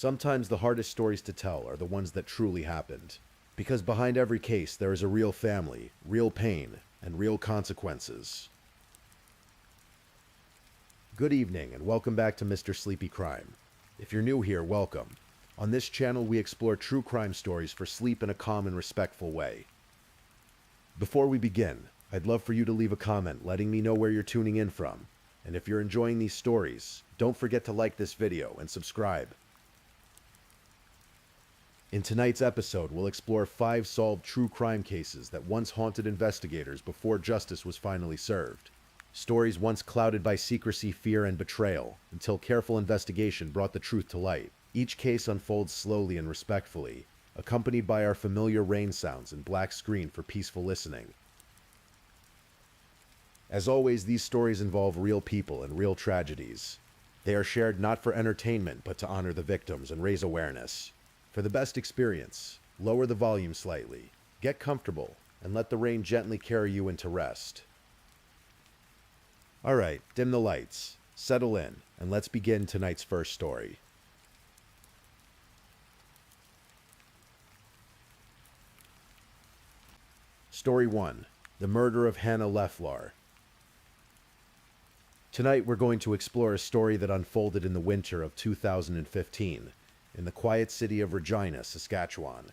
Sometimes the hardest stories to tell are the ones that truly happened. Because behind every case there is a real family, real pain, and real consequences. Good evening and welcome back to Mr. Sleepy Crime. If you're new here, welcome. On this channel we explore true crime stories for sleep in a calm and respectful way. Before we begin, I'd love for you to leave a comment letting me know where you're tuning in from. And if you're enjoying these stories, don't forget to like this video and subscribe. In tonight's episode, we'll explore 5 solved true crime cases that once haunted investigators before justice was finally served. Stories once clouded by secrecy, fear, and betrayal, until careful investigation brought the truth to light. Each case unfolds slowly and respectfully, accompanied by our familiar rain sounds and black screen for peaceful listening. As always, these stories involve real people and real tragedies. They are shared not for entertainment, but to honor the victims and raise awareness. For the best experience, lower the volume slightly, get comfortable, and let the rain gently carry you into rest. Alright, dim the lights, settle in, and let's begin tonight's first story. Story 1. The Murder of Hannah Leflar. Tonight we're going to explore a story that unfolded in the winter of 2015. In the quiet city of Regina, Saskatchewan.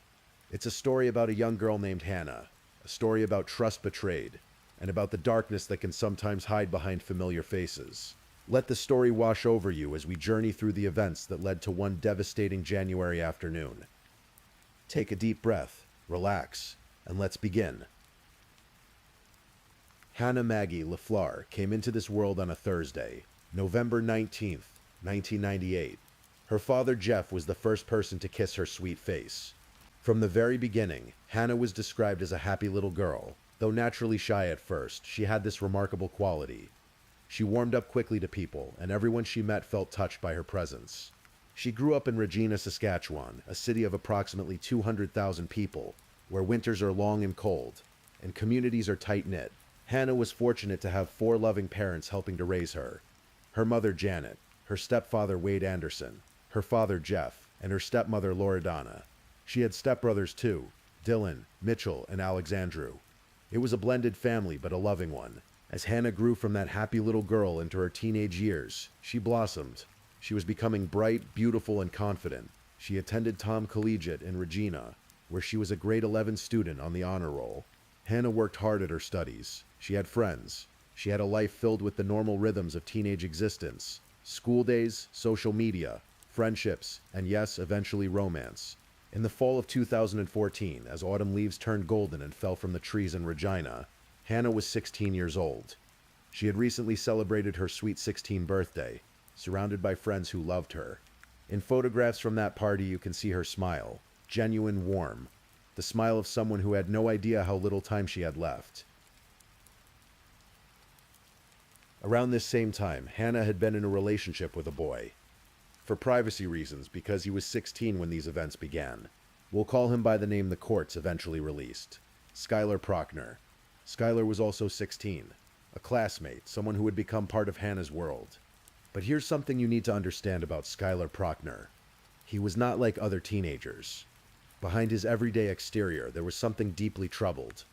It's a story about a young girl named Hannah, a story about trust betrayed, and about the darkness that can sometimes hide behind familiar faces. Let the story wash over you as we journey through the events that led to one devastating January afternoon. Take a deep breath, relax, and let's begin. Hannah Maggie Leflar came into this world on a Thursday, November 19th, 1998. Her father, Jeff, was the first person to kiss her sweet face. From the very beginning, Hannah was described as a happy little girl. Though naturally shy at first, she had this remarkable quality. She warmed up quickly to people, and everyone she met felt touched by her presence. She grew up in Regina, Saskatchewan, a city of approximately 200,000 people, where winters are long and cold, and communities are tight-knit. Hannah was fortunate to have 4 loving parents helping to raise her. Her mother, Janet, her stepfather, Wade Anderson, her father Jeff, and her stepmother Loredana. She had stepbrothers too, Dylan, Mitchell, and Alexandru. It was a blended family, but a loving one. As Hannah grew from that happy little girl into her teenage years, she blossomed. She was becoming bright, beautiful, and confident. She attended Tom Collegiate in Regina, where she was a grade 11 student on the honor roll. Hannah worked hard at her studies. She had friends. She had a life filled with the normal rhythms of teenage existence. School days, social media, friendships, and yes, eventually romance. In the fall of 2014, as autumn leaves turned golden and fell from the trees in Regina, Hannah was 16 years old. She had recently celebrated her sweet 16th birthday, surrounded by friends who loved her. In photographs from that party you can see her smile, genuine, warm, the smile of someone who had no idea how little time she had left. Around this same time, Hannah had been in a relationship with a boy. For privacy reasons, because he was 16 when these events began. We'll call him by the name the courts eventually released. Skylar Prochner. Skylar was also 16. A classmate, someone who had become part of Hannah's world. But here's something you need to understand about Skylar Prochner. He was not like other teenagers. Behind his everyday exterior, there was something deeply troubled.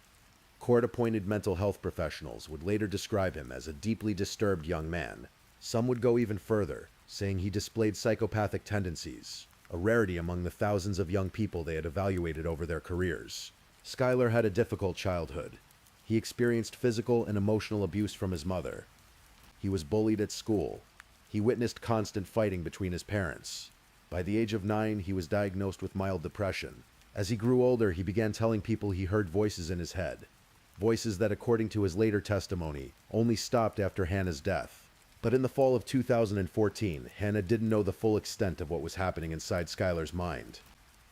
Court-appointed mental health professionals would later describe him as a deeply disturbed young man. Some would go even further, saying he displayed psychopathic tendencies, a rarity among the thousands of young people they had evaluated over their careers. Skylar had a difficult childhood. He experienced physical and emotional abuse from his mother. He was bullied at school. He witnessed constant fighting between his parents. By the age of 9, he was diagnosed with mild depression. As he grew older, he began telling people he heard voices in his head. Voices that, according to his later testimony, only stopped after Hannah's death. But in the fall of 2014, Hannah didn't know the full extent of what was happening inside Skylar's mind.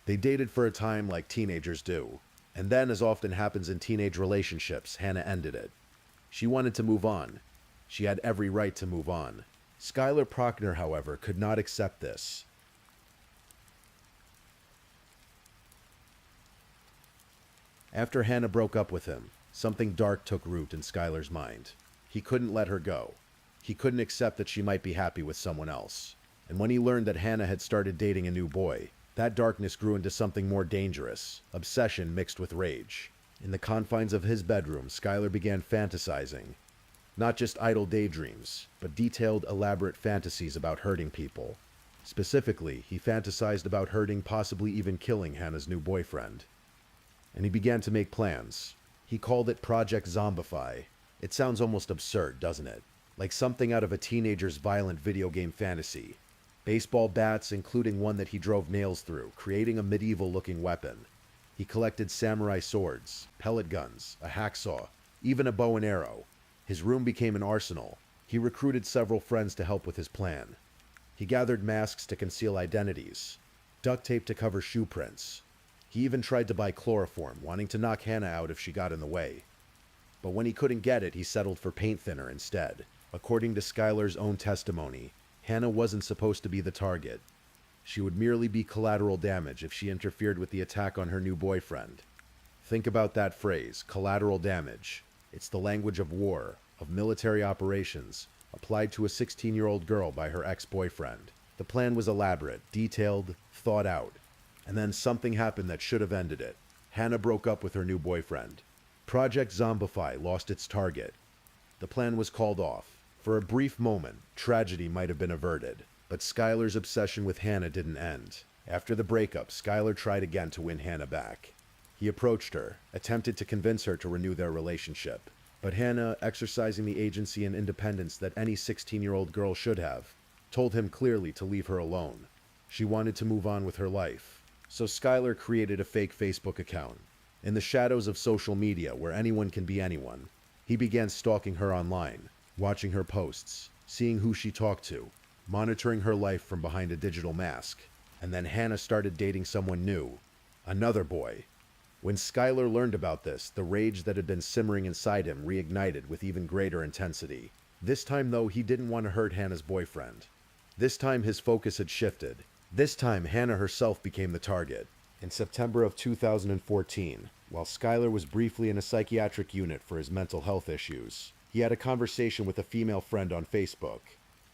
They dated for a time like teenagers do. And then, as often happens in teenage relationships, Hannah ended it. She wanted to move on. She had every right to move on. Skylar Prochner, however, could not accept this. After Hannah broke up with him, something dark took root in Skylar's mind. He couldn't let her go. He couldn't accept that she might be happy with someone else. And when he learned that Hannah had started dating a new boy, that darkness grew into something more dangerous, obsession mixed with rage. In the confines of his bedroom, Skylar began fantasizing. Not just idle daydreams, but detailed, elaborate fantasies about hurting people. Specifically, he fantasized about hurting, possibly even killing Hannah's new boyfriend. And he began to make plans. He called it Project Zombify. It sounds almost absurd, doesn't it? Like something out of a teenager's violent video game fantasy. Baseball bats, including one that he drove nails through, creating a medieval-looking weapon. He collected samurai swords, pellet guns, a hacksaw, even a bow and arrow. His room became an arsenal. He recruited several friends to help with his plan. He gathered masks to conceal identities, duct tape to cover shoe prints. He even tried to buy chloroform, wanting to knock Hannah out if she got in the way. But when he couldn't get it, he settled for paint thinner instead. According to Skylar's own testimony, Hannah wasn't supposed to be the target. She would merely be collateral damage if she interfered with the attack on her new boyfriend. Think about that phrase, collateral damage. It's the language of war, of military operations, applied to a 16-year-old girl by her ex-boyfriend. The plan was elaborate, detailed, thought out. And then something happened that should have ended it. Hannah broke up with her new boyfriend. Project Zombify lost its target. The plan was called off. For a brief moment, tragedy might have been averted. But Skylar's obsession with Hannah didn't end. After the breakup, Skylar tried again to win Hannah back. He approached her, attempted to convince her to renew their relationship. But Hannah, exercising the agency and independence that any 16-year-old girl should have, told him clearly to leave her alone. She wanted to move on with her life. So Skylar created a fake Facebook account. In the shadows of social media, where anyone can be anyone, he began stalking her online, watching her posts, seeing who she talked to, monitoring her life from behind a digital mask. And then Hannah started dating someone new, another boy. When Skylar learned about this, the rage that had been simmering inside him reignited with even greater intensity. This time, though, he didn't want to hurt Hannah's boyfriend. This time, his focus had shifted. This time, Hannah herself became the target. In September of 2014, while Skylar was briefly in a psychiatric unit for his mental health issues, he had a conversation with a female friend on Facebook.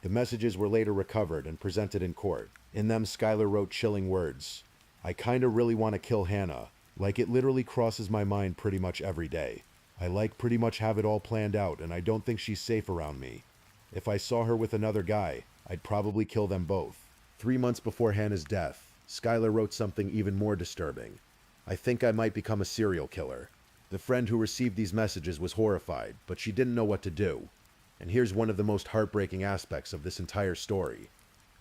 The messages were later recovered and presented in court. In them, Skylar wrote chilling words. "I kinda really want to kill Hannah. Like, it literally crosses my mind pretty much every day. I pretty much have it all planned out, and I don't think she's safe around me. If I saw her with another guy, I'd probably kill them both." 3 months before Hannah's death, Skylar wrote something even more disturbing. "I think I might become a serial killer." The friend who received these messages was horrified, but she didn't know what to do. And here's one of the most heartbreaking aspects of this entire story.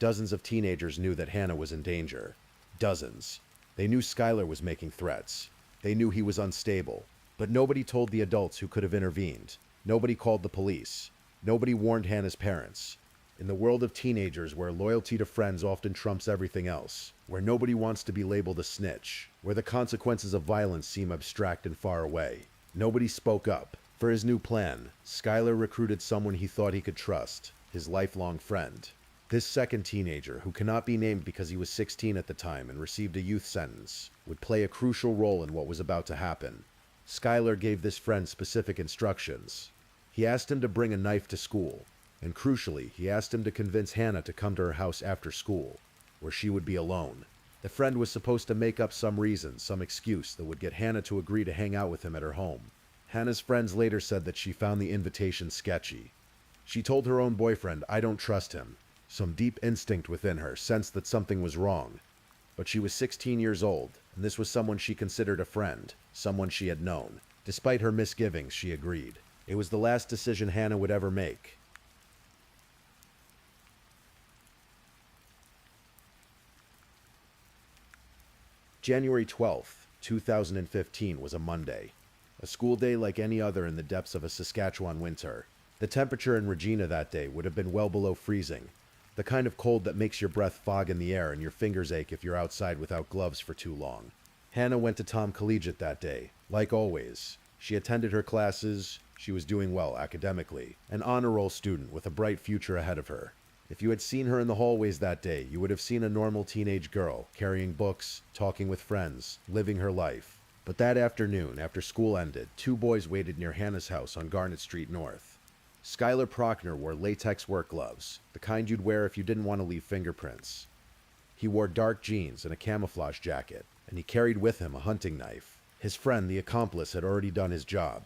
Dozens of teenagers knew that Hannah was in danger. Dozens. They knew Skylar was making threats. They knew he was unstable. But nobody told the adults who could have intervened. Nobody called the police. Nobody warned Hannah's parents. In the world of teenagers, where loyalty to friends often trumps everything else, where nobody wants to be labeled a snitch, where the consequences of violence seem abstract and far away, nobody spoke up. For his new plan, Skylar recruited someone he thought he could trust, his lifelong friend. This second teenager, who cannot be named because he was 16 at the time and received a youth sentence, would play a crucial role in what was about to happen. Skylar gave this friend specific instructions. He asked him to bring a knife to school, and crucially, he asked him to convince Hannah to come to her house after school, where she would be alone. The friend was supposed to make up some reason, some excuse that would get Hannah to agree to hang out with him at her home. Hannah's friends later said that she found the invitation sketchy. She told her own boyfriend, "I don't trust him." Some deep instinct within her sensed that something was wrong. But she was 16 years old, and this was someone she considered a friend, someone she had known. Despite her misgivings, she agreed. It was the last decision Hannah would ever make. January 12th, 2015 was a Monday. A school day like any other in the depths of a Saskatchewan winter. The temperature in Regina that day would have been well below freezing. The kind of cold that makes your breath fog in the air and your fingers ache if you're outside without gloves for too long. Hannah went to Tom Collegiate that day. Like always, she attended her classes, she was doing well academically, an honor roll student with a bright future ahead of her. If you had seen her in the hallways that day, you would have seen a normal teenage girl, carrying books, talking with friends, living her life. But that afternoon, after school ended, 2 boys waited near Hannah's house on Garnet Street North. Skylar Prochner wore latex work gloves, the kind you'd wear if you didn't want to leave fingerprints. He wore dark jeans and a camouflage jacket, and he carried with him a hunting knife. His friend, the accomplice, had already done his job.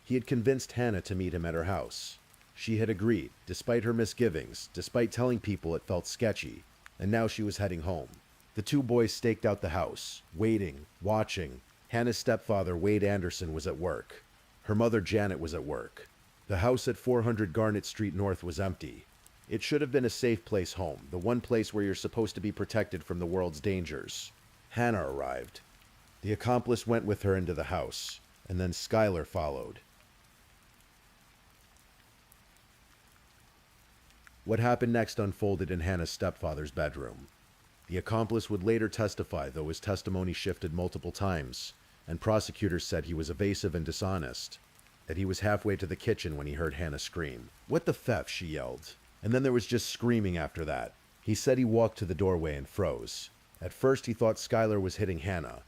He had convinced Hannah to meet him at her house. She had agreed, despite her misgivings, despite telling people it felt sketchy, and now she was heading home. The two boys staked out the house, waiting, watching. Hannah's stepfather, Wade Anderson, was at work. Her mother, Janet, was at work. The house at 400 Garnet Street North was empty. It should have been a safe place home, the one place where you're supposed to be protected from the world's dangers. Hannah arrived. The accomplice went with her into the house, and then Skylar followed. What happened next unfolded in Hannah's stepfather's bedroom. The accomplice would later testify, though his testimony shifted multiple times, and prosecutors said he was evasive and dishonest, that he was halfway to the kitchen when he heard Hannah scream. "What the F?" she yelled. And then there was just screaming after that. He said he walked to the doorway and froze. At first he thought Skylar was hitting Hannah.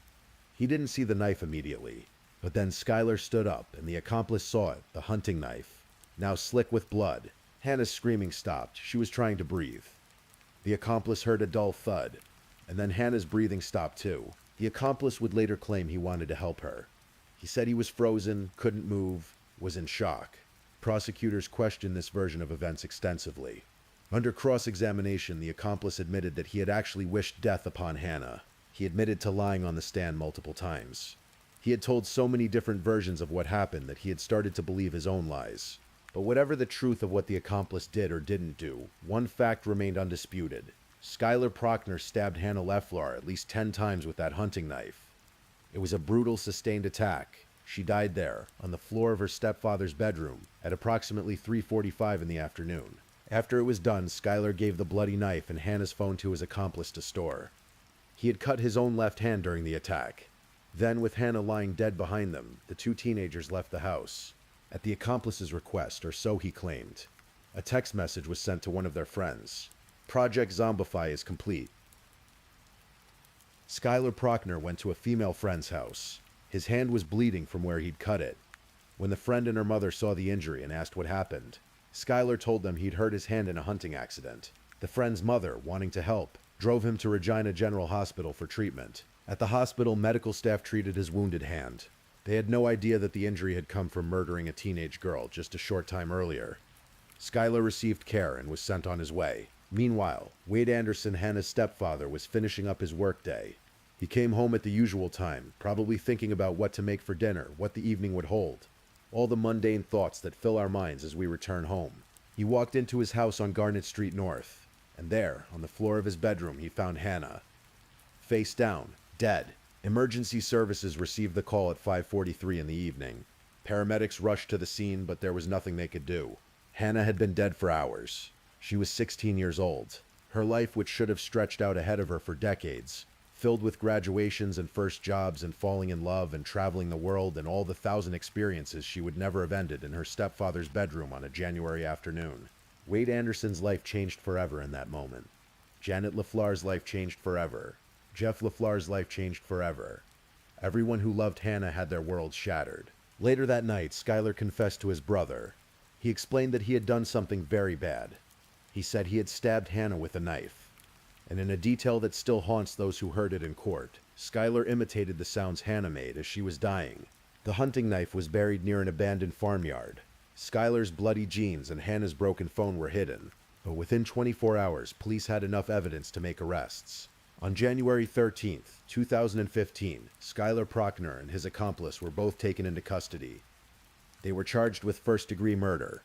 He didn't see the knife immediately, but then Skylar stood up and the accomplice saw it, the hunting knife, now slick with blood. Hannah's screaming stopped. She was trying to breathe. The accomplice heard a dull thud, and then Hannah's breathing stopped too. The accomplice would later claim he wanted to help her. He said he was frozen, couldn't move, was in shock. Prosecutors questioned this version of events extensively. Under cross-examination, the accomplice admitted that he had actually wished death upon Hannah. He admitted to lying on the stand multiple times. He had told so many different versions of what happened that he had started to believe his own lies. But whatever the truth of what the accomplice did or didn't do, one fact remained undisputed. Skylar Prochner stabbed Hannah Leflar at least 10 times with that hunting knife. It was a brutal, sustained attack. She died there, on the floor of her stepfather's bedroom, at approximately 3:45 in the afternoon. After it was done, Skylar gave the bloody knife and Hannah's phone to his accomplice to store. He had cut his own left hand during the attack. Then, with Hannah lying dead behind them, the two teenagers left the house. At the accomplice's request, or so he claimed, a text message was sent to one of their friends. Project Zombify is complete. Skylar Prochner went to a female friend's house. His hand was bleeding from where he'd cut it. When the friend and her mother saw the injury and asked what happened, Skylar told them he'd hurt his hand in a hunting accident. The friend's mother, wanting to help, drove him to Regina General Hospital for treatment. At the hospital, medical staff treated his wounded hand. They had no idea that the injury had come from murdering a teenage girl just a short time earlier. Skylar received care and was sent on his way. Meanwhile, Wade Anderson, Hannah's stepfather, was finishing up his workday. He came home at the usual time, probably thinking about what to make for dinner, what the evening would hold. All the mundane thoughts that fill our minds as we return home. He walked into his house on Garnet Street North, and there, on the floor of his bedroom, he found Hannah. Face down, dead. Emergency services received the call at 5:43 in the evening. Paramedics rushed to the scene, but there was nothing they could do. Hannah had been dead for hours. She was 16 years old. Her life, which should have stretched out ahead of her for decades, filled with graduations and first jobs and falling in love and traveling the world and all the 1,000 experiences she would never have ended in her stepfather's bedroom on a January afternoon. Wade Anderson's life changed forever in that moment. Janet Leflar's life changed forever. Jeff Leflar's life changed forever. Everyone who loved Hannah had their worlds shattered. Later that night, Skylar confessed to his brother. He explained that he had done something very bad. He said he had stabbed Hannah with a knife. And in a detail that still haunts those who heard it in court, Skylar imitated the sounds Hannah made as she was dying. The hunting knife was buried near an abandoned farmyard. Skylar's bloody jeans and Hannah's broken phone were hidden. But within 24 hours, police had enough evidence to make arrests. On January 13th, 2015, Skylar Prochner and his accomplice were both taken into custody. They were charged with first-degree murder.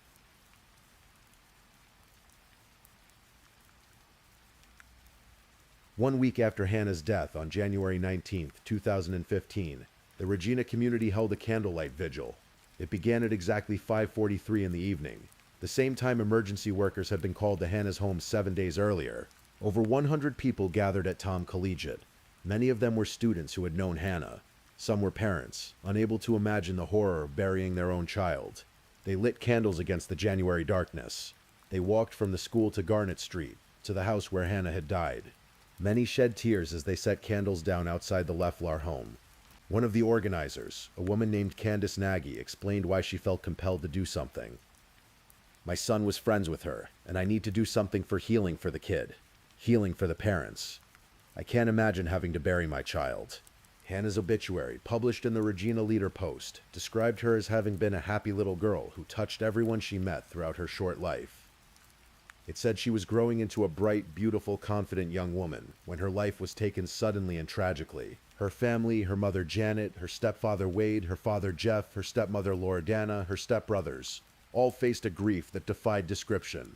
One week after Hannah's death, on January 19th, 2015, the Regina community held a candlelight vigil. It began at exactly 5:43 in the evening, the same time emergency workers had been called to Hannah's home 7 days earlier. Over 100 people gathered at Tom Collegiate. Many of them were students who had known Hannah. Some were parents, unable to imagine the horror of burying their own child. They lit candles against the January darkness. They walked from the school to Garnet Street, to the house where Hannah had died. Many shed tears as they set candles down outside the Leflar home. One of the organizers, a woman named Candace Nagy, explained why she felt compelled to do something. My son was friends with her, and I need to do something for healing for the kid. Healing for the parents. I can't imagine having to bury my child. Hannah's obituary, published in the Regina Leader Post, described her as having been a happy little girl who touched everyone she met throughout her short life. It said she was growing into a bright, beautiful, confident young woman when her life was taken suddenly and tragically. Her family, her mother Janet, her stepfather Wade, her father Jeff, her stepmother Loredana, her stepbrothers, all faced a grief that defied description.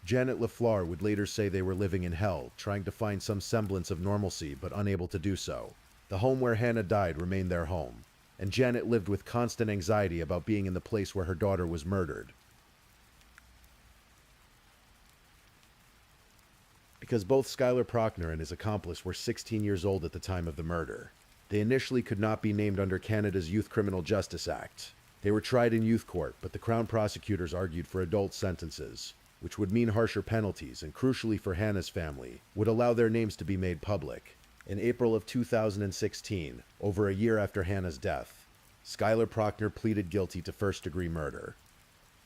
Janet Leflar would later say they were living in hell, trying to find some semblance of normalcy but unable to do so. The home where Hannah died remained their home, and Janet lived with constant anxiety about being in the place where her daughter was murdered. Because both Skylar Prochnow and his accomplice were 16 years old at the time of the murder, they initially could not be named under Canada's Youth Criminal Justice Act. They were tried in youth court, but the Crown prosecutors argued for adult sentences, which would mean harsher penalties and, crucially for Hannah's family, would allow their names to be made public. In April of 2016, over a year after Hannah's death, Skylar Prochnow pleaded guilty to first-degree murder.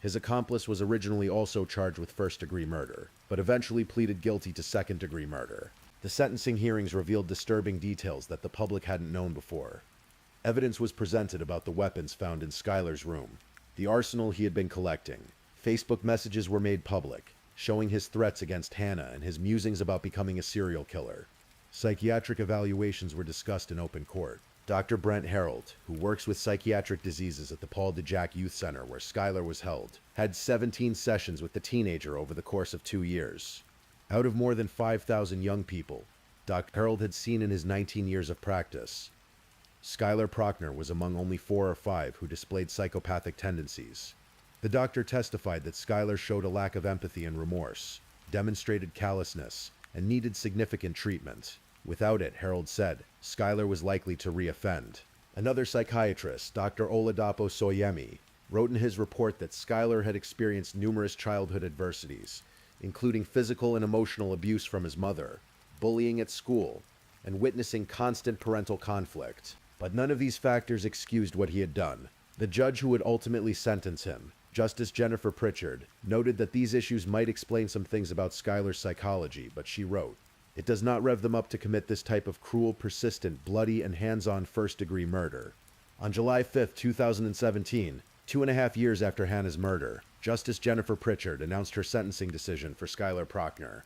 His accomplice was originally also charged with first-degree murder, but eventually pleaded guilty to second-degree murder. The sentencing hearings revealed disturbing details that the public hadn't known before. Evidence was presented about the weapons found in Skylar's room, the arsenal he had been collecting. Facebook messages were made public, showing his threats against Hannah and his musings about becoming a serial killer. Psychiatric evaluations were discussed in open court. Dr. Brent Harold, who works with psychiatric diseases at the Paul DeJack Youth Center where Skylar was held, had 17 sessions with the teenager over the course of 2 years. Out of more than 5,000 young people Dr. Harold had seen in his 19 years of practice, Skylar Prochnow was among only 4 or 5 who displayed psychopathic tendencies. The doctor testified that Skylar showed a lack of empathy and remorse, demonstrated callousness, and needed significant treatment. Without it, Harold said, Skylar was likely to re-offend. Another psychiatrist, Dr. Oladapo Soyemi, wrote in his report that Skylar had experienced numerous childhood adversities, including physical and emotional abuse from his mother, bullying at school, and witnessing constant parental conflict. But none of these factors excused what he had done. The judge who would ultimately sentence him, Justice Jennifer Pritchard, noted that these issues might explain some things about Skylar's psychology, but she wrote, "It does not rev them up to commit this type of cruel, persistent, bloody, and hands-on first-degree murder." On July 5, 2017, 2.5 years after Hannah's murder, Justice Jennifer Pritchard announced her sentencing decision for Skylar Prochnow.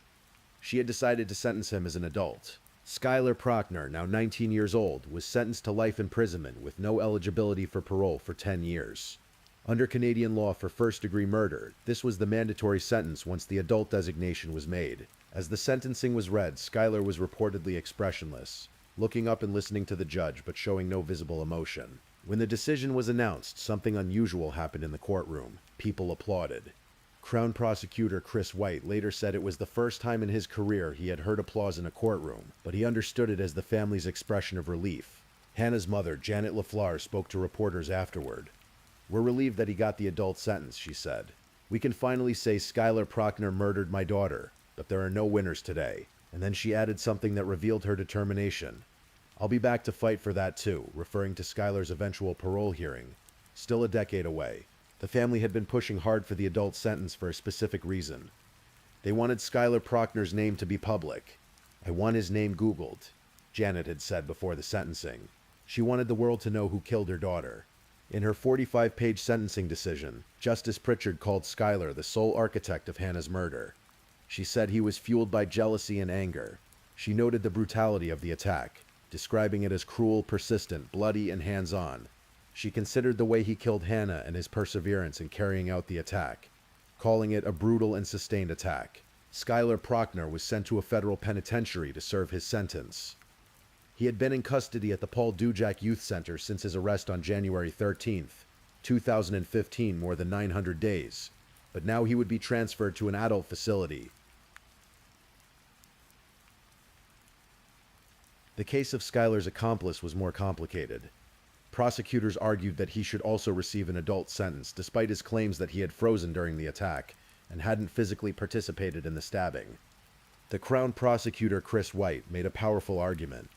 She had decided to sentence him as an adult. Skylar Prochnow, now 19 years old, was sentenced to life imprisonment with no eligibility for parole for 10 years. Under Canadian law for first-degree murder, this was the mandatory sentence once the adult designation was made. As the sentencing was read, Skylar was reportedly expressionless, looking up and listening to the judge but showing no visible emotion. When the decision was announced, something unusual happened in the courtroom. People applauded. Crown Prosecutor Chris White later said it was the first time in his career he had heard applause in a courtroom, but he understood it as the family's expression of relief. Hannah's mother, Janet Leflar, spoke to reporters afterward. "We're relieved that he got the adult sentence," she said. "We can finally say Skylar Prochnow murdered my daughter, but there are no winners today." And then she added something that revealed her determination. "I'll be back to fight for that too," referring to Skylar's eventual parole hearing, still a decade away. The family had been pushing hard for the adult sentence for a specific reason. They wanted Skylar Prochnow's name to be public. "I want his name Googled," Janet had said before the sentencing. She wanted the world to know who killed her daughter. In her 45-page sentencing decision, Justice Pritchard called Skylar the sole architect of Hannah's murder. She said he was fueled by jealousy and anger. She noted the brutality of the attack, describing it as cruel, persistent, bloody, and hands-on. She considered the way he killed Hannah and his perseverance in carrying out the attack, calling it a brutal and sustained attack. Skylar Prochnow was sent to a federal penitentiary to serve his sentence. He had been in custody at the Paul DeJack Youth Center since his arrest on January 13, 2015, more than 900 days, but now he would be transferred to an adult facility. The case of Skylar's accomplice was more complicated. Prosecutors argued that he should also receive an adult sentence, despite his claims that he had frozen during the attack and hadn't physically participated in the stabbing. The Crown Prosecutor Chris White made a powerful argument.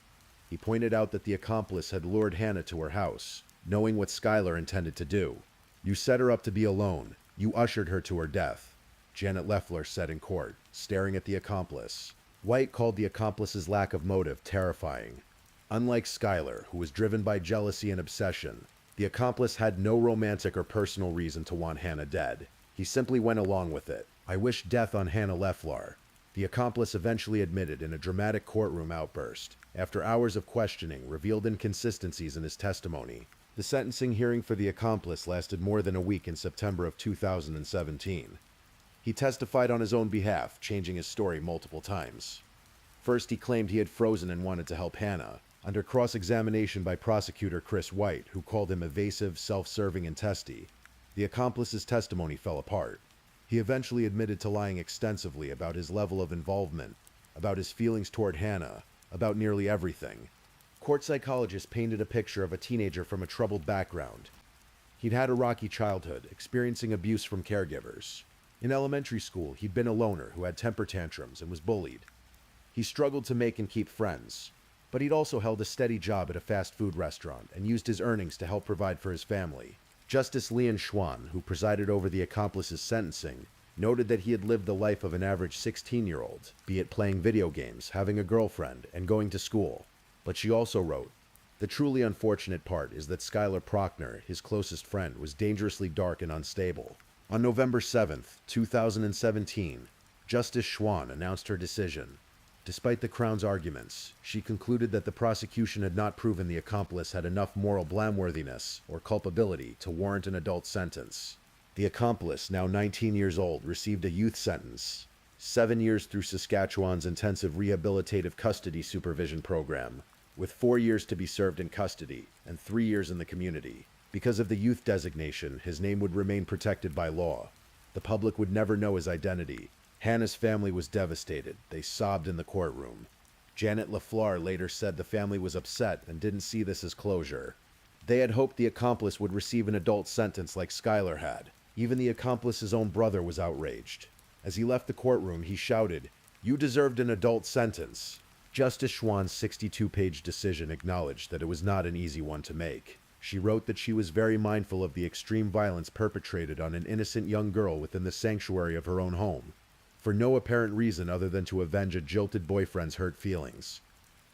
He pointed out that the accomplice had lured Hannah to her house, knowing what Skylar intended to do. "You set her up to be alone. You ushered her to her death, Janet Leflar said in court, staring at the accomplice. White called the accomplice's lack of motive terrifying. Unlike Skylar, who was driven by jealousy and obsession, the accomplice had no romantic or personal reason to want Hannah dead. He simply went along with it. I wish death on Hannah Leflar, the accomplice eventually admitted in a dramatic courtroom outburst. After hours of questioning revealed inconsistencies in his testimony. The sentencing hearing for the accomplice lasted more than a week in September of 2017. He testified on his own behalf, changing his story multiple times. First, he claimed he had frozen and wanted to help Hannah. Under cross-examination by prosecutor Chris White, who called him evasive, self-serving, and testy, the accomplice's testimony fell apart. He eventually admitted to lying extensively about his level of involvement, about his feelings toward Hannah, about nearly everything. Court psychologists painted a picture of a teenager from a troubled background. He'd had a rocky childhood, experiencing abuse from caregivers. In elementary school, he'd been a loner who had temper tantrums and was bullied. He struggled to make and keep friends, but he'd also held a steady job at a fast food restaurant and used his earnings to help provide for his family. Justice Leon Schwann, who presided over the accomplice's sentencing, noted that he had lived the life of an average 16-year-old, be it playing video games, having a girlfriend, and going to school. But she also wrote, "The truly unfortunate part is that Skylar Prochner, his closest friend, was dangerously dark and unstable." On November 7, 2017, Justice Schwann announced her decision. Despite the Crown's arguments, she concluded that the prosecution had not proven the accomplice had enough moral blameworthiness or culpability to warrant an adult sentence. The accomplice, now 19 years old, received a youth sentence, 7 years through Saskatchewan's intensive rehabilitative custody supervision program, with 4 years to be served in custody and 3 years in the community. Because of the youth designation, his name would remain protected by law. The public would never know his identity. Hannah's family was devastated. They sobbed in the courtroom. Janet Leflar later said the family was upset and didn't see this as closure. They had hoped the accomplice would receive an adult sentence like Skylar had. Even the accomplice's own brother was outraged. As he left the courtroom, he shouted, "You deserved an adult sentence." Justice Schwann's 62-page decision acknowledged that it was not an easy one to make. She wrote that she was very mindful of the extreme violence perpetrated on an innocent young girl within the sanctuary of her own home, for no apparent reason other than to avenge a jilted boyfriend's hurt feelings.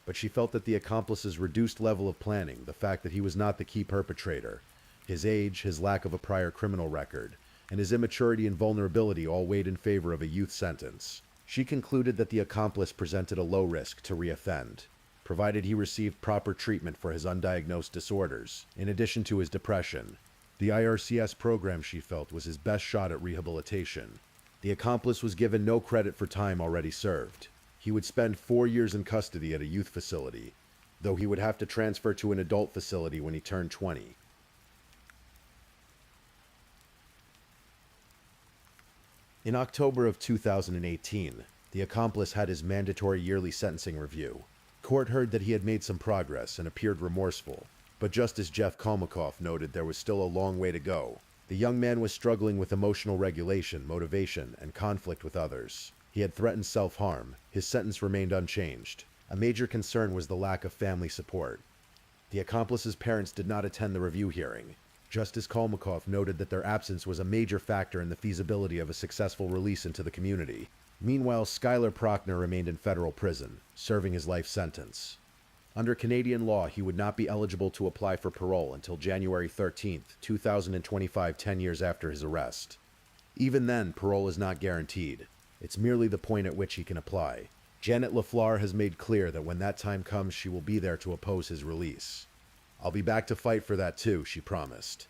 But she felt that the accomplice's reduced level of planning, the fact that he was not the key perpetrator, his age, his lack of a prior criminal record, and his immaturity and vulnerability all weighed in favor of a youth sentence. She concluded that the accomplice presented a low risk to reoffend, provided he received proper treatment for his undiagnosed disorders, in addition to his depression. The IRCS program, she felt, was his best shot at rehabilitation. The accomplice was given no credit for time already served. He would spend 4 years in custody at a youth facility, though he would have to transfer to an adult facility when he turned 20. In October of 2018, the accomplice had his mandatory yearly sentencing review. Court heard that he had made some progress and appeared remorseful, but Justice Jeff Kalmakoff noted there was still a long way to go. The young man was struggling with emotional regulation, motivation, and conflict with others. He had threatened self-harm. His sentence remained unchanged. A major concern was the lack of family support. The accomplice's parents did not attend the review hearing. Justice Kalmakoff noted that their absence was a major factor in the feasibility of a successful release into the community. Meanwhile, Skylar Prochner remained in federal prison, serving his life sentence. Under Canadian law, he would not be eligible to apply for parole until January 13, 2025, 10 years after his arrest. Even then, parole is not guaranteed. It's merely the point at which he can apply. Janet Leflar has made clear that when that time comes, she will be there to oppose his release. "I'll be back to fight for that too," she promised.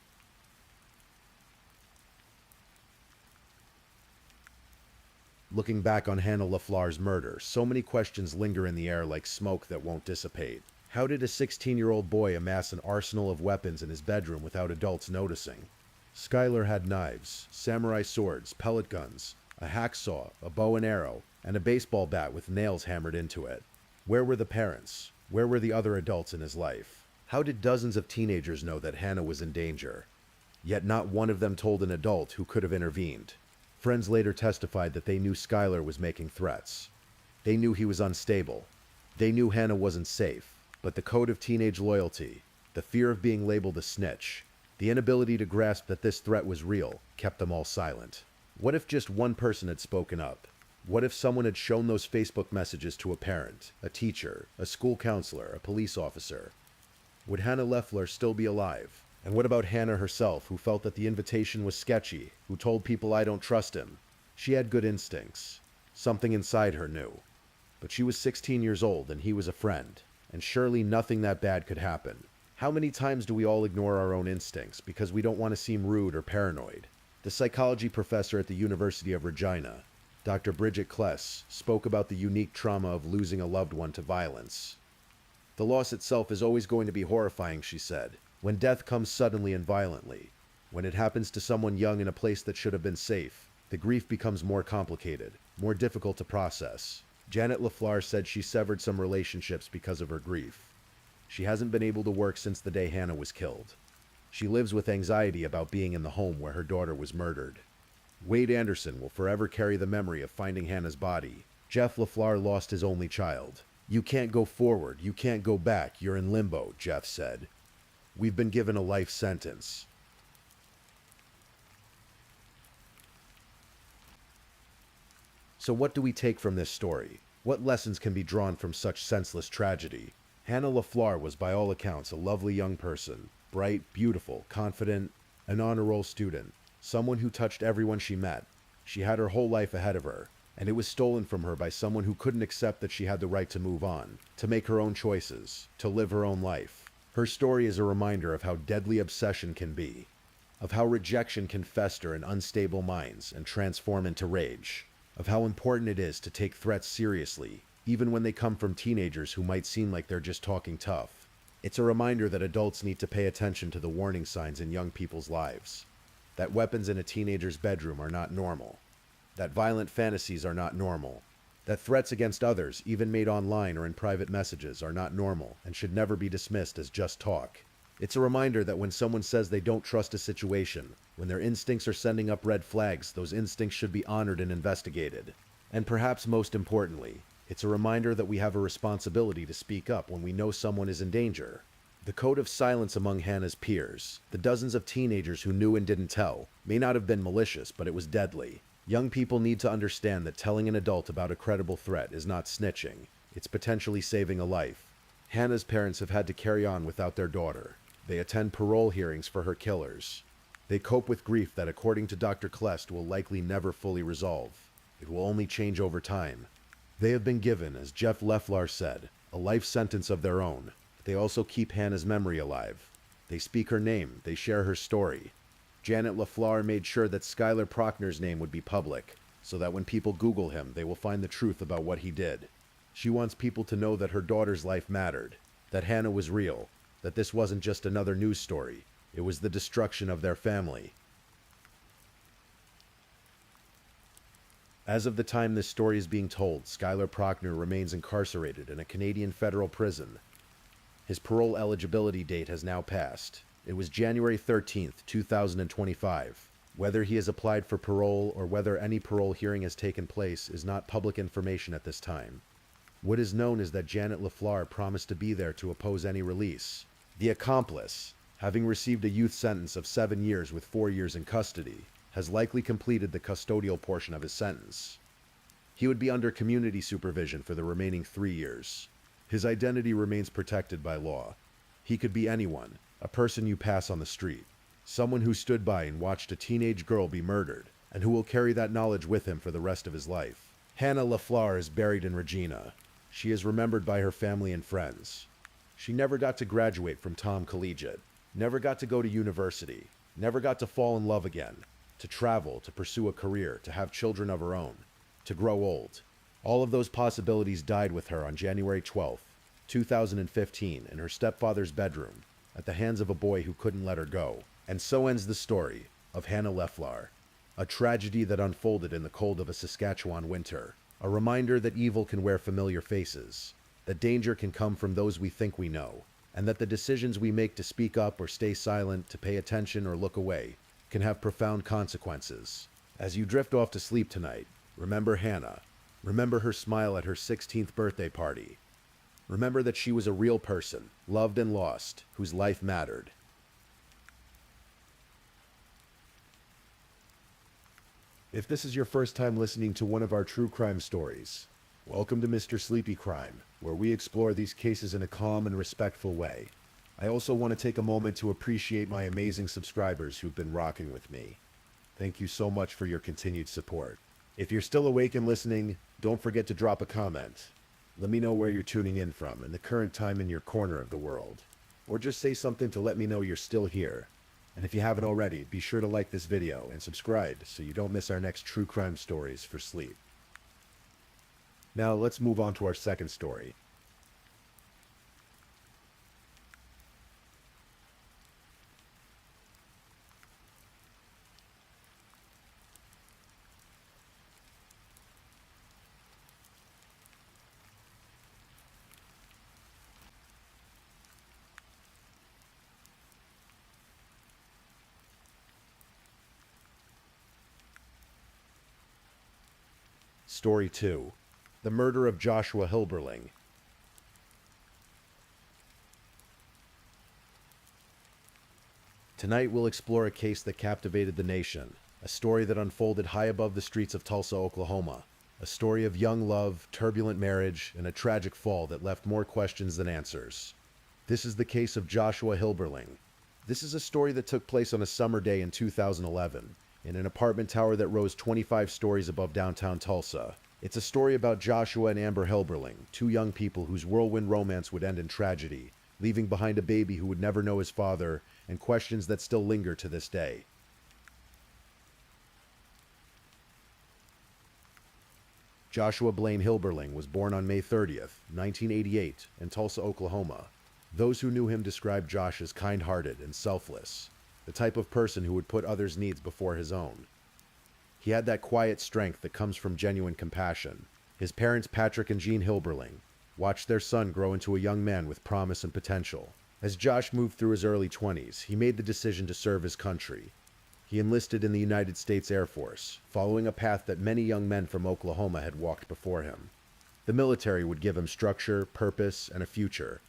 Looking back on Hannah Leflar's murder, so many questions linger in the air like smoke that won't dissipate. How did a 16-year-old boy amass an arsenal of weapons in his bedroom without adults noticing? Skylar had knives, samurai swords, pellet guns, a hacksaw, a bow and arrow, and a baseball bat with nails hammered into it. Where were the parents? Where were the other adults in his life? How did dozens of teenagers know that Hannah was in danger? Yet not one of them told an adult who could have intervened. Friends later testified that they knew Skylar was making threats. They knew he was unstable. They knew Hannah wasn't safe. But the code of teenage loyalty, the fear of being labeled a snitch, The inability to grasp that this threat was real kept them all silent. What if just one person had spoken up? What if someone had shown those Facebook messages to a parent, a teacher, a school counselor, a police officer? Would Hannah Leflar still be alive? And what about Hannah herself, who felt that the invitation was sketchy, who told people I don't trust him? She had good instincts. Something inside her knew. But she was 16 years old and he was a friend, and surely nothing that bad could happen. How many times do we all ignore our own instincts because we don't want to seem rude or paranoid? The psychology professor at the University of Regina, Dr. Bridget Kless, spoke about the unique trauma of losing a loved one to violence. The loss itself is always going to be horrifying, she said. When death comes suddenly and violently, when it happens to someone young in a place that should have been safe, the grief becomes more complicated, more difficult to process. Janet Leflar said she severed some relationships because of her grief. She hasn't been able to work since the day Hannah was killed. She lives with anxiety about being in the home where her daughter was murdered. Wade Anderson will forever carry the memory of finding Hannah's body. Jeff Leflar lost his only child. You can't go forward, you can't go back, you're in limbo, Jeff said. We've been given a life sentence. So what do we take from this story? What lessons can be drawn from such senseless tragedy? Hannah Leflar was by all accounts a lovely young person, bright, beautiful, confident, an honor roll student, someone who touched everyone she met. She had her whole life ahead of her, and it was stolen from her by someone who couldn't accept that she had the right to move on, to make her own choices, to live her own life. Her story is a reminder of how deadly obsession can be, of how rejection can fester in unstable minds and transform into rage, of how important it is to take threats seriously, even when they come from teenagers who might seem like they're just talking tough. It's a reminder that adults need to pay attention to the warning signs in young people's lives, that weapons in a teenager's bedroom are not normal, that violent fantasies are not normal, that threats against others, even made online or in private messages, are not normal and should never be dismissed as just talk. It's a reminder that when someone says they don't trust a situation, when their instincts are sending up red flags, those instincts should be honored and investigated. And perhaps most importantly, it's a reminder that we have a responsibility to speak up when we know someone is in danger. The code of silence among Hannah's peers, the dozens of teenagers who knew and didn't tell, may not have been malicious, but it was deadly. Young people need to understand that telling an adult about a credible threat is not snitching. It's potentially saving a life. Hannah's parents have had to carry on without their daughter. They attend parole hearings for her killers. They cope with grief that, according to Dr. Klest, will likely never fully resolve. It will only change over time. They have been given, as Jeff Leflar said, a life sentence of their own. They also keep Hannah's memory alive. They speak her name. They share her story. Janet Leflar made sure that Skylar Prochner's name would be public, so that when people Google him, they will find the truth about what he did. She wants people to know that her daughter's life mattered, that Hannah was real, that this wasn't just another news story. It was the destruction of their family. As of the time this story is being told, Skylar Prochner remains incarcerated in a Canadian federal prison. His parole eligibility date has now passed. It was January 13th, 2025. Whether he has applied for parole or whether any parole hearing has taken place is not public information at this time. What is known is that Janet Leflar promised to be there to oppose any release. The accomplice, having received a youth sentence of 7 years with 4 years in custody, has likely completed the custodial portion of his sentence. He would be under community supervision for the remaining 3 years. His identity remains protected by law. He could be anyone, a person you pass on the street, someone who stood by and watched a teenage girl be murdered, and who will carry that knowledge with him for the rest of his life. Hannah Leflar is buried in Regina. She is remembered by her family and friends. She never got to graduate from Tom Collegiate, never got to go to university, never got to fall in love again, to travel, to pursue a career, to have children of her own, to grow old. All of those possibilities died with her on January 12th, 2015, in her stepfather's bedroom, at the hands of a boy who couldn't let her go. And so ends the story of Hannah Leflar, a tragedy that unfolded in the cold of a Saskatchewan winter, a reminder that evil can wear familiar faces, that danger can come from those we think we know, and that the decisions we make to speak up or stay silent, to pay attention or look away, can have profound consequences. As you drift off to sleep tonight, remember Hannah. Remember her smile at her 16th birthday party. Remember that she was a real person, loved and lost, whose life mattered. If this is your first time listening to one of our true crime stories, welcome to Mr. Sleepy Crime, where we explore these cases in a calm and respectful way. I also want to take a moment to appreciate my amazing subscribers who've been rocking with me. Thank you so much for your continued support. If you're still awake and listening, don't forget to drop a comment. Let me know where you're tuning in from and the current time in your corner of the world. Or just say something to let me know you're still here. And if you haven't already, be sure to like this video and subscribe so you don't miss our next true crime stories for sleep. Now let's move on to our second story. Story 2. The Murder of Joshua Hilberling. Tonight we'll explore a case that captivated the nation, a story that unfolded high above the streets of Tulsa, Oklahoma, a story of young love, turbulent marriage, and a tragic fall that left more questions than answers. This is the case of Joshua Hilberling. This is a story that took place on a summer day in 2011. In an apartment tower that rose 25 stories above downtown Tulsa. It's a story about Joshua and Amber Hilberling, two young people whose whirlwind romance would end in tragedy, leaving behind a baby who would never know his father, and questions that still linger to this day. Joshua Blaine Hilberling was born on May 30th, 1988, in Tulsa, Oklahoma. Those who knew him described Josh as kind-hearted and selfless. The type of person who would put others' needs before his own. He had that quiet strength that comes from genuine compassion. His parents, Patrick and Jean Hilberling, watched their son grow into a young man with promise and potential. As Josh moved through his early 20s, he made the decision to serve his country. He enlisted in the United States Air Force, following a path that many young men from Oklahoma had walked before him. The military would give him structure, purpose, and a future.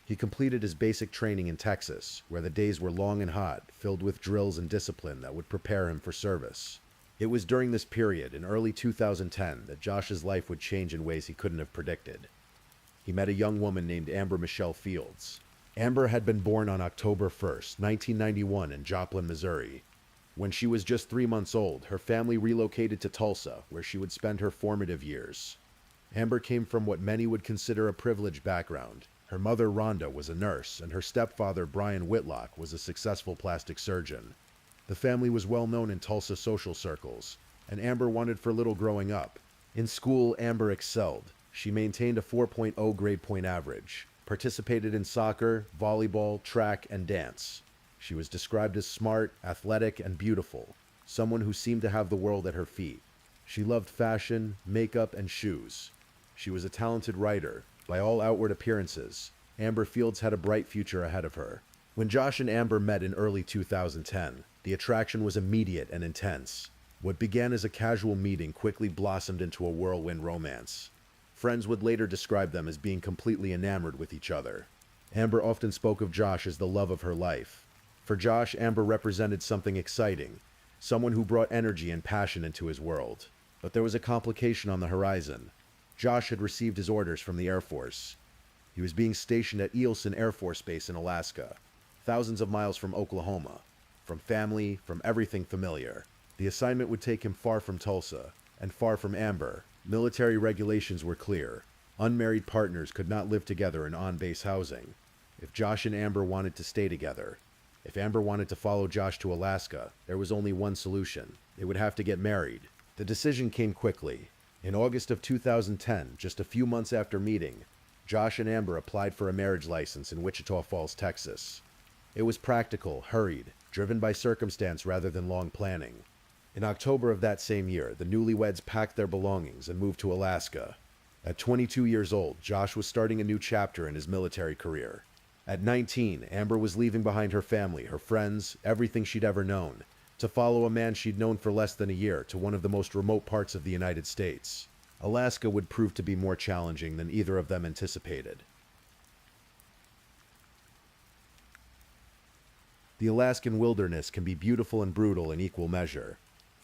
He completed his basic training in Texas, where the days were long and hot, filled with drills and discipline that would prepare him for service. It was during this period, in early 2010, that Josh's life would change in ways he couldn't have predicted. He met a young woman named Amber Michelle Fields. Amber had been born on October 1st, 1991 in Joplin, Missouri. When she was just 3 months old, her family relocated to Tulsa, where she would spend her formative years. Amber came from what many would consider a privileged background. Her mother, Rhonda, was a nurse, and her stepfather, Brian Whitlock, was a successful plastic surgeon. The family was well known in Tulsa social circles, and Amber wanted for little growing up. In school, Amber excelled. She maintained a 4.0 grade point average, participated in soccer, volleyball, track, and dance. She was described as smart, athletic, and beautiful, someone who seemed to have the world at her feet. She loved fashion, makeup, and shoes. She was a talented writer. By all outward appearances, Amber Fields had a bright future ahead of her. When Josh and Amber met in early 2010, the attraction was immediate and intense. What began as a casual meeting quickly blossomed into a whirlwind romance. Friends would later describe them as being completely enamored with each other. Amber often spoke of Josh as the love of her life. For Josh, Amber represented something exciting, someone who brought energy and passion into his world. But there was a complication on the horizon. Josh had received his orders from the Air Force. He was being stationed at Eielson Air Force Base in Alaska, thousands of miles from Oklahoma, from family, from everything familiar. The assignment would take him far from Tulsa, and far from Amber. Military regulations were clear. Unmarried partners could not live together in on-base housing. If Josh and Amber wanted to stay together, if Amber wanted to follow Josh to Alaska, there was only one solution. They would have to get married. The decision came quickly. In August of 2010, just a few months after meeting, Josh and Amber applied for a marriage license in Wichita Falls, Texas. It was practical, hurried, driven by circumstance rather than long planning. In October of that same year, the newlyweds packed their belongings and moved to Alaska. At 22 years old, Josh was starting a new chapter in his military career. At 19, Amber was leaving behind her family, her friends, everything she'd ever known, to follow a man she'd known for less than a year to one of the most remote parts of the United States. Alaska would prove to be more challenging than either of them anticipated. The Alaskan wilderness can be beautiful and brutal in equal measure.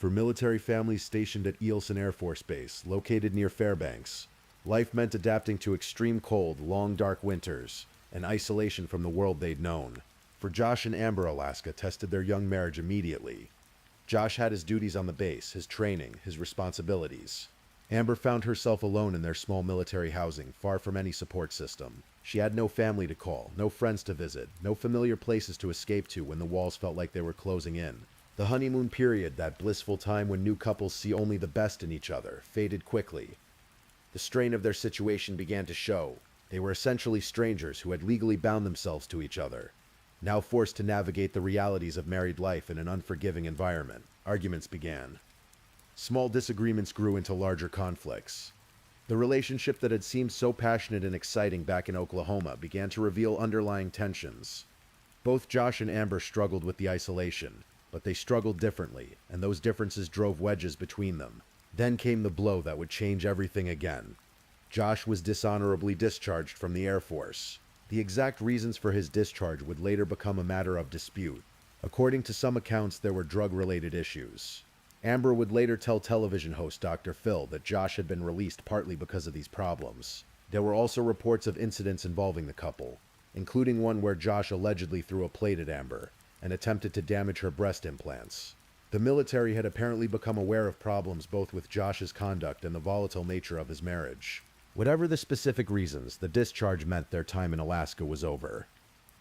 For military families stationed at Eelson Air Force Base, located near Fairbanks, life meant adapting to extreme cold, long dark winters, and isolation from the world they'd known. For Josh and Amber, Alaska tested their young marriage immediately. Josh had his duties on the base, his training, his responsibilities. Amber found herself alone in their small military housing, far from any support system. She had no family to call, no friends to visit, no familiar places to escape to when the walls felt like they were closing in. The honeymoon period, that blissful time when new couples see only the best in each other, faded quickly. The strain of their situation began to show. They were essentially strangers who had legally bound themselves to each other. Now forced to navigate the realities of married life in an unforgiving environment, arguments began. Small disagreements grew into larger conflicts. The relationship that had seemed so passionate and exciting back in Oklahoma began to reveal underlying tensions. Both Josh and Amber struggled with the isolation, but they struggled differently, and those differences drove wedges between them. Then came the blow that would change everything again. Josh was dishonorably discharged from the Air Force. The exact reasons for his discharge would later become a matter of dispute. According to some accounts, there were drug-related issues. Amber would later tell television host Dr. Phil that Josh had been released partly because of these problems. There were also reports of incidents involving the couple, including one where Josh allegedly threw a plate at Amber and attempted to damage her breast implants. The military had apparently become aware of problems both with Josh's conduct and the volatile nature of his marriage. Whatever the specific reasons, the discharge meant their time in Alaska was over.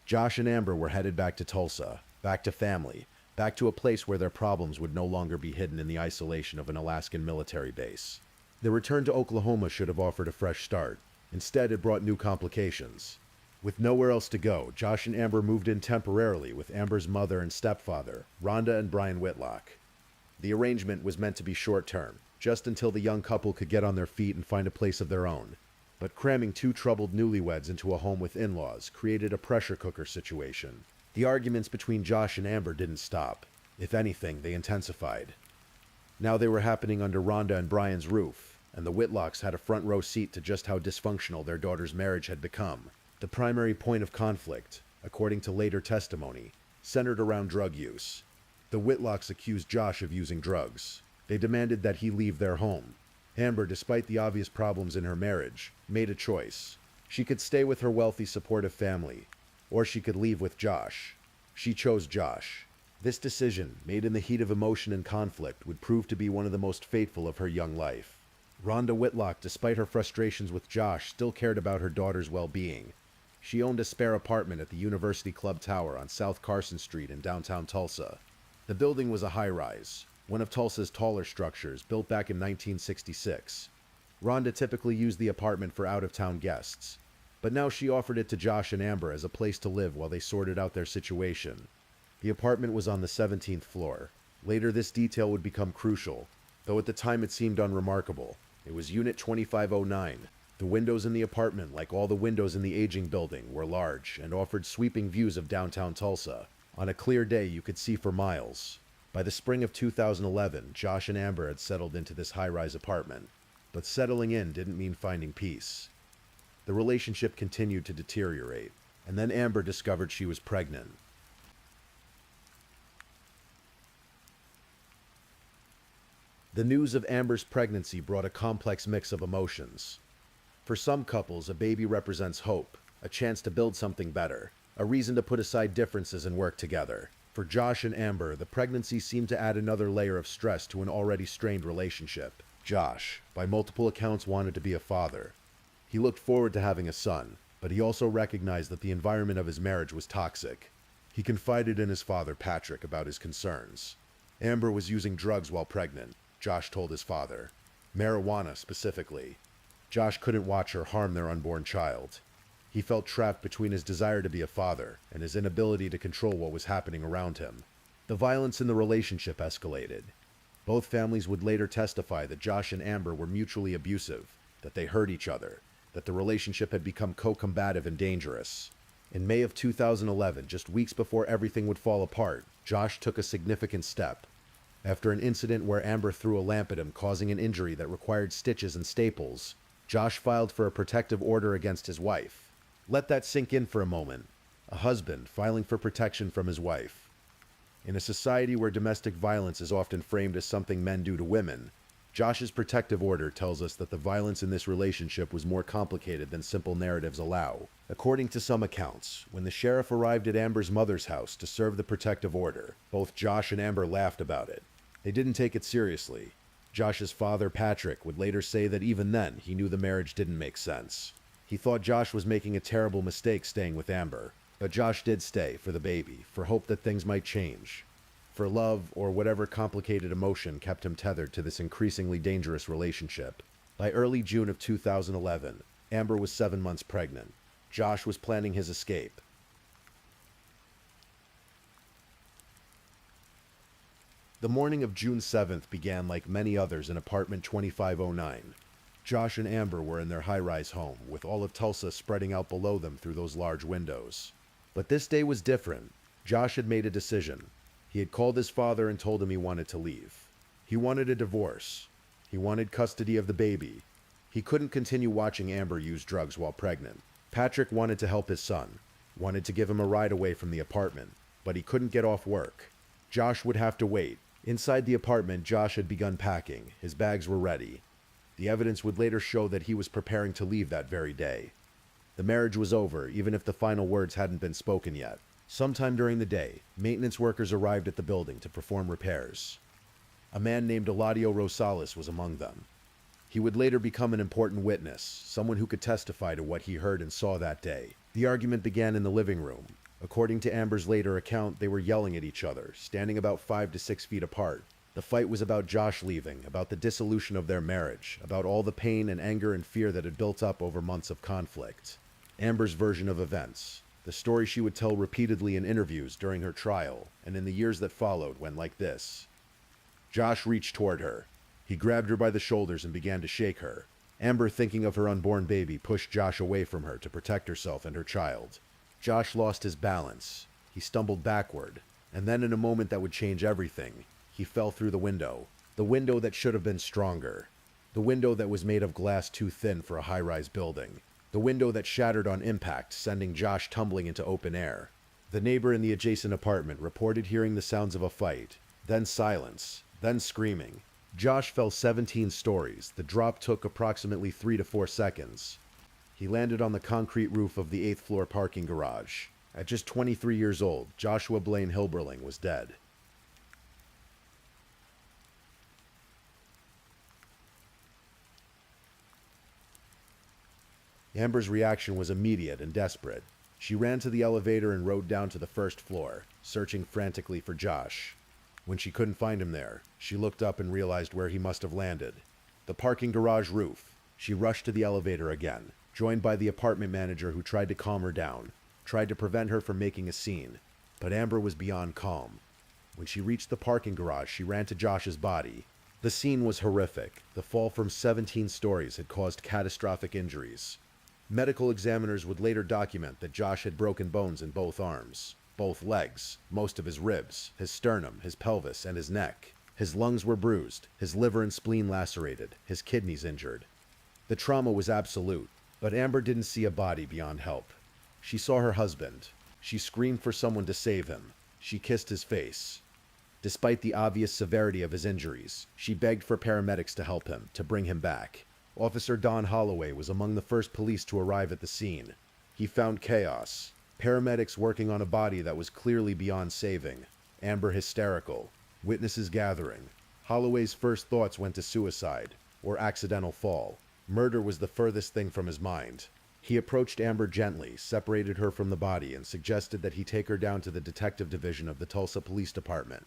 Josh and Amber were headed back to Tulsa, back to family, back to a place where their problems would no longer be hidden in the isolation of an Alaskan military base. The return to Oklahoma should have offered a fresh start. Instead, it brought new complications. With nowhere else to go, Josh and Amber moved in temporarily with Amber's mother and stepfather, Rhonda and Brian Whitlock. The arrangement was meant to be short-term, just until the young couple could get on their feet and find a place of their own. But cramming two troubled newlyweds into a home with in-laws created a pressure cooker situation. The arguments between Josh and Amber didn't stop. If anything, they intensified. Now they were happening under Rhonda and Brian's roof, and the Whitlocks had a front row seat to just how dysfunctional their daughter's marriage had become. The primary point of conflict, according to later testimony, centered around drug use. The Whitlocks accused Josh of using drugs. They demanded that he leave their home. Amber, despite the obvious problems in her marriage, made a choice. She could stay with her wealthy, supportive family, or she could leave with Josh. She chose Josh. This decision, made in the heat of emotion and conflict, would prove to be one of the most fateful of her young life. Rhonda Whitlock, despite her frustrations with Josh, still cared about her daughter's well-being. She owned a spare apartment at the University Club Tower on South Carson Street in downtown Tulsa. The building was a high-rise, one of Tulsa's taller structures, built back in 1966. Rhonda typically used the apartment for out-of-town guests, but now she offered it to Josh and Amber as a place to live while they sorted out their situation. The apartment was on the 17th floor. Later, this detail would become crucial, though at the time it seemed unremarkable. It was Unit 2509. The windows in the apartment, like all the windows in the aging building, were large and offered sweeping views of downtown Tulsa. On a clear day, you could see for miles. By the spring of 2011, Josh and Amber had settled into this high-rise apartment. But settling in didn't mean finding peace. The relationship continued to deteriorate, and then Amber discovered she was pregnant. The news of Amber's pregnancy brought a complex mix of emotions. For some couples, a baby represents hope, a chance to build something better, a reason to put aside differences and work together. For Josh and Amber, the pregnancy seemed to add another layer of stress to an already strained relationship. Josh, by multiple accounts, wanted to be a father. He looked forward to having a son, but he also recognized that the environment of his marriage was toxic. He confided in his father, Patrick, about his concerns. Amber was using drugs while pregnant, Josh told his father. Marijuana, specifically. Josh couldn't watch her harm their unborn child. He felt trapped between his desire to be a father and his inability to control what was happening around him. The violence in the relationship escalated. Both families would later testify that Josh and Amber were mutually abusive, that they hurt each other, that the relationship had become co-combative and dangerous. In May of 2011, just weeks before everything would fall apart, Josh took a significant step. After an incident where Amber threw a lamp at him, causing an injury that required stitches and staples, Josh filed for a protective order against his wife. Let that sink in for a moment. A husband filing for protection from his wife. In a society where domestic violence is often framed as something men do to women, Josh's protective order tells us that the violence in this relationship was more complicated than simple narratives allow. According to some accounts, when the sheriff arrived at Amber's mother's house to serve the protective order, both Josh and Amber laughed about it. They didn't take it seriously. Josh's father, Patrick, would later say that even then, he knew the marriage didn't make sense. He thought Josh was making a terrible mistake staying with Amber, but Josh did stay for the baby, for hope that things might change. For love, or whatever complicated emotion kept him tethered to this increasingly dangerous relationship. By early June of 2011, Amber was 7 months pregnant. Josh was planning his escape. The morning of June 7th began like many others in apartment 2509. Josh and Amber were in their high-rise home, with all of Tulsa spreading out below them through those large windows. But this day was different. Josh had made a decision. He had called his father and told him he wanted to leave. He wanted a divorce. He wanted custody of the baby. He couldn't continue watching Amber use drugs while pregnant. Patrick wanted to help his son, wanted to give him a ride away from the apartment, but he couldn't get off work. Josh would have to wait. Inside the apartment, Josh had begun packing. His bags were ready. The evidence would later show that he was preparing to leave that very day. The marriage was over, even if the final words hadn't been spoken yet. Sometime during the day, maintenance workers arrived at the building to perform repairs. A man named Eladio Rosales was among them. He would later become an important witness, someone who could testify to what he heard and saw that day. The argument began in the living room. According to Amber's later account, they were yelling at each other, standing about 5 to 6 feet apart. The fight was about Josh leaving, about the dissolution of their marriage, about all the pain and anger and fear that had built up over months of conflict. Amber's version of events. The story she would tell repeatedly in interviews during her trial, and in the years that followed, went like this. Josh reached toward her. He grabbed her by the shoulders and began to shake her. Amber, thinking of her unborn baby, pushed Josh away from her to protect herself and her child. Josh lost his balance. He stumbled backward, and then in a moment that would change everything, he fell through the window that should have been stronger, the window that was made of glass too thin for a high-rise building. The window that shattered on impact, sending Josh tumbling into open air. The neighbor in the adjacent apartment reported hearing the sounds of a fight, then silence, then screaming. Josh fell 17 stories. The drop took approximately 3 to 4 seconds. He landed on the concrete roof of the 8th floor parking garage. At just 23 years old, Joshua Blaine Hilberling was dead. Amber's reaction was immediate and desperate. She ran to the elevator and rode down to the 1st floor, searching frantically for Josh. When she couldn't find him there, she looked up and realized where he must have landed. The parking garage roof. She rushed to the elevator again, joined by the apartment manager who tried to calm her down, tried to prevent her from making a scene. But Amber was beyond calm. When she reached the parking garage, she ran to Josh's body. The scene was horrific. The fall from 17 stories had caused catastrophic injuries. Medical examiners would later document that Josh had broken bones in both arms, both legs, most of his ribs, his sternum, his pelvis, and his neck. His lungs were bruised, his liver and spleen lacerated, his kidneys injured. The trauma was absolute, but Amber didn't see a body beyond help. She saw her husband. She screamed for someone to save him. She kissed his face. Despite the obvious severity of his injuries, she begged for paramedics to help him, to bring him back. Officer Don Holloway was among the first police to arrive at the scene. He found chaos. Paramedics working on a body that was clearly beyond saving. Amber hysterical. Witnesses gathering. Holloway's first thoughts went to suicide, or accidental fall. Murder was the furthest thing from his mind. He approached Amber gently, separated her from the body, and suggested that he take her down to the detective division of the Tulsa Police Department.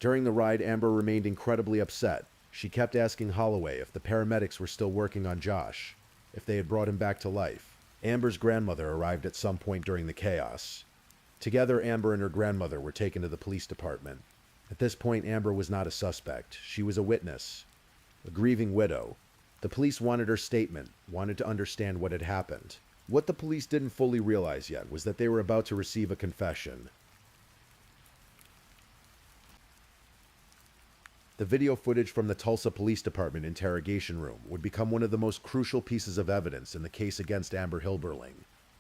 During the ride, Amber remained incredibly upset. She kept asking Holloway if the paramedics were still working on Josh, if they had brought him back to life. Amber's grandmother arrived at some point during the chaos. Together, Amber and her grandmother were taken to the police department. At this point, Amber was not a suspect. She was a witness, a grieving widow. The police wanted her statement, wanted to understand what had happened. What the police didn't fully realize yet was that they were about to receive a confession. The video footage from the Tulsa Police Department interrogation room would become one of the most crucial pieces of evidence in the case against Amber Hilberling.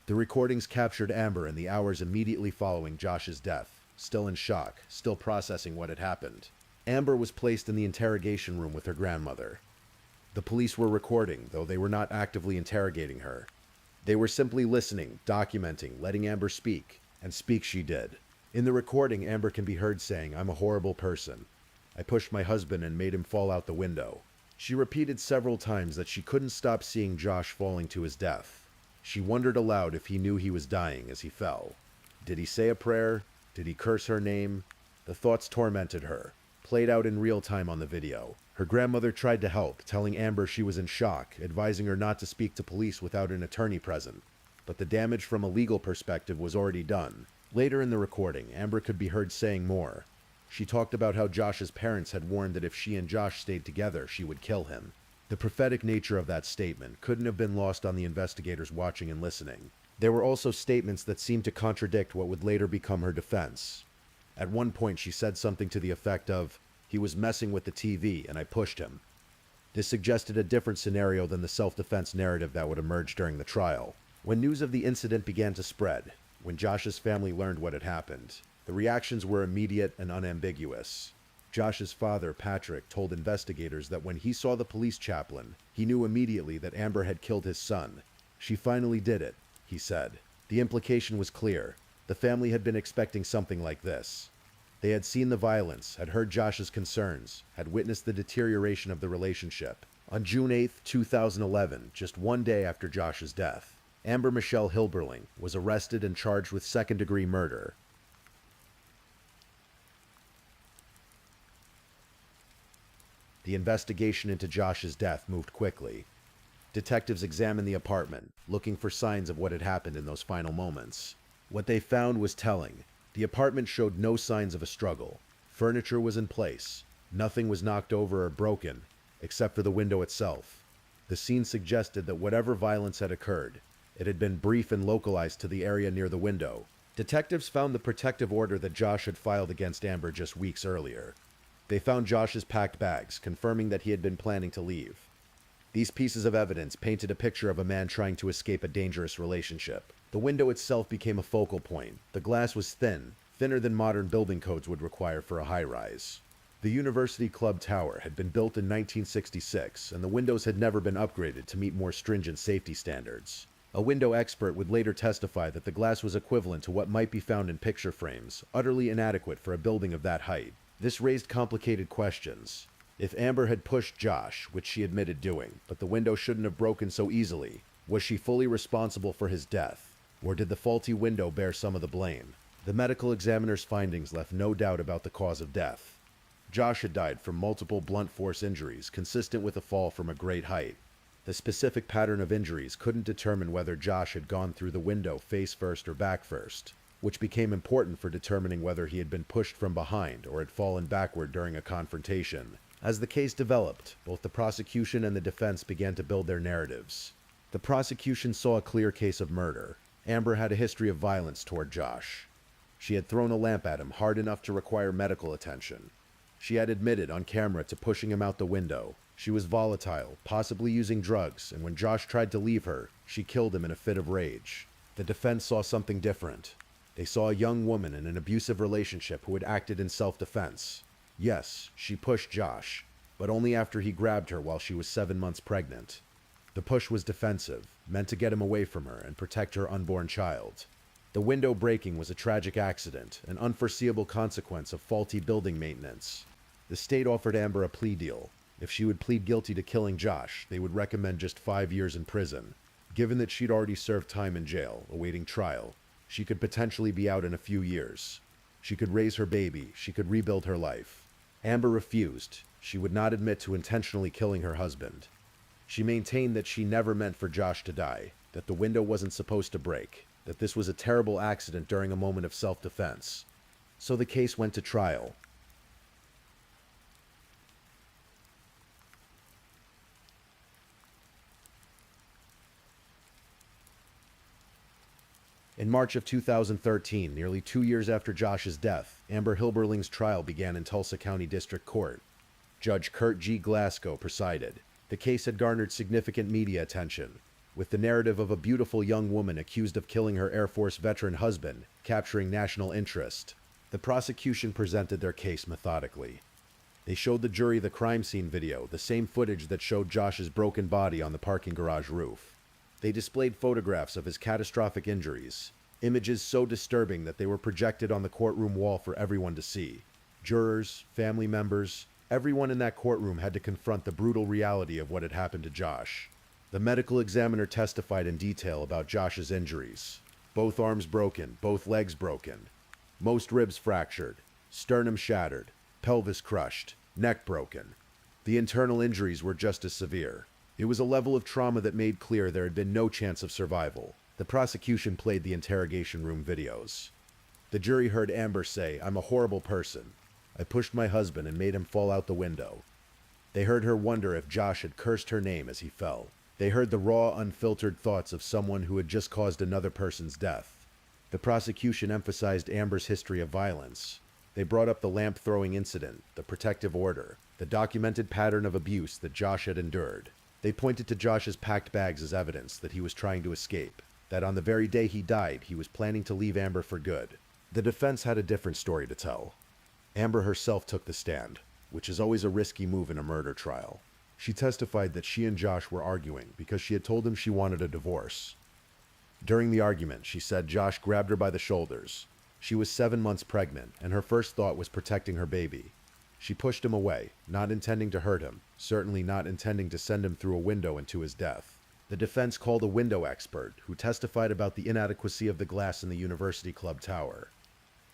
The recordings captured Amber in the hours immediately following Josh's death. still in shock, still processing what had happened. Amber was placed in the interrogation room with her grandmother. The police were recording, though they were not actively interrogating her. They were simply listening, documenting, letting Amber speak, and speak she did. In the recording, Amber can be heard saying, "I'm a horrible person. I pushed my husband and made him fall out the window." She repeated several times that she couldn't stop seeing Josh falling to his death. She wondered aloud if he knew he was dying as he fell. Did he say a prayer? Did he curse her name? The thoughts tormented her, played out in real time on the video. Her grandmother tried to help, telling Amber she was in shock, advising her not to speak to police without an attorney present. But the damage from a legal perspective was already done. Later in the recording, Amber could be heard saying more. She talked about how Josh's parents had warned that if she and Josh stayed together, she would kill him. The prophetic nature of that statement couldn't have been lost on the investigators watching and listening. There were also statements that seemed to contradict what would later become her defense. At one point, she said something to the effect of, "He was messing with the TV and I pushed him." This suggested a different scenario than the self-defense narrative that would emerge during the trial. When news of the incident began to spread, when Josh's family learned what had happened, the reactions were immediate and unambiguous. Josh's father, Patrick, told investigators that when he saw the police chaplain, he knew immediately that Amber had killed his son. "She finally did it," he said. The implication was clear. The family had been expecting something like this. They had seen the violence, had heard Josh's concerns, had witnessed the deterioration of the relationship. On June 8, 2011, just one day after Josh's death, Amber Michelle Hilberling was arrested and charged with second-degree murder. The investigation into Josh's death moved quickly. Detectives examined the apartment, looking for signs of what had happened in those final moments. What they found was telling. The apartment showed no signs of a struggle. Furniture was in place. Nothing was knocked over or broken, except for the window itself. The scene suggested that whatever violence had occurred, it had been brief and localized to the area near the window. Detectives found the protective order that Josh had filed against Amber just weeks earlier. They found Josh's packed bags, confirming that he had been planning to leave. These pieces of evidence painted a picture of a man trying to escape a dangerous relationship. The window itself became a focal point. The glass was thin, thinner than modern building codes would require for a high-rise. The University Club Tower had been built in 1966, and the windows had never been upgraded to meet more stringent safety standards. A window expert would later testify that the glass was equivalent to what might be found in picture frames, utterly inadequate for a building of that height. This raised complicated questions. If Amber had pushed Josh, which she admitted doing, but the window shouldn't have broken so easily, was she fully responsible for his death? Or did the faulty window bear some of the blame? The medical examiner's findings left no doubt about the cause of death. Josh had died from multiple blunt force injuries consistent with a fall from a great height. The specific pattern of injuries couldn't determine whether Josh had gone through the window face first or back first, which became important for determining whether he had been pushed from behind or had fallen backward during a confrontation. As the case developed, both the prosecution and the defense began to build their narratives. The prosecution saw a clear case of murder. Amber had a history of violence toward Josh. She had thrown a lamp at him hard enough to require medical attention. She had admitted on camera to pushing him out the window. She was volatile, possibly using drugs, and when Josh tried to leave her, she killed him in a fit of rage. The defense saw something different. They saw a young woman in an abusive relationship who had acted in self-defense. Yes, she pushed Josh, but only after he grabbed her while she was 7 months pregnant. The push was defensive, meant to get him away from her and protect her unborn child. The window breaking was a tragic accident, an unforeseeable consequence of faulty building maintenance. The state offered Amber a plea deal. If she would plead guilty to killing Josh, they would recommend just 5 years in prison. Given that she'd already served time in jail, awaiting trial, she could potentially be out in a few years. She could raise her baby, she could rebuild her life. Amber refused. She would not admit to intentionally killing her husband. She maintained that she never meant for Josh to die, that the window wasn't supposed to break, that this was a terrible accident during a moment of self-defense. So the case went to trial. In March of 2013, nearly 2 years after Josh's death, Amber Hilberling's trial began in Tulsa County District Court. Judge Kurt G. Glasgow presided. The case had garnered significant media attention, with the narrative of a beautiful young woman accused of killing her Air Force veteran husband capturing national interest. The prosecution presented their case methodically. They showed the jury the crime scene video, the same footage that showed Josh's broken body on the parking garage roof. They displayed photographs of his catastrophic injuries, images so disturbing that they were projected on the courtroom wall for everyone to see. Jurors, family members, everyone in that courtroom had to confront the brutal reality of what had happened to Josh. The medical examiner testified in detail about Josh's injuries. Both arms broken, both legs broken, most ribs fractured, sternum shattered, pelvis crushed, neck broken. The internal injuries were just as severe. It was a level of trauma that made clear there had been no chance of survival. The prosecution played the interrogation room videos. The jury heard Amber say, "I'm a horrible person. I pushed my husband and made him fall out the window." They heard her wonder if Josh had cursed her name as he fell. They heard the raw, unfiltered thoughts of someone who had just caused another person's death. The prosecution emphasized Amber's history of violence. They brought up the lamp-throwing incident, the protective order, the documented pattern of abuse that Josh had endured. They pointed to Josh's packed bags as evidence that he was trying to escape, that on the very day he died, he was planning to leave Amber for good. The defense had a different story to tell. Amber herself took the stand, which is always a risky move in a murder trial. She testified that she and Josh were arguing because she had told him she wanted a divorce. During the argument, she said Josh grabbed her by the shoulders. She was 7 months pregnant, and her first thought was protecting her baby. She pushed him away, not intending to hurt him, certainly not intending to send him through a window into his death. The defense called a window expert, who testified about the inadequacy of the glass in the University Club tower.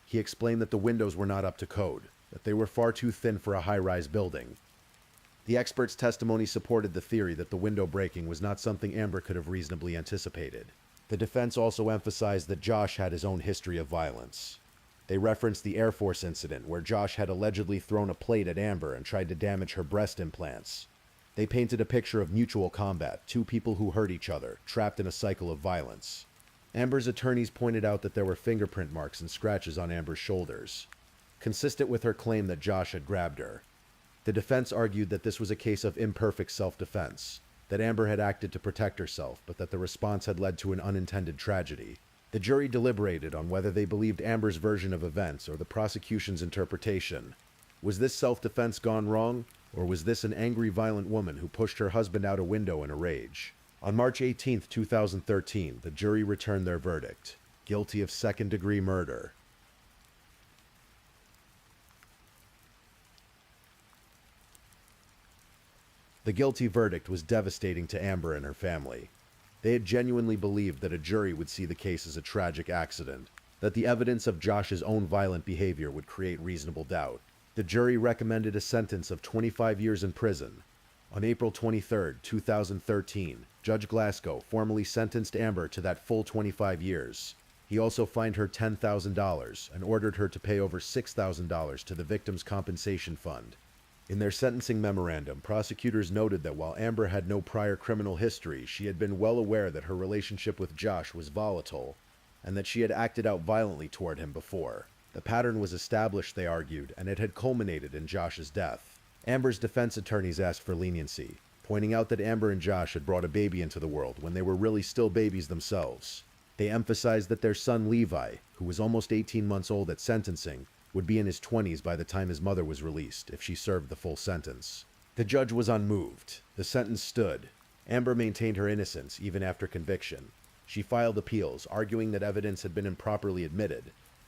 He explained that the windows were not up to code, that they were far too thin for a high-rise building. The expert's testimony supported the theory that the window breaking was not something Amber could have reasonably anticipated. The defense also emphasized that Josh had his own history of violence. They referenced the Air Force incident where Josh had allegedly thrown a plate at Amber and tried to damage her breast implants. They painted a picture of mutual combat, two people who hurt each other, trapped in a cycle of violence. Amber's attorneys pointed out that there were fingerprint marks and scratches on Amber's shoulders, consistent with her claim that Josh had grabbed her. The defense argued that this was a case of imperfect self-defense, that Amber had acted to protect herself, but that the response had led to an unintended tragedy. The jury deliberated on whether they believed Amber's version of events or the prosecution's interpretation. Was this self-defense gone wrong, or was this an angry, violent woman who pushed her husband out a window in a rage? On March 18, 2013, the jury returned their verdict: guilty of second-degree murder. The guilty verdict was devastating to Amber and her family. They had genuinely believed that a jury would see the case as a tragic accident, that the evidence of Josh's own violent behavior would create reasonable doubt. The jury recommended a sentence of 25 years in prison. On April 23, 2013, Judge Glasgow formally sentenced Amber to that full 25 years. He also fined her $10,000 and ordered her to pay over $6,000 to the Victims' Compensation Fund. In their sentencing memorandum, prosecutors noted that while Amber had no prior criminal history, she had been well aware that her relationship with Josh was volatile, and that she had acted out violently toward him before. The pattern was established, they argued, and it had culminated in Josh's death. Amber's defense attorneys asked for leniency, pointing out that Amber and Josh had brought a baby into the world when they were really still babies themselves. They emphasized that their son Levi, who was almost 18 months old at sentencing, would be in his 20s by the time his mother was released, if she served the full sentence. The judge was unmoved. The sentence stood. Amber maintained her innocence even after conviction. She filed appeals, arguing that evidence had been improperly admitted,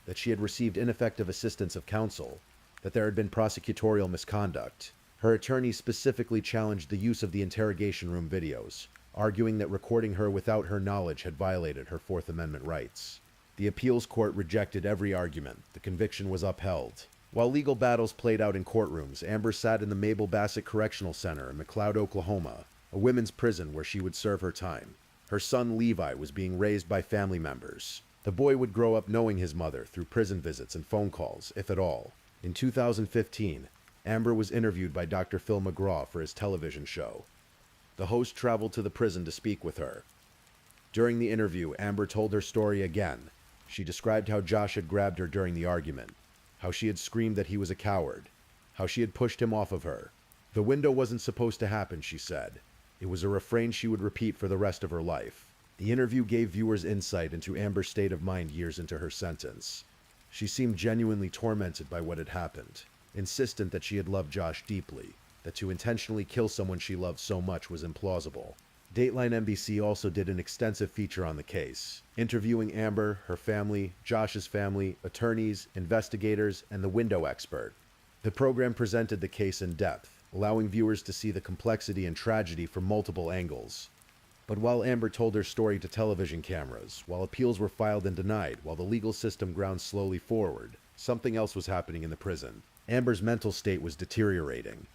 that she had received ineffective assistance of counsel, that there had been prosecutorial misconduct. Her attorneys specifically challenged the use of the interrogation room videos, arguing that recording her without her knowledge had violated her Fourth Amendment rights. The appeals court rejected every argument. The conviction was upheld. While legal battles played out in courtrooms, Amber sat in the Mabel Bassett Correctional Center in McLeod, Oklahoma, a women's prison where she would serve her time. Her son Levi was being raised by family members. The boy would grow up knowing his mother through prison visits and phone calls, if at all. In 2015, Amber was interviewed by Dr. Phil McGraw for his television show. The host traveled to the prison to speak with her. During the interview, Amber told her story again. She described how Josh had grabbed her during the argument, how she had screamed that he was a coward, how she had pushed him off of her. The window wasn't supposed to happen, she said. It was a refrain she would repeat for the rest of her life. The interview gave viewers insight into Amber's state of mind years into her sentence. She seemed genuinely tormented by what had happened, insistent that she had loved Josh deeply, that to intentionally kill someone she loved so much was implausible. Dateline NBC also did an extensive feature on the case, interviewing Amber, her family, Josh's family, attorneys, investigators, and the window expert. The program presented the case in depth, allowing viewers to see the complexity and tragedy from multiple angles. But while Amber told her story to television cameras, while appeals were filed and denied, while the legal system ground slowly forward, something else was happening in the prison. Amber's mental state was deteriorating.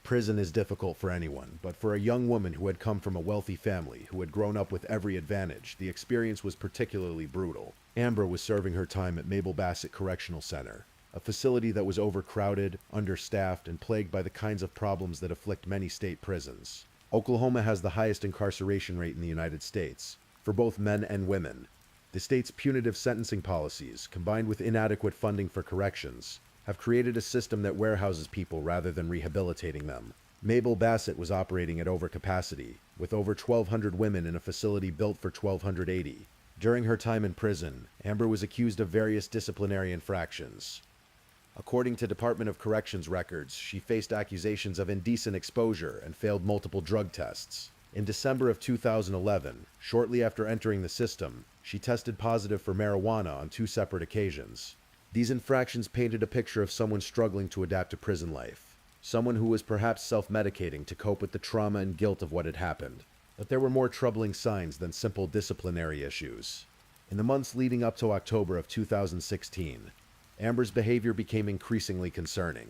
Prison is difficult for anyone, but for a young woman who had come from a wealthy family, who had grown up with every advantage, the experience was particularly brutal. Amber was serving her time at Mabel Bassett Correctional Center, a facility that was overcrowded, understaffed, and plagued by the kinds of problems that afflict many state prisons. Oklahoma has the highest incarceration rate in the United States, for both men and women. The state's punitive sentencing policies, combined with inadequate funding for corrections, have created a system that warehouses people rather than rehabilitating them. Mabel Bassett was operating at overcapacity, with over 1,200 women in a facility built for 1,280. During her time in prison, Amber was accused of various disciplinary infractions. According to Department of Corrections records, she faced accusations of indecent exposure and failed multiple drug tests. In December of 2011, shortly after entering the system, she tested positive for marijuana on 2 separate occasions. These infractions painted a picture of someone struggling to adapt to prison life, someone who was perhaps self-medicating to cope with the trauma and guilt of what had happened. But there were more troubling signs than simple disciplinary issues. In the months leading up to October of 2016, Amber's behavior became increasingly concerning.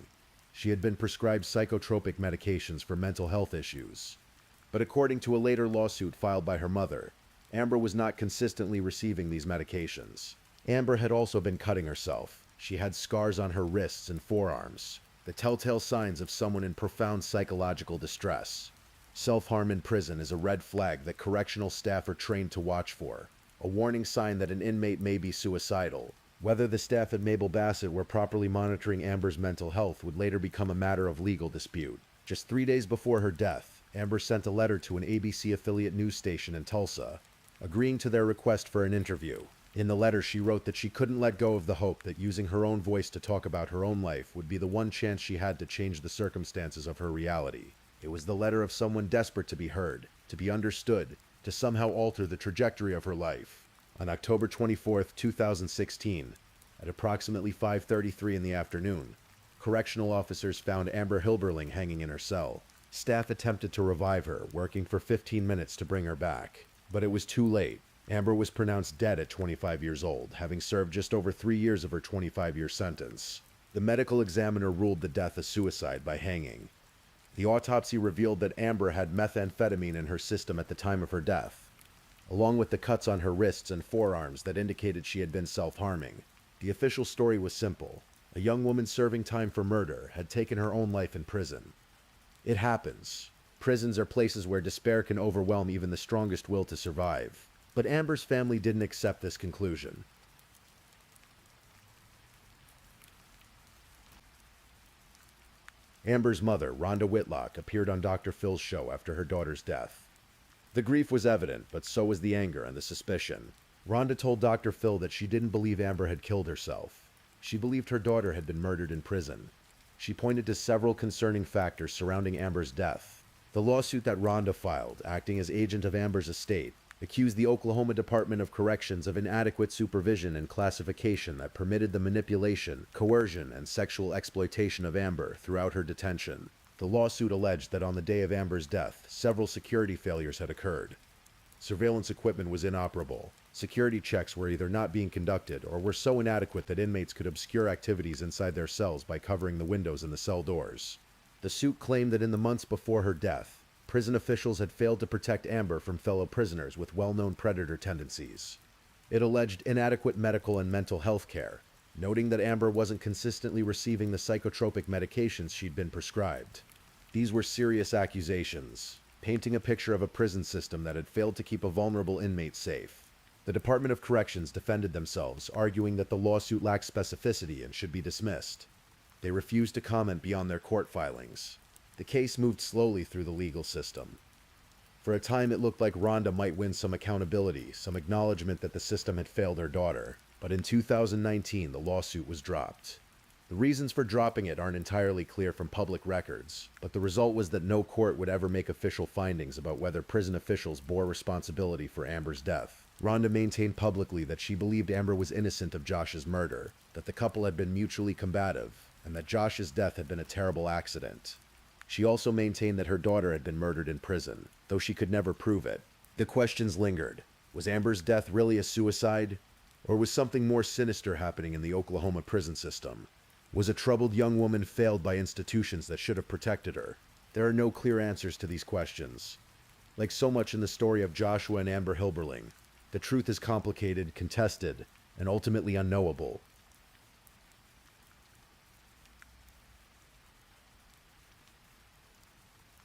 She had been prescribed psychotropic medications for mental health issues. But according to a later lawsuit filed by her mother, Amber was not consistently receiving these medications. Amber had also been cutting herself. She had scars on her wrists and forearms, the telltale signs of someone in profound psychological distress. Self-harm in prison is a red flag that correctional staff are trained to watch for, a warning sign that an inmate may be suicidal. Whether the staff at Mabel Bassett were properly monitoring Amber's mental health would later become a matter of legal dispute. Just 3 days before her death, Amber sent a letter to an ABC affiliate news station in Tulsa, agreeing to their request for an interview. In the letter, she wrote that she couldn't let go of the hope that using her own voice to talk about her own life would be the one chance she had to change the circumstances of her reality. It was the letter of someone desperate to be heard, to be understood, to somehow alter the trajectory of her life. On October 24, 2016, at approximately 5:33 in the afternoon, correctional officers found Amber Hilberling hanging in her cell. Staff attempted to revive her, working for 15 minutes to bring her back. But it was too late. Amber was pronounced dead at 25 years old, having served just over 3 years of her 25-year sentence. The medical examiner ruled the death a suicide by hanging. The autopsy revealed that Amber had methamphetamine in her system at the time of her death, along with the cuts on her wrists and forearms that indicated she had been self-harming. The official story was simple. A young woman serving time for murder had taken her own life in prison. It happens. Prisons are places where despair can overwhelm even the strongest will to survive. But Amber's family didn't accept this conclusion. Amber's mother, Rhonda Whitlock, appeared on Dr. Phil's show after her daughter's death. The grief was evident, but so was the anger and the suspicion. Rhonda told Dr. Phil that she didn't believe Amber had killed herself. She believed her daughter had been murdered in prison. She pointed to several concerning factors surrounding Amber's death. The lawsuit that Rhonda filed, acting as agent of Amber's estate, accused the Oklahoma Department of Corrections of inadequate supervision and classification that permitted the manipulation, coercion, and sexual exploitation of Amber throughout her detention. The lawsuit alleged that on the day of Amber's death, several security failures had occurred. Surveillance equipment was inoperable. Security checks were either not being conducted or were so inadequate that inmates could obscure activities inside their cells by covering the windows and the cell doors. The suit claimed that in the months before her death, prison officials had failed to protect Amber from fellow prisoners with well-known predator tendencies. It alleged inadequate medical and mental health care, noting that Amber wasn't consistently receiving the psychotropic medications she'd been prescribed. These were serious accusations, painting a picture of a prison system that had failed to keep a vulnerable inmate safe. The Department of Corrections defended themselves, arguing that the lawsuit lacked specificity and should be dismissed. They refused to comment beyond their court filings. The case moved slowly through the legal system. For a time it looked like Rhonda might win some accountability, some acknowledgement that the system had failed her daughter. But in 2019, the lawsuit was dropped. The reasons for dropping it aren't entirely clear from public records, but the result was that no court would ever make official findings about whether prison officials bore responsibility for Amber's death. Rhonda maintained publicly that she believed Amber was innocent of Josh's murder, that the couple had been mutually combative, and that Josh's death had been a terrible accident. She also maintained that her daughter had been murdered in prison, though she could never prove it. The questions lingered. Was Amber's death really a suicide? Or was something more sinister happening in the Oklahoma prison system? Was a troubled young woman failed by institutions that should have protected her? There are no clear answers to these questions. Like so much in the story of Joshua and Amber Hilberling, the truth is complicated, contested, and ultimately unknowable.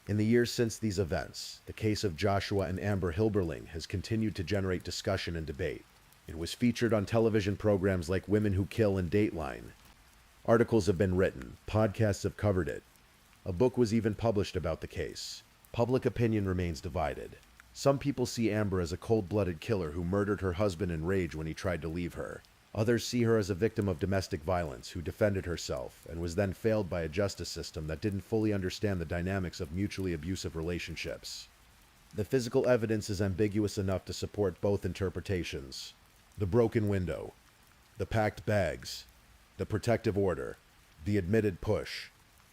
In the years since these events, the case of Joshua and Amber Hilberling has continued to generate discussion and debate. It was featured on television programs like Women Who Kill and Dateline. Articles have been written, podcasts have covered it. A book was even published about the case. Public opinion remains divided. Some people see Amber as a cold-blooded killer who murdered her husband in rage when he tried to leave her. Others see her as a victim of domestic violence who defended herself and was then failed by a justice system that didn't fully understand the dynamics of mutually abusive relationships. The physical evidence is ambiguous enough to support both interpretations. The broken window, the packed bags, the protective order, the admitted push,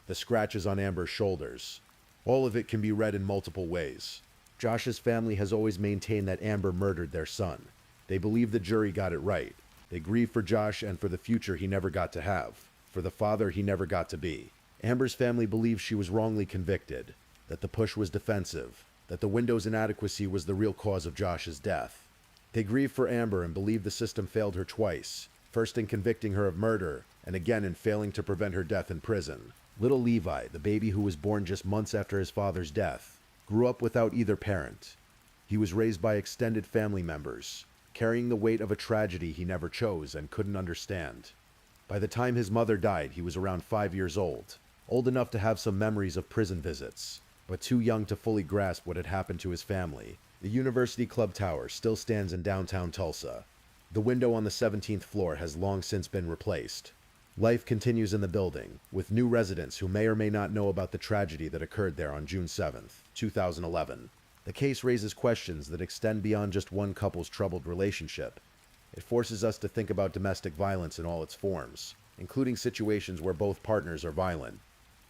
the scratches on Amber's shoulders. All of it can be read in multiple ways. Josh's family has always maintained that Amber murdered their son. They believe the jury got it right. They grieve for Josh and for the future he never got to have, for the father he never got to be. Amber's family believes she was wrongly convicted, that the push was defensive, that the window's inadequacy was the real cause of Josh's death. They grieve for Amber and believe the system failed her twice, first in convicting her of murder, and again in failing to prevent her death in prison. Little Levi, the baby who was born just months after his father's death, grew up without either parent. He was raised by extended family members, carrying the weight of a tragedy he never chose and couldn't understand. By the time his mother died, he was around 5 years old enough to have some memories of prison visits, but too young to fully grasp what had happened to his family. The University Club Tower still stands in downtown Tulsa. The window on the 17th floor has long since been replaced. Life continues in the building, with new residents who may or may not know about the tragedy that occurred there on June 7th, 2011. The case raises questions that extend beyond just one couple's troubled relationship. It forces us to think about domestic violence in all its forms, including situations where both partners are violent.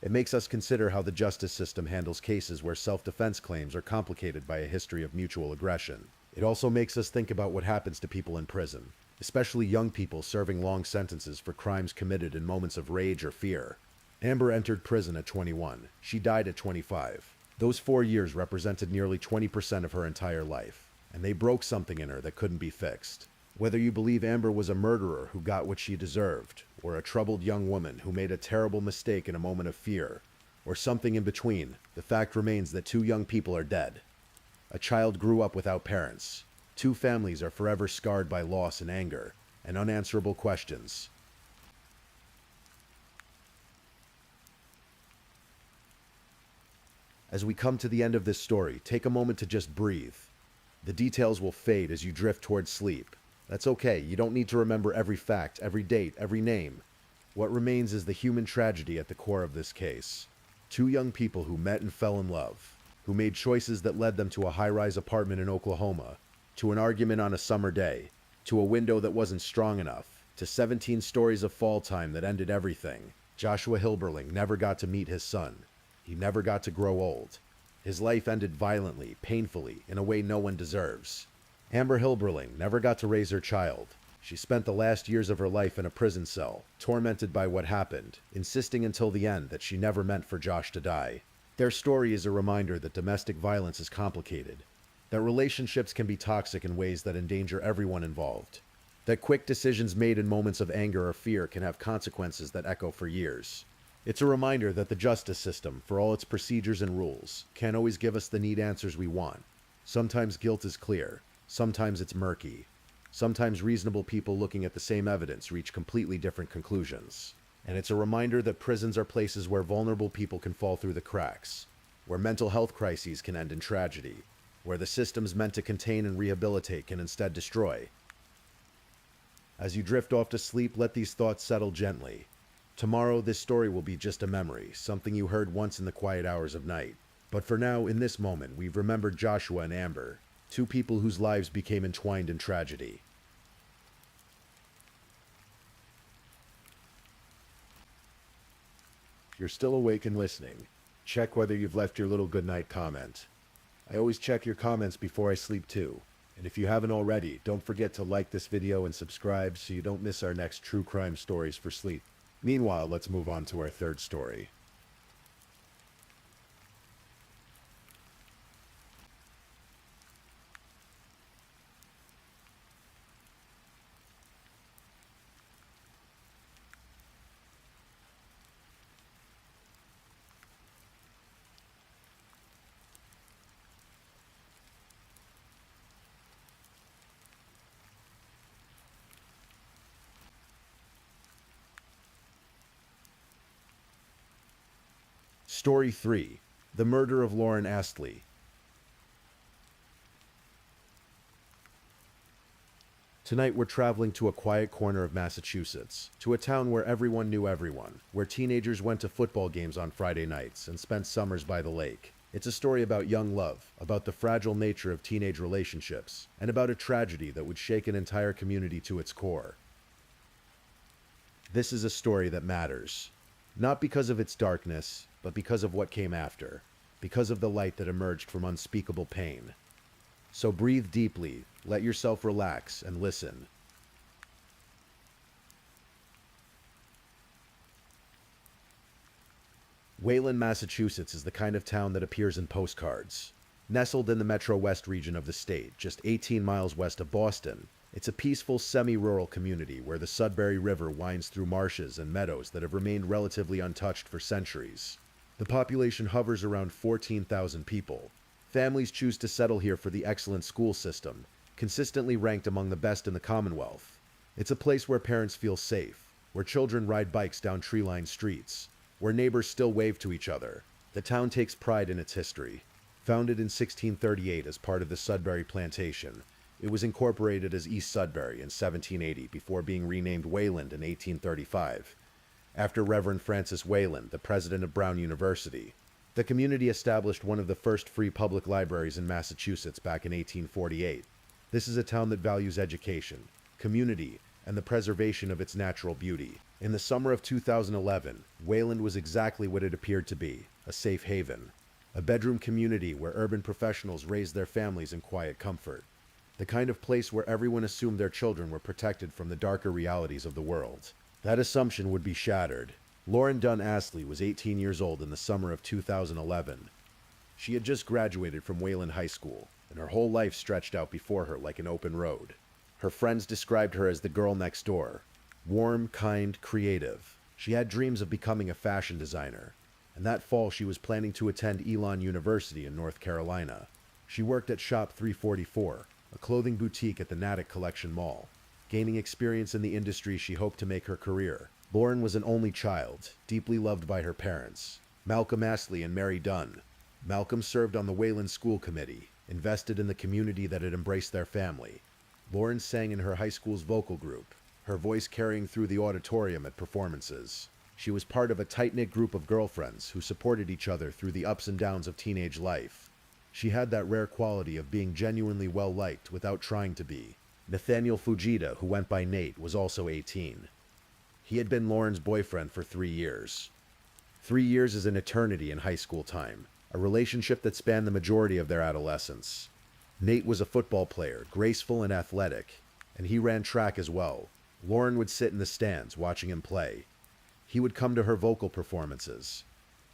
It makes us consider how the justice system handles cases where self-defense claims are complicated by a history of mutual aggression. It also makes us think about what happens to people in prison, especially young people serving long sentences for crimes committed in moments of rage or fear. Amber entered prison at 21. She died at 25. Those 4 years represented nearly 20% of her entire life, and they broke something in her that couldn't be fixed. Whether you believe Amber was a murderer who got what she deserved, or a troubled young woman who made a terrible mistake in a moment of fear, or something in between, the fact remains that 2 young people are dead. A child grew up without parents. 2 families are forever scarred by loss and anger, and unanswerable questions. As we come to the end of this story, take a moment to just breathe. The details will fade as you drift towards sleep. That's okay, you don't need to remember every fact, every date, every name. What remains is the human tragedy at the core of this case. 2 young people who met and fell in love, who made choices that led them to a high-rise apartment in Oklahoma, to an argument on a summer day, to a window that wasn't strong enough, to 17 stories of fall time that ended everything. Joshua Hilberling never got to meet his son. He never got to grow old. His life ended violently, painfully, in a way no one deserves. Amber Hilberling never got to raise her child. She spent the last years of her life in a prison cell, tormented by what happened, insisting until the end that she never meant for Josh to die. Their story is a reminder that domestic violence is complicated, that relationships can be toxic in ways that endanger everyone involved, that quick decisions made in moments of anger or fear can have consequences that echo for years. It's a reminder that the justice system, for all its procedures and rules, can't always give us the neat answers we want. Sometimes guilt is clear. Sometimes it's murky. Sometimes reasonable people looking at the same evidence reach completely different conclusions. And it's a reminder that prisons are places where vulnerable people can fall through the cracks, where mental health crises can end in tragedy, where the systems meant to contain and rehabilitate can instead destroy. As you drift off to sleep, let these thoughts settle gently. Tomorrow, this story will be just a memory, something you heard once in the quiet hours of night. But for now, in this moment, we've remembered Joshua and Amber, two people whose lives became entwined in tragedy. If you're still awake and listening, check whether you've left your little goodnight comment. I always check your comments before I sleep too. And if you haven't already, don't forget to like this video and subscribe so you don't miss our next true crime stories for sleep. Meanwhile, let's move on to our third story. Story 3. The Murder of Lauren Astley. Tonight we're traveling to a quiet corner of Massachusetts, to a town where everyone knew everyone, where teenagers went to football games on Friday nights and spent summers by the lake. It's a story about young love, about the fragile nature of teenage relationships, and about a tragedy that would shake an entire community to its core. This is a story that matters. Not because of its darkness, but because of what came after, because of the light that emerged from unspeakable pain. So breathe deeply, let yourself relax, and listen. Wayland, Massachusetts is the kind of town that appears in postcards. Nestled in the Metro West region of the state, just 18 miles west of Boston, it's a peaceful, semi-rural community where the Sudbury River winds through marshes and meadows that have remained relatively untouched for centuries. The population hovers around 14,000 people. Families choose to settle here for the excellent school system, consistently ranked among the best in the Commonwealth. It's a place where parents feel safe, where children ride bikes down tree-lined streets, where neighbors still wave to each other. The town takes pride in its history. Founded in 1638 as part of the Sudbury Plantation, it was incorporated as East Sudbury in 1780 before being renamed Wayland in 1835, after Reverend Francis Wayland, the president of Brown University. The community established one of the first free public libraries in Massachusetts back in 1848. This is a town that values education, community, and the preservation of its natural beauty. In the summer of 2011, Wayland was exactly what it appeared to be, a safe haven. A bedroom community where urban professionals raised their families in quiet comfort. The kind of place where everyone assumed their children were protected from the darker realities of the world. That assumption would be shattered. Lauren Dunn Astley was 18 years old in the summer of 2011. She had just graduated from Wayland High School, and her whole life stretched out before her like an open road. Her friends described her as the girl next door. Warm, kind, creative. She had dreams of becoming a fashion designer, and that fall she was planning to attend Elon University in North Carolina. She worked at Shop 344, a clothing boutique at the Natick Collection Mall. Gaining experience in the industry she hoped to make her career. Lauren was an only child, deeply loved by her parents, Malcolm Astley and Mary Dunn. Malcolm served on the Wayland School Committee, invested in the community that had embraced their family. Lauren sang in her high school's vocal group, her voice carrying through the auditorium at performances. She was part of a tight-knit group of girlfriends who supported each other through the ups and downs of teenage life. She had that rare quality of being genuinely well-liked without trying to be. Nathaniel Fujita, who went by Nate, was also 18. He had been Lauren's boyfriend for 3 years. 3 years is an eternity in high school time, a relationship that spanned the majority of their adolescence. Nate was a football player, graceful and athletic, and he ran track as well. Lauren would sit in the stands watching him play. He would come to her vocal performances.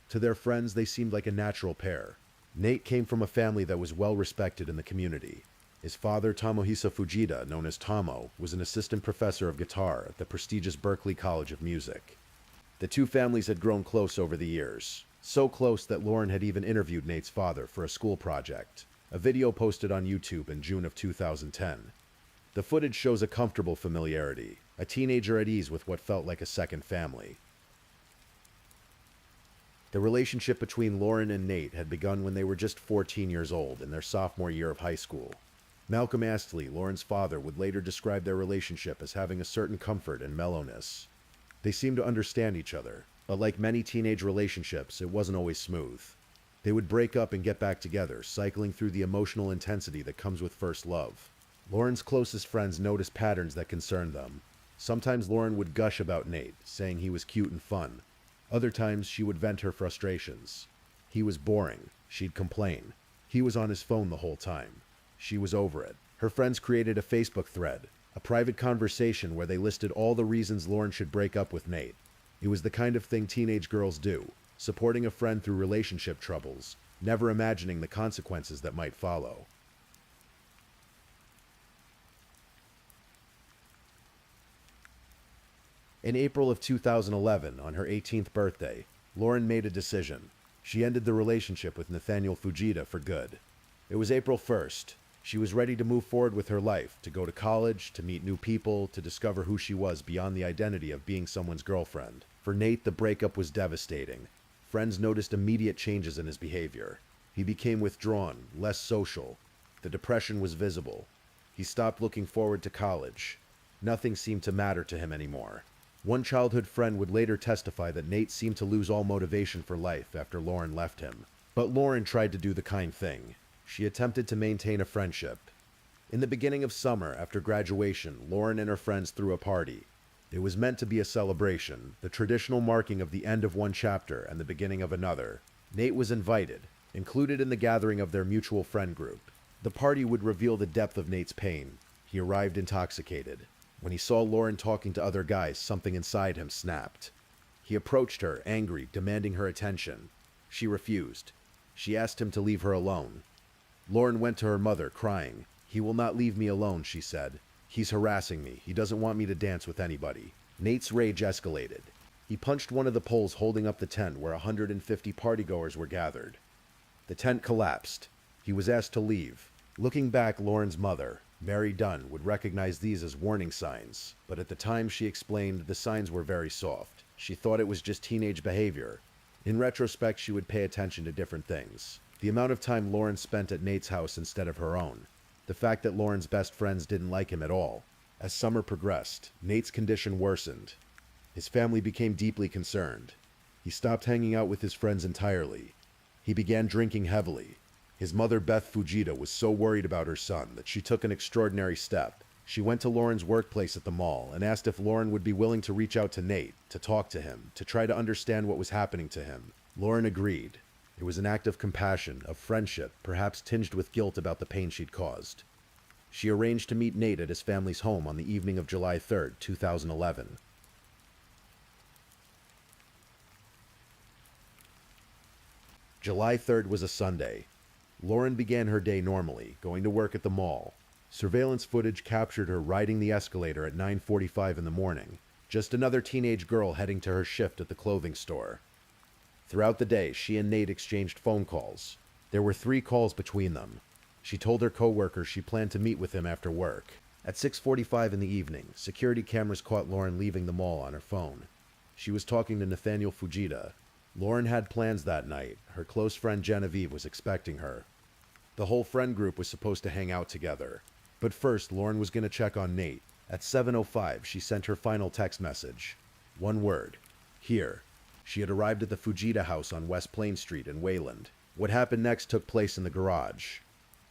To their friends, they seemed like a natural pair. Nate came from a family that was well respected in the community. His father, Tomohisa Fujita, known as Tomo, was an assistant professor of guitar at the prestigious Berklee College of Music. The two families had grown close over the years, so close that Lauren had even interviewed Nate's father for a school project, a video posted on YouTube in June of 2010. The footage shows a comfortable familiarity, a teenager at ease with what felt like a second family. The relationship between Lauren and Nate had begun when they were just 14 years old in their sophomore year of high school. Malcolm Astley, Lauren's father, would later describe their relationship as having a certain comfort and mellowness. They seemed to understand each other, but like many teenage relationships, it wasn't always smooth. They would break up and get back together, cycling through the emotional intensity that comes with first love. Lauren's closest friends noticed patterns that concerned them. Sometimes Lauren would gush about Nate, saying he was cute and fun. Other times she would vent her frustrations. He was boring, she'd complain. He was on his phone the whole time. She was over it. Her friends created a Facebook thread, a private conversation where they listed all the reasons Lauren should break up with Nate. It was the kind of thing teenage girls do, supporting a friend through relationship troubles, never imagining the consequences that might follow. In April of 2011, on her 18th birthday, Lauren made a decision. She ended the relationship with Nathaniel Fujita for good. It was April 1st. She was ready to move forward with her life, to go to college, to meet new people, to discover who she was beyond the identity of being someone's girlfriend. For Nate, the breakup was devastating. Friends noticed immediate changes in his behavior. He became withdrawn, less social. The depression was visible. He stopped looking forward to college. Nothing seemed to matter to him anymore. One childhood friend would later testify that Nate seemed to lose all motivation for life after Lauren left him. But Lauren tried to do the kind thing. She attempted to maintain a friendship. In the beginning of summer, after graduation, Lauren and her friends threw a party. It was meant to be a celebration, the traditional marking of the end of one chapter and the beginning of another. Nate was invited, included in the gathering of their mutual friend group. The party would reveal the depth of Nate's pain. He arrived intoxicated. When he saw Lauren talking to other guys, something inside him snapped. He approached her, angry, demanding her attention. She refused. She asked him to leave her alone. Lauren went to her mother, crying. "He will not leave me alone," she said. "He's harassing me. He doesn't want me to dance with anybody." Nate's rage escalated. He punched one of the poles holding up the tent where 150 partygoers were gathered. The tent collapsed. He was asked to leave. Looking back, Lauren's mother, Mary Dunn, would recognize these as warning signs, but at the time she explained the signs were very soft. She thought it was just teenage behavior. In retrospect, she would pay attention to different things. The amount of time Lauren spent at Nate's house instead of her own. The fact that Lauren's best friends didn't like him at all. As summer progressed, Nate's condition worsened. His family became deeply concerned. He stopped hanging out with his friends entirely. He began drinking heavily. His mother, Beth Fujita, was so worried about her son that she took an extraordinary step. She went to Lauren's workplace at the mall and asked if Lauren would be willing to reach out to Nate, to talk to him, to try to understand what was happening to him. Lauren agreed. It was an act of compassion, of friendship, perhaps tinged with guilt about the pain she'd caused. She arranged to meet Nate at his family's home on the evening of July 3rd, 2011. July 3rd was a Sunday. Lauren began her day normally, going to work at the mall. Surveillance footage captured her riding the escalator at 9:45 in the morning, just another teenage girl heading to her shift at the clothing store. Throughout the day, she and Nate exchanged phone calls. There were 3 calls between them. She told her coworkers she planned to meet with him after work. At 6:45 in the evening, security cameras caught Lauren leaving the mall on her phone. She was talking to Nathaniel Fujita. Lauren had plans that night. Her close friend Genevieve was expecting her. The whole friend group was supposed to hang out together. But first, Lauren was going to check on Nate. At 7:05, she sent her final text message. One word. Here. She had arrived at the Fujita house on West Plain Street in Wayland. What happened next took place in the garage.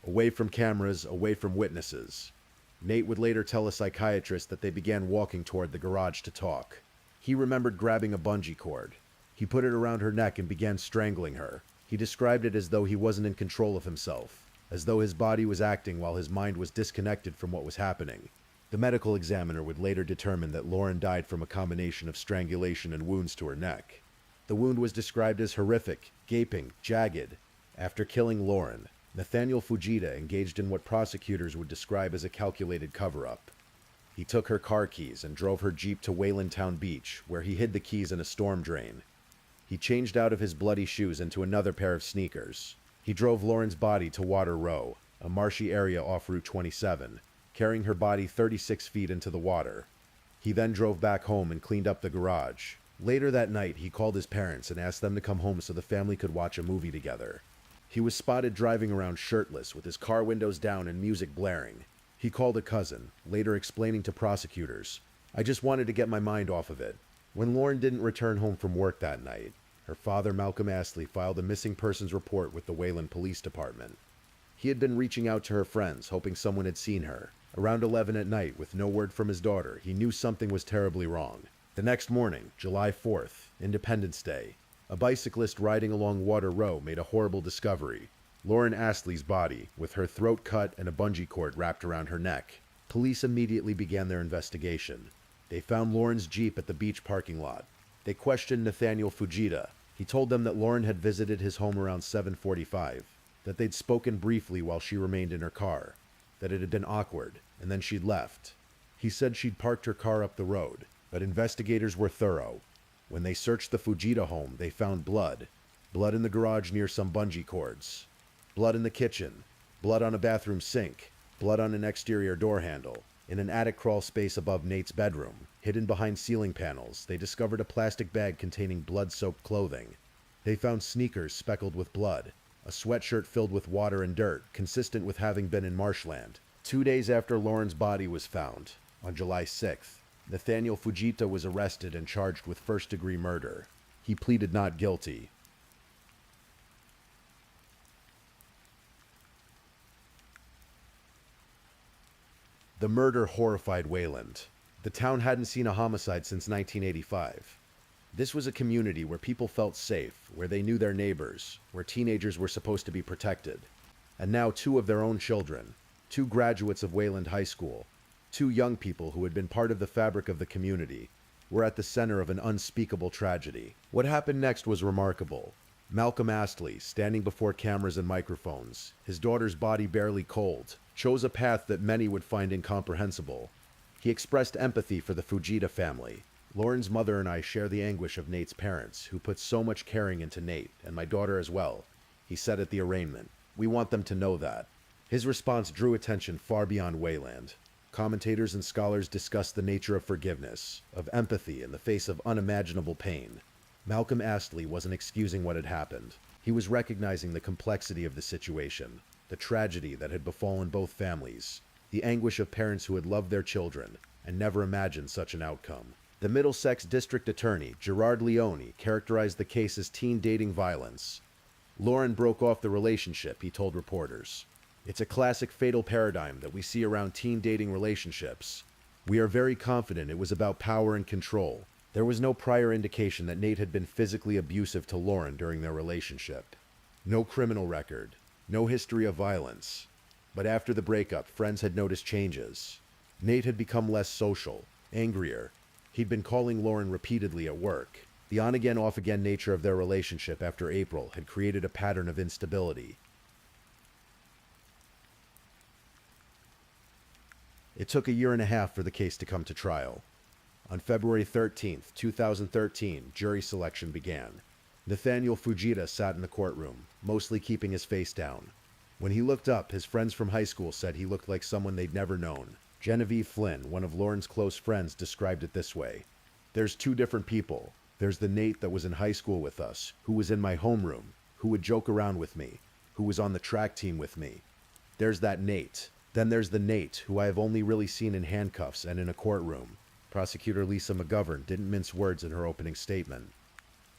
Away from cameras, away from witnesses. Nate would later tell a psychiatrist that they began walking toward the garage to talk. He remembered grabbing a bungee cord. He put it around her neck and began strangling her. He described it as though he wasn't in control of himself, as though his body was acting while his mind was disconnected from what was happening. The medical examiner would later determine that Lauren died from a combination of strangulation and wounds to her neck. The wound was described as horrific, gaping, jagged. After killing Lauren, Nathaniel Fujita engaged in what prosecutors would describe as a calculated cover-up. He took her car keys and drove her Jeep to Wayland Town Beach, where he hid the keys in a storm drain. He changed out of his bloody shoes into another pair of sneakers. He drove Lauren's body to Water Row, a marshy area off Route 27, carrying her body 36 feet into the water. He then drove back home and cleaned up the garage. Later that night, he called his parents and asked them to come home so the family could watch a movie together. He was spotted driving around shirtless with his car windows down and music blaring. He called a cousin, later explaining to prosecutors, "I just wanted to get my mind off of it." When Lauren didn't return home from work that night, her father, Malcolm Astley, filed a missing persons report with the Wayland Police Department. He had been reaching out to her friends, hoping someone had seen her. Around 11 at night, with no word from his daughter, he knew something was terribly wrong. The next morning, July 4th, Independence Day, a bicyclist riding along Water Row made a horrible discovery. Lauren Astley's body, with her throat cut and a bungee cord wrapped around her neck. Police immediately began their investigation. They found Lauren's Jeep at the beach parking lot. They questioned Nathaniel Fujita. He told them that Lauren had visited his home around 7:45, that they'd spoken briefly while she remained in her car, that it had been awkward, and then she'd left. He said she'd parked her car up the road, but investigators were thorough. When they searched the Fujita home, they found blood. Blood in the garage near some bungee cords. Blood in the kitchen. Blood on a bathroom sink. Blood on an exterior door handle. In an attic crawl space above Nate's bedroom, hidden behind ceiling panels, they discovered a plastic bag containing blood-soaked clothing. They found sneakers speckled with blood, a sweatshirt filled with water and dirt, consistent with having been in marshland. 2 days after Lauren's body was found, on July 6th, Nathaniel Fujita was arrested and charged with first-degree murder. He pleaded not guilty. The murder horrified Wayland. The town hadn't seen a homicide since 1985. This was a community where people felt safe, where they knew their neighbors, where teenagers were supposed to be protected. And now 2 of their own children, 2 graduates of Wayland High School, 2 young people who had been part of the fabric of the community, were at the center of an unspeakable tragedy. What happened next was remarkable. Malcolm Astley, standing before cameras and microphones, his daughter's body barely cold, chose a path that many would find incomprehensible. He expressed empathy for the Fujita family. "Lauren's mother and I share the anguish of Nate's parents, who put so much caring into Nate, and my daughter as well," he said at the arraignment. "We want them to know that." His response drew attention far beyond Wayland. Commentators and scholars discussed the nature of forgiveness, of empathy in the face of unimaginable pain. Malcolm Astley wasn't excusing what had happened. He was recognizing the complexity of the situation, the tragedy that had befallen both families, the anguish of parents who had loved their children and never imagined such an outcome. The Middlesex District Attorney, Gerard Leone, characterized the case as teen dating violence. Lauren broke off the relationship, he told reporters. "It's a classic fatal paradigm that we see around teen dating relationships. We are very confident it was about power and control. There was no prior indication that Nate had been physically abusive to Lauren during their relationship. No criminal record. No history of violence. But after the breakup, friends had noticed changes. Nate had become less social, angrier. He'd been calling Lauren repeatedly at work. The on-again, off-again nature of their relationship after April had created a pattern of instability. It took 1.5 years for the case to come to trial. On February 13th, 2013, jury selection began. Nathaniel Fujita sat in the courtroom, mostly keeping his face down. When he looked up, his friends from high school said he looked like someone they'd never known. Genevieve Flynn, one of Lauren's close friends, described it this way: "There's 2 different people. There's the Nate that was in high school with us, who was in my homeroom, who would joke around with me, who was on the track team with me. There's that Nate. Then there's the Nate, who I have only really seen in handcuffs and in a courtroom." Prosecutor Lisa McGovern didn't mince words in her opening statement.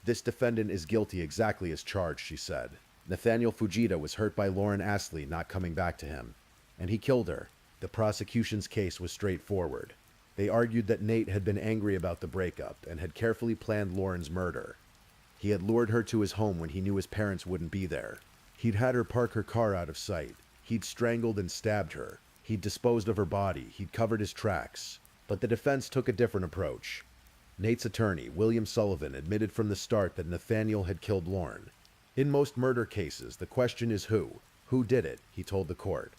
"This defendant is guilty exactly as charged," she said. "Nathaniel Fujita was hurt by Lauren Astley not coming back to him, and he killed her." The prosecution's case was straightforward. They argued that Nate had been angry about the breakup and had carefully planned Lauren's murder. He had lured her to his home when he knew his parents wouldn't be there. He'd had her park her car out of sight. He'd strangled and stabbed her. He'd disposed of her body. He'd covered his tracks. But the defense took a different approach. Nate's attorney, William Sullivan, admitted from the start that Nathaniel had killed Lauren. "In most murder cases, the question is who. Who did it?" he told the court.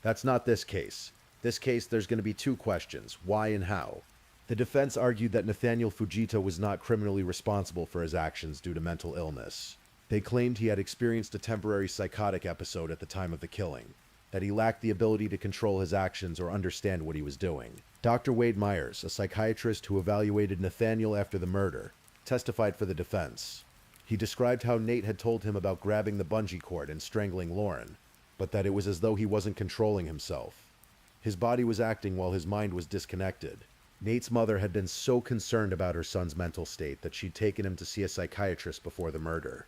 "That's not this case. This case, there's going to be 2 questions, why and how." The defense argued that Nathaniel Fujita was not criminally responsible for his actions due to mental illness. They claimed he had experienced a temporary psychotic episode at the time of the killing, that he lacked the ability to control his actions or understand what he was doing. Dr. Wade Myers, a psychiatrist who evaluated Nathaniel after the murder, testified for the defense. He described how Nate had told him about grabbing the bungee cord and strangling Lauren, but that it was as though he wasn't controlling himself. His body was acting while his mind was disconnected. Nate's mother had been so concerned about her son's mental state that she'd taken him to see a psychiatrist before the murder.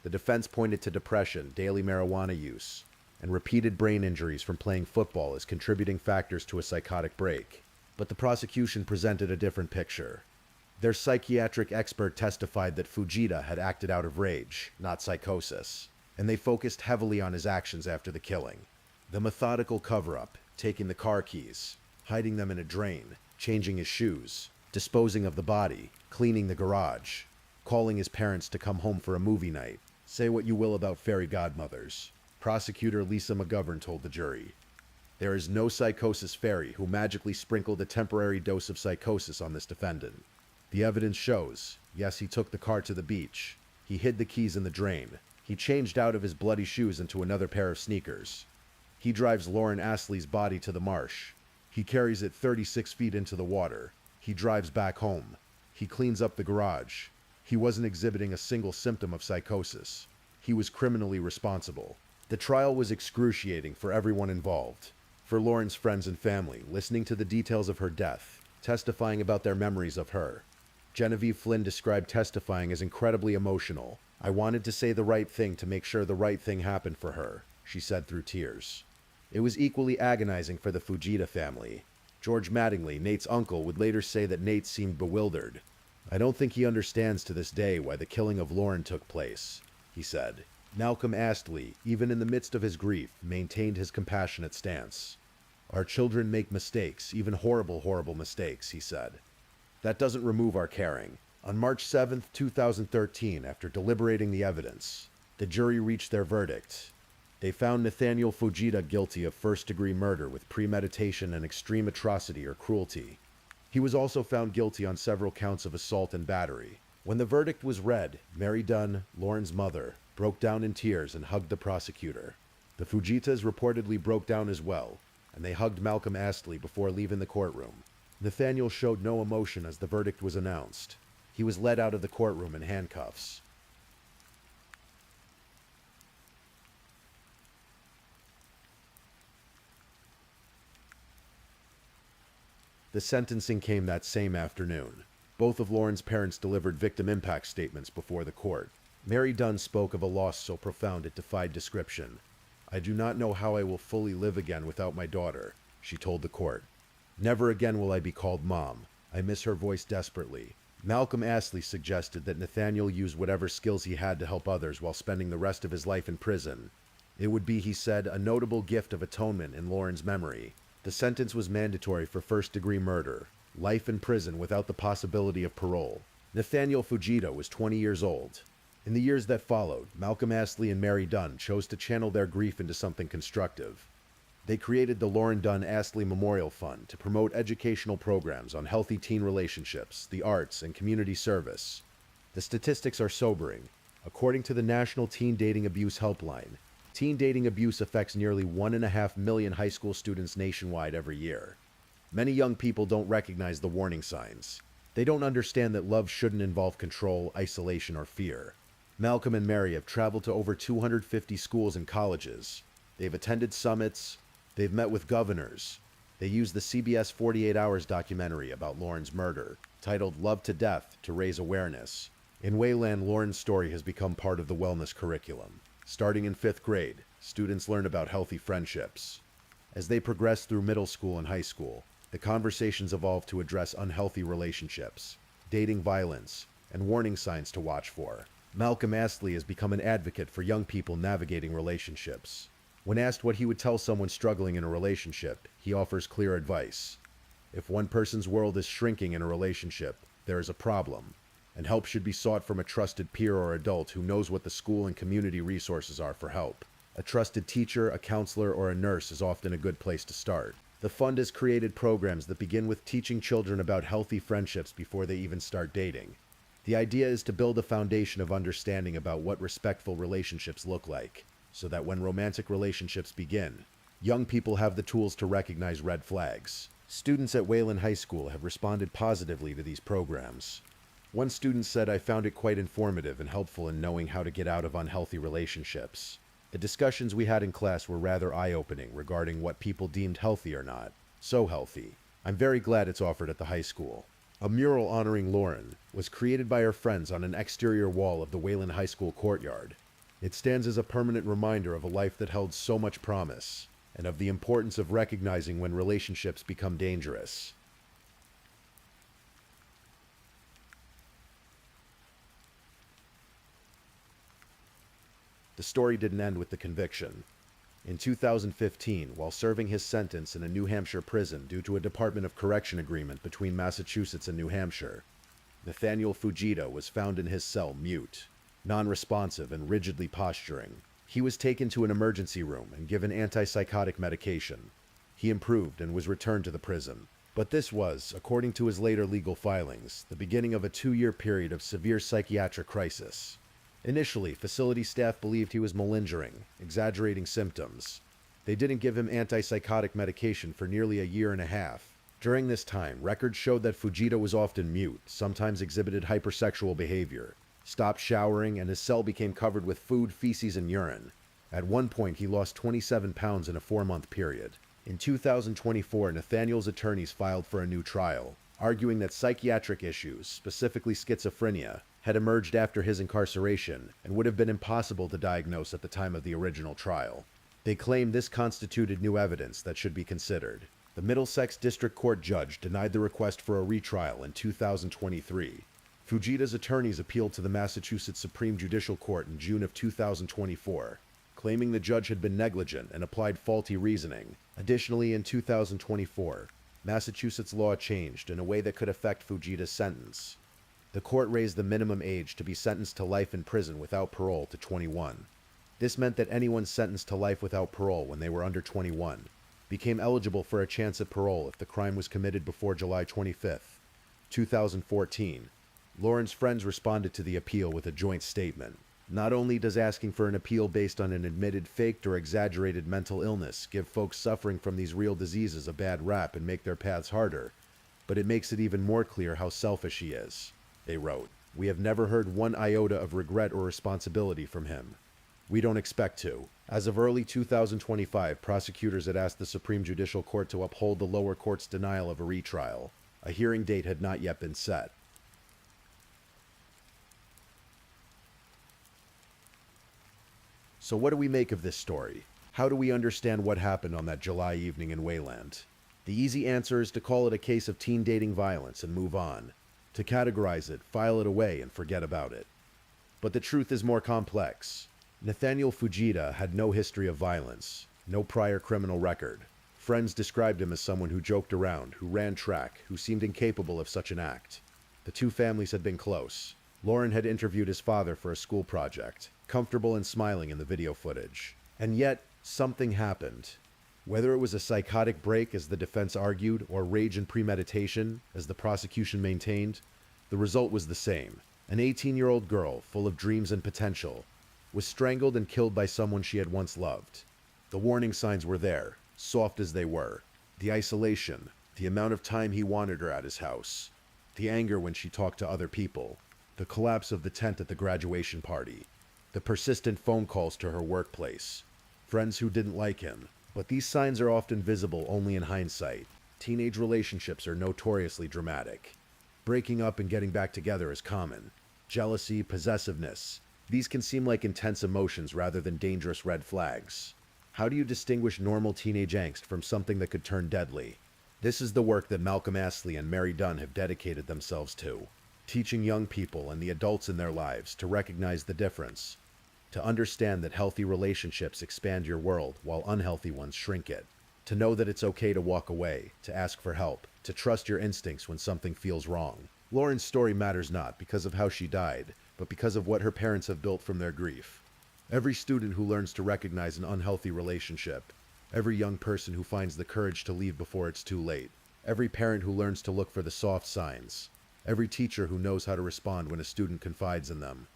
The defense pointed to depression, daily marijuana use, and repeated brain injuries from playing football as contributing factors to a psychotic break. But the prosecution presented a different picture. Their psychiatric expert testified that Fujita had acted out of rage, not psychosis, and they focused heavily on his actions after the killing. The methodical cover-up, taking the car keys, hiding them in a drain, changing his shoes, disposing of the body, cleaning the garage, calling his parents to come home for a movie night. Say what you will about fairy godmothers. Prosecutor Lisa McGovern told the jury, "There is no psychosis fairy who magically sprinkled a temporary dose of psychosis on this defendant. The evidence shows, yes, he took the car to the beach. He hid the keys in the drain. He changed out of his bloody shoes into another pair of sneakers. He drives Lauren Astley's body to the marsh. He carries it 36 feet into the water. He drives back home. He cleans up the garage. He wasn't exhibiting a single symptom of psychosis. He was criminally responsible." The trial was excruciating for everyone involved. For Lauren's friends and family, listening to the details of her death, testifying about their memories of her. Genevieve Flynn described testifying as incredibly emotional. "I wanted to say the right thing to make sure the right thing happened for her," she said through tears. It was equally agonizing for the Fujita family. George Mattingly, Nate's uncle, would later say that Nate seemed bewildered. "I don't think he understands to this day why the killing of Lauren took place," he said. Malcolm Astley, even in the midst of his grief, maintained his compassionate stance. "Our children make mistakes, even horrible, horrible mistakes," he said. "That doesn't remove our caring." On March 7, 2013, after deliberating the evidence, the jury reached their verdict. They found Nathaniel Fujita guilty of first-degree murder with premeditation and extreme atrocity or cruelty. He was also found guilty on several counts of assault and battery. When the verdict was read, Mary Dunn, Lauren's mother, broke down in tears and hugged the prosecutor. The Fujitas reportedly broke down as well, and they hugged Malcolm Astley before leaving the courtroom. Nathaniel showed no emotion as the verdict was announced. He was led out of the courtroom in handcuffs. The sentencing came that same afternoon. Both of Lauren's parents delivered victim impact statements before the court. Mary Dunn spoke of a loss so profound it defied description. "I do not know how I will fully live again without my daughter," she told the court. "Never again will I be called Mom. I miss her voice desperately." Malcolm Astley suggested that Nathaniel use whatever skills he had to help others while spending the rest of his life in prison. It would be, he said, a notable gift of atonement in Lauren's memory. The sentence was mandatory for first-degree murder, life in prison without the possibility of parole. Nathaniel Fujita was 20 years old. In the years that followed, Malcolm Astley and Mary Dunn chose to channel their grief into something constructive. They created the Lauren Dunn Astley Memorial Fund to promote educational programs on healthy teen relationships, the arts, and community service. The statistics are sobering. According to the National Teen Dating Abuse Helpline, teen dating abuse affects nearly 1.5 million high school students nationwide every year. Many young people don't recognize the warning signs. They don't understand that love shouldn't involve control, isolation, or fear. Malcolm and Mary have traveled to over 250 schools and colleges. They've attended summits. They've met with governors. They used the CBS 48 Hours documentary about Lauren's murder, titled Love to Death, to raise awareness. In Wayland, Lauren's story has become part of the wellness curriculum. Starting in 5th grade, students learn about healthy friendships. As they progress through middle school and high school, the conversations evolve to address unhealthy relationships, dating violence, and warning signs to watch for. Malcolm Astley has become an advocate for young people navigating relationships. When asked what he would tell someone struggling in a relationship, he offers clear advice. If one person's world is shrinking in a relationship, there is a problem, and help should be sought from a trusted peer or adult who knows what the school and community resources are for help. A trusted teacher, a counselor, or a nurse is often a good place to start. The fund has created programs that begin with teaching children about healthy friendships before they even start dating. The idea is to build a foundation of understanding about what respectful relationships look like, so that when romantic relationships begin, young people have the tools to recognize red flags. Students at Wayland High School have responded positively to these programs. One student said, "I found it quite informative and helpful in knowing how to get out of unhealthy relationships. The discussions we had in class were rather eye-opening regarding what people deemed healthy or not. So healthy. I'm very glad it's offered at the high school." A mural honoring Lauren was created by her friends on an exterior wall of the Wayland High School courtyard. It stands as a permanent reminder of a life that held so much promise, and of the importance of recognizing when relationships become dangerous. The story didn't end with the conviction. In 2015, while serving his sentence in a New Hampshire prison due to a Department of Correction agreement between Massachusetts and New Hampshire, Nathaniel Fujita was found in his cell mute, non-responsive and rigidly posturing. He was taken to an emergency room and given antipsychotic medication. He improved and was returned to the prison. But this was, according to his later legal filings, the beginning of a 2-year period of severe psychiatric crisis. Initially, facility staff believed he was malingering, exaggerating symptoms. They didn't give him antipsychotic medication for nearly a year and a half. During this time, records showed that Fujita was often mute, sometimes exhibited hypersexual behavior, stopped showering, and his cell became covered with food, feces, and urine. At one point, he lost 27 pounds in a 4-month period. In 2024, Nathaniel's attorneys filed for a new trial, arguing that psychiatric issues, specifically schizophrenia, had emerged after his incarceration and would have been impossible to diagnose at the time of the original trial. They claimed this constituted new evidence that should be considered. The Middlesex District Court judge denied the request for a retrial in 2023. Fujita's attorneys appealed to the Massachusetts Supreme Judicial Court in June of 2024, claiming the judge had been negligent and applied faulty reasoning. Additionally, in 2024, Massachusetts law changed in a way that could affect Fujita's sentence. The court raised the minimum age to be sentenced to life in prison without parole to 21. This meant that anyone sentenced to life without parole when they were under 21 became eligible for a chance at parole if the crime was committed before July 25, 2014. Lauren's friends responded to the appeal with a joint statement. Not only does asking for an appeal based on an admitted faked or exaggerated mental illness give folks suffering from these real diseases a bad rap and make their paths harder, but it makes it even more clear how selfish he is. They wrote, "We have never heard one iota of regret or responsibility from him. We don't expect to." As of early 2025, prosecutors had asked the Supreme Judicial Court to uphold the lower court's denial of a retrial. A hearing date had not yet been set. So what do we make of this story? How do we understand what happened on that July evening in Wayland? The easy answer is to call it a case of teen dating violence and move on. To categorize it, file it away, and forget about it. But the truth is more complex. Nathaniel Fujita had no history of violence, no prior criminal record. Friends described him as someone who joked around, who ran track, who seemed incapable of such an act. The two families had been close. Lauren had interviewed his father for a school project, comfortable and smiling in the video footage. And yet, something happened. Whether it was a psychotic break, as the defense argued, or rage and premeditation, as the prosecution maintained, the result was the same. An 18-year-old girl, full of dreams and potential, was strangled and killed by someone she had once loved. The warning signs were there, soft as they were. The isolation, the amount of time he wanted her at his house, the anger when she talked to other people, the collapse of the tent at the graduation party, the persistent phone calls to her workplace, friends who didn't like him. But these signs are often visible only in hindsight. Teenage relationships are notoriously dramatic. Breaking up and getting back together is common. Jealousy, possessiveness, these can seem like intense emotions rather than dangerous red flags. How do you distinguish normal teenage angst from something that could turn deadly? This is the work that Malcolm Astley and Mary Dunn have dedicated themselves to, teaching young people and the adults in their lives to recognize the difference, to understand that healthy relationships expand your world while unhealthy ones shrink it, to know that it's okay to walk away, to ask for help, to trust your instincts when something feels wrong. Lauren's story matters not because of how she died, but because of what her parents have built from their grief. Every student who learns to recognize an unhealthy relationship, every young person who finds the courage to leave before it's too late, every parent who learns to look for the soft signs, every teacher who knows how to respond when a student confides in them.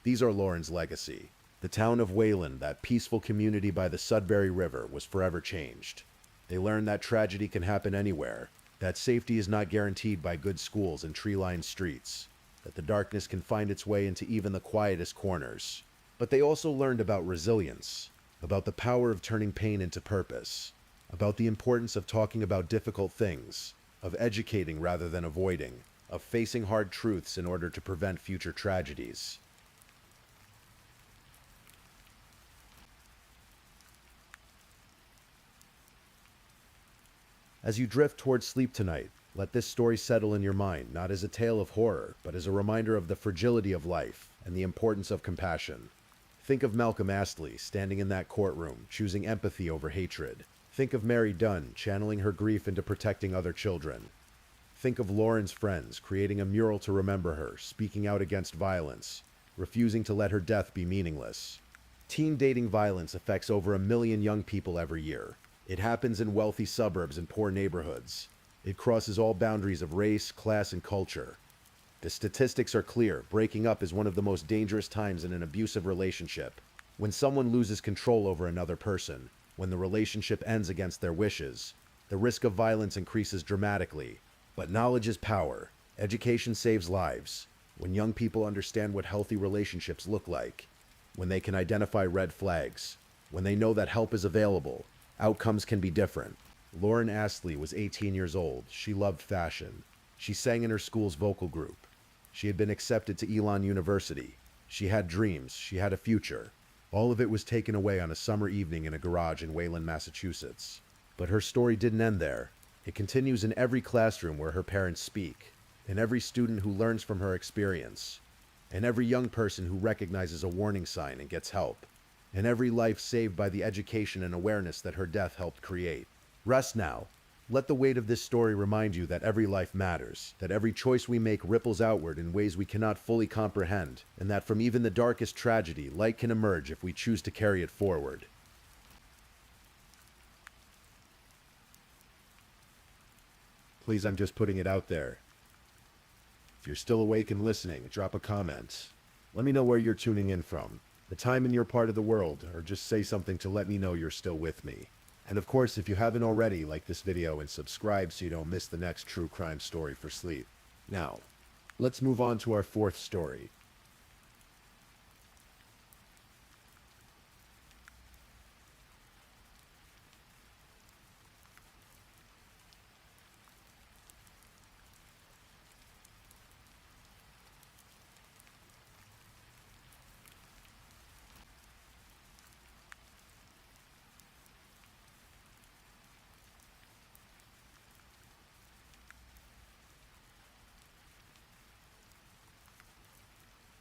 These are Lauren's legacy. The town of Wayland, that peaceful community by the Sudbury River, was forever changed. They learned that tragedy can happen anywhere, that safety is not guaranteed by good schools and tree-lined streets. that the darkness can find its way into even the quietest corners. But they also learned about resilience, about the power of turning pain into purpose, about the importance of talking about difficult things, of educating rather than avoiding, of facing hard truths in order to prevent future tragedies. As you drift towards sleep tonight, let this story settle in your mind, not as a tale of horror, but as a reminder of the fragility of life and the importance of compassion. Think of Malcolm Astley standing in that courtroom, choosing empathy over hatred. Think of Mary Dunn channeling her grief into protecting other children. Think of Lauren's friends creating a mural to remember her, speaking out against violence, refusing to let her death be meaningless. Teen dating violence affects over 1 million young people every year. It happens in wealthy suburbs and poor neighborhoods. It crosses all boundaries of race, class, and culture. The statistics are clear. Breaking up is one of the most dangerous times in an abusive relationship. When someone loses control over another person, when the relationship ends against their wishes, the risk of violence increases dramatically. But knowledge is power. Education saves lives. When young people understand what healthy relationships look like, when they can identify red flags, when they know that help is available, outcomes can be different. Lauren Astley was 18 years old. She loved fashion. She sang in her school's vocal group. She had been accepted to Elon University. She had dreams. She had a future. All of it was taken away on a summer evening in a garage in Wayland, Massachusetts. But her story didn't end there. It continues in every classroom where her parents speak, in every student who learns from her experience, in every young person who recognizes a warning sign and gets help, in every life saved by the education and awareness that her death helped create. Rest now. Let the weight of this story remind you that every life matters, that every choice we make ripples outward in ways we cannot fully comprehend, and that from even the darkest tragedy, light can emerge if we choose to carry it forward. Please, I'm just putting it out there. If you're still awake and listening, drop a comment. Let me know where you're tuning in from, the time in your part of the world, or just say something to let me know you're still with me. And of course, if you haven't already, like this video and subscribe so you don't miss the next true crime story for sleep. Now, let's move on to our fourth story.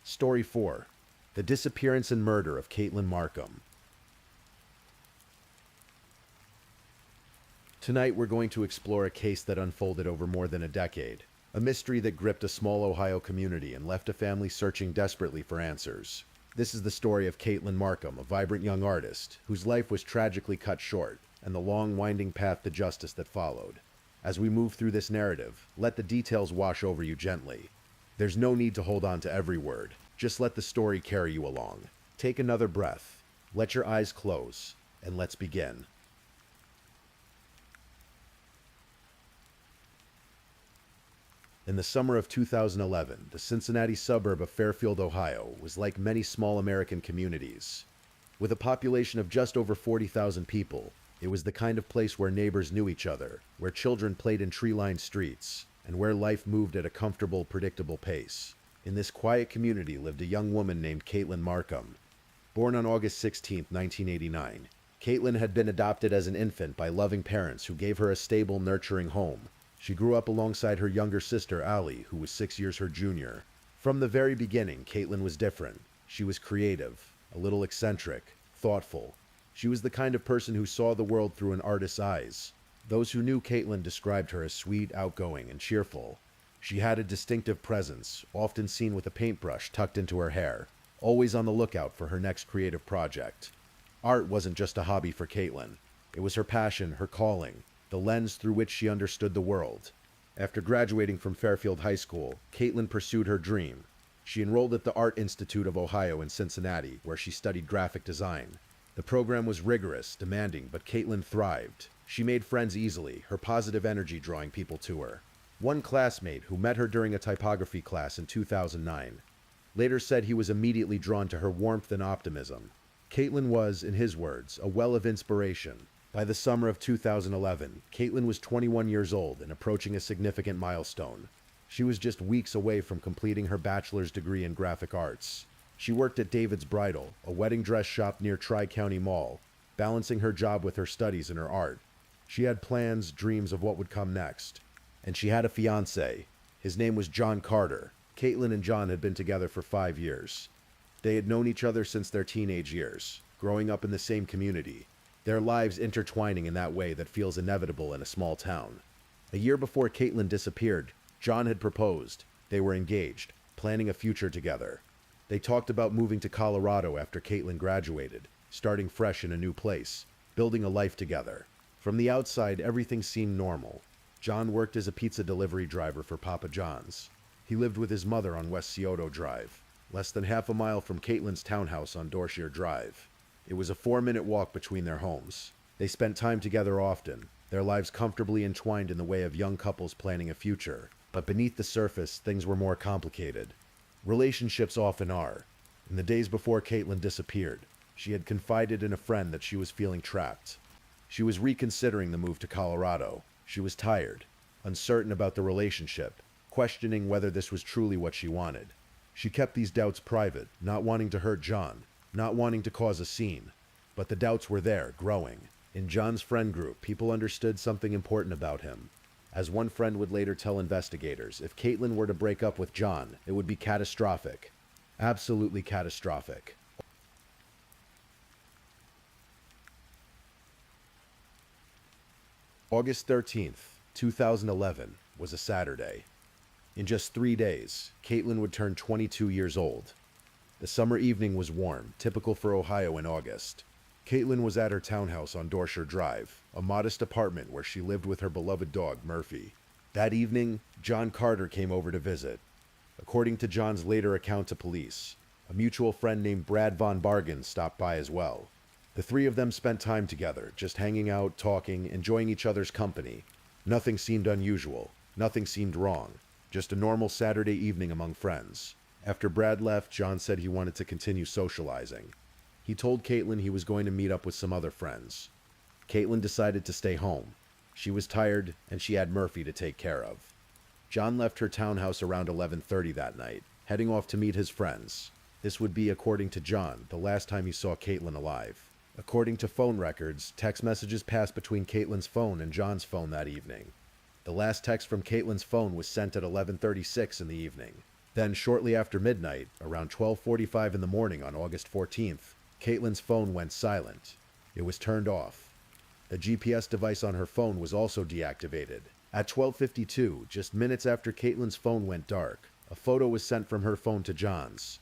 Story 4. The Disappearance and Murder of Katelyn Markham. Tonight we're going to explore a case that unfolded over more than a decade. A mystery that gripped a small Ohio community and left a family searching desperately for answers. This is the story of Katelyn Markham, a vibrant young artist, whose life was tragically cut short, and the long winding path to justice that followed. As we move through this narrative, let the details wash over you gently. There's no need to hold on to every word. Just let the story carry you along. Take another breath, let your eyes close, and let's begin. In the summer of 2011, the Cincinnati suburb of Fairfield, Ohio, was like many small American communities. With a population of just over 40,000 people, it was the kind of place where neighbors knew each other, where children played in tree-lined streets, and where life moved at a comfortable, predictable pace. In this quiet community lived a young woman named Katelyn Markham. Born on August 16, 1989, Katelyn had been adopted as an infant by loving parents who gave her a stable, nurturing home. She grew up alongside her younger sister, Allie, who was 6 years her junior. From the very beginning, Katelyn was different. She was creative, a little eccentric, thoughtful. She was the kind of person who saw the world through an artist's eyes. Those who knew Katelyn described her as sweet, outgoing, and cheerful. She had a distinctive presence, often seen with a paintbrush tucked into her hair, always on the lookout for her next creative project. Art wasn't just a hobby for Katelyn. It was her passion, her calling, the lens through which she understood the world. After graduating from Fairfield High School, Katelyn pursued her dream. She enrolled at the Art Institute of Ohio in Cincinnati, where she studied graphic design. The program was rigorous, demanding, but Katelyn thrived. She made friends easily, her positive energy drawing people to her. One classmate, who met her during a typography class in 2009, later said he was immediately drawn to her warmth and optimism. Katelyn was, in his words, a well of inspiration. By the summer of 2011, Katelyn was 21 years old and approaching a significant milestone. She was just weeks away from completing her bachelor's degree in graphic arts. She worked at David's Bridal, a wedding dress shop near Tri-County Mall, balancing her job with her studies and her art. She had plans, dreams of what would come next. And she had a fiancé. His name was John Carter. Katelyn and John had been together for 5 years. They had known each other since their teenage years, growing up in the same community, their lives intertwining in that way that feels inevitable in a small town. A year before Katelyn disappeared, John had proposed. They were engaged, planning a future together. They talked about moving to Colorado after Katelyn graduated, starting fresh in a new place, building a life together. From the outside, everything seemed normal. John worked as a pizza delivery driver for Papa John's. He lived with his mother on West Scioto Drive, less than half a mile from Katelyn's townhouse on Dorshire Drive. It was a 4-minute walk between their homes. They spent time together often, their lives comfortably entwined in the way of young couples planning a future. But beneath the surface, things were more complicated. Relationships often are. In the days before Katelyn disappeared, she had confided in a friend that she was feeling trapped. She was reconsidering the move to Colorado. She was tired, uncertain about the relationship, questioning whether this was truly what she wanted. She kept these doubts private, not wanting to hurt John, not wanting to cause a scene. But the doubts were there, growing. In John's friend group, people understood something important about him. As one friend would later tell investigators, if Katelyn were to break up with John, it would be catastrophic. Absolutely catastrophic. August 13th, 2011, was a Saturday. In just 3 days, Katelyn would turn 22 years old. The summer evening was warm, typical for Ohio in August. Katelyn was at her townhouse on Dorshire Drive, a modest apartment where she lived with her beloved dog, Murphy. That evening, John Carter came over to visit. According to John's later account to police, a mutual friend named Brad Von Bargen stopped by as well. The three of them spent time together, just hanging out, talking, enjoying each other's company. Nothing seemed unusual. Nothing seemed wrong. Just a normal Saturday evening among friends. After Brad left, John said he wanted to continue socializing. He told Katelyn he was going to meet up with some other friends. Katelyn decided to stay home. She was tired, and she had Murphy to take care of. John left her townhouse around 11:30 that night, heading off to meet his friends. This would be, according to John, the last time he saw Katelyn alive. According to phone records, text messages passed between Katelyn's phone and John's phone that evening. The last text from Katelyn's phone was sent at 11:36 in the evening. Then, shortly after midnight, around 12:45 in the morning on August 14th, Katelyn's phone went silent. It was turned off. The GPS device on her phone was also deactivated. At 12:52, just minutes after Katelyn's phone went dark, a photo was sent from her phone to John's.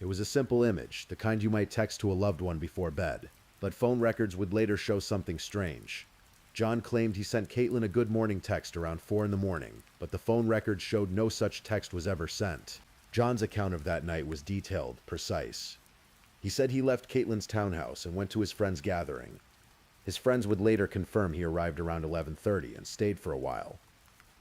It was a simple image, the kind you might text to a loved one before bed. But phone records would later show something strange. John claimed he sent Katelyn a good morning text around 4 in the morning, but the phone records showed no such text was ever sent. John's account of that night was detailed, precise. He said he left Katelyn's townhouse and went to his friend's gathering. His friends would later confirm he arrived around 11:30 and stayed for a while.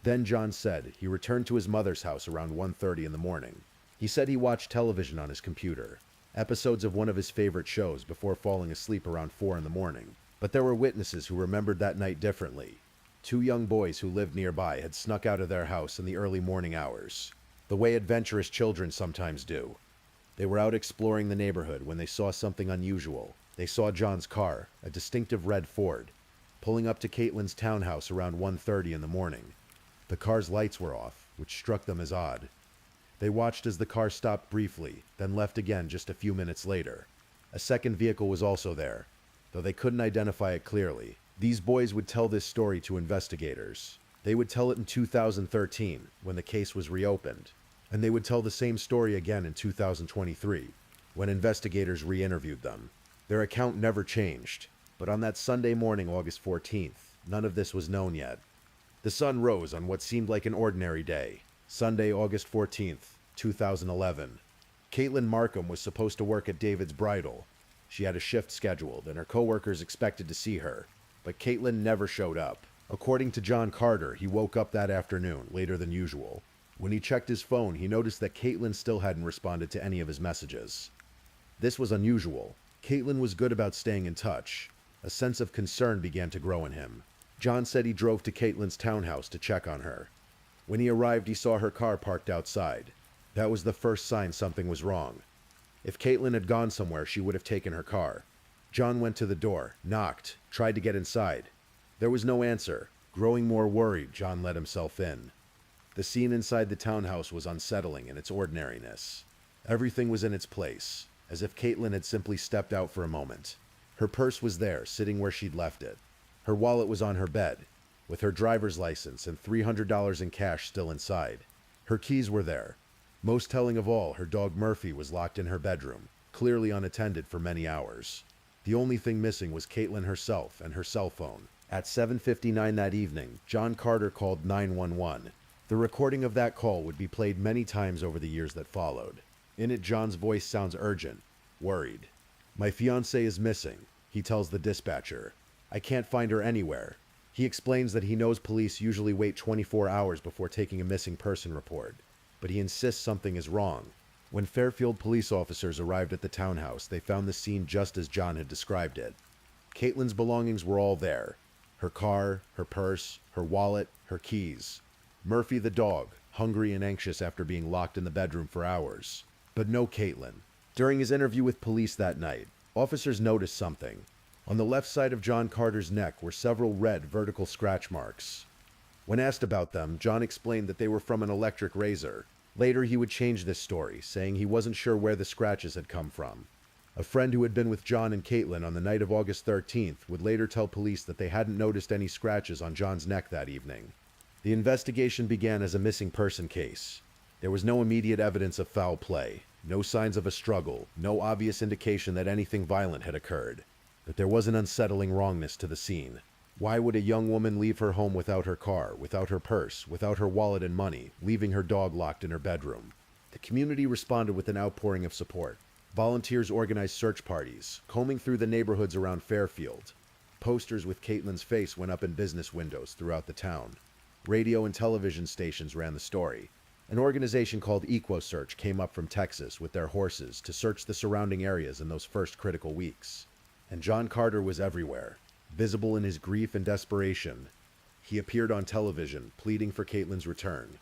Then John said he returned to his mother's house around 1:30 in the morning. He said he watched television on his computer, episodes of one of his favorite shows, before falling asleep around 4 in the morning. But there were witnesses who remembered that night differently. 2 young boys who lived nearby had snuck out of their house in the early morning hours, the way adventurous children sometimes do. They were out exploring the neighborhood when they saw something unusual. They saw John's car, a distinctive red Ford, pulling up to Katelyn's townhouse around 1:30 in the morning. The car's lights were off, which struck them as odd. They watched as the car stopped briefly, then left again just a few minutes later. A second vehicle was also there, though they couldn't identify it clearly. These boys would tell this story to investigators. They would tell it in 2013, when the case was reopened. And they would tell the same story again in 2023, when investigators re-interviewed them. Their account never changed, but on that Sunday morning, August 14th, none of this was known yet. The sun rose on what seemed like an ordinary day. Sunday, August 14th, 2011. Katelyn Markham was supposed to work at David's Bridal. She had a shift scheduled, and her coworkers expected to see her, but Katelyn never showed up. According to John Carter, he woke up that afternoon, later than usual. When he checked his phone, he noticed that Katelyn still hadn't responded to any of his messages. This was unusual. Katelyn was good about staying in touch. A sense of concern began to grow in him. John said he drove to Katelyn's townhouse to check on her. When he arrived, he saw her car parked outside. That was the first sign something was wrong. If Katelyn had gone somewhere, she would have taken her car. John went to the door, knocked, tried to get inside. There was no answer. Growing more worried, John let himself in. The scene inside the townhouse was unsettling in its ordinariness. Everything was in its place, as if Katelyn had simply stepped out for a moment. Her purse was there, sitting where she'd left it. Her wallet was on her bed, with her driver's license and $300 in cash still inside. Her keys were there. Most telling of all, her dog Murphy was locked in her bedroom, clearly unattended for many hours. The only thing missing was Katelyn herself and her cell phone. At 7:59 that evening, John Carter called 911. The recording of that call would be played many times over the years that followed. In it, John's voice sounds urgent, worried. "My fiancée is missing," he tells the dispatcher. "I can't find her anywhere." He explains that he knows police usually wait 24 hours before taking a missing person report, but he insists something is wrong. When Fairfield police officers arrived at the townhouse, they found the scene just as John had described it. Katelyn's belongings were all there. Her car, her purse, her wallet, her keys. Murphy the dog, hungry and anxious after being locked in the bedroom for hours. But no Katelyn. During his interview with police that night, officers noticed something. On the left side of John Carter's neck were several red vertical scratch marks. When asked about them, John explained that they were from an electric razor. Later, he would change this story, saying he wasn't sure where the scratches had come from. A friend who had been with John and Katelyn on the night of August 13th would later tell police that they hadn't noticed any scratches on John's neck that evening. The investigation began as a missing person case. There was no immediate evidence of foul play, no signs of a struggle, no obvious indication that anything violent had occurred. But there was an unsettling wrongness to the scene. Why would a young woman leave her home without her car, without her purse, without her wallet and money, leaving her dog locked in her bedroom? The community responded with an outpouring of support. Volunteers organized search parties, combing through the neighborhoods around Fairfield. Posters with Katelyn's face went up in business windows throughout the town. Radio and television stations ran the story. An organization called EquoSearch came up from Texas with their horses to search the surrounding areas in those first critical weeks. And John Carter was everywhere, visible in his grief and desperation. He appeared on television, pleading for Katelyn's return.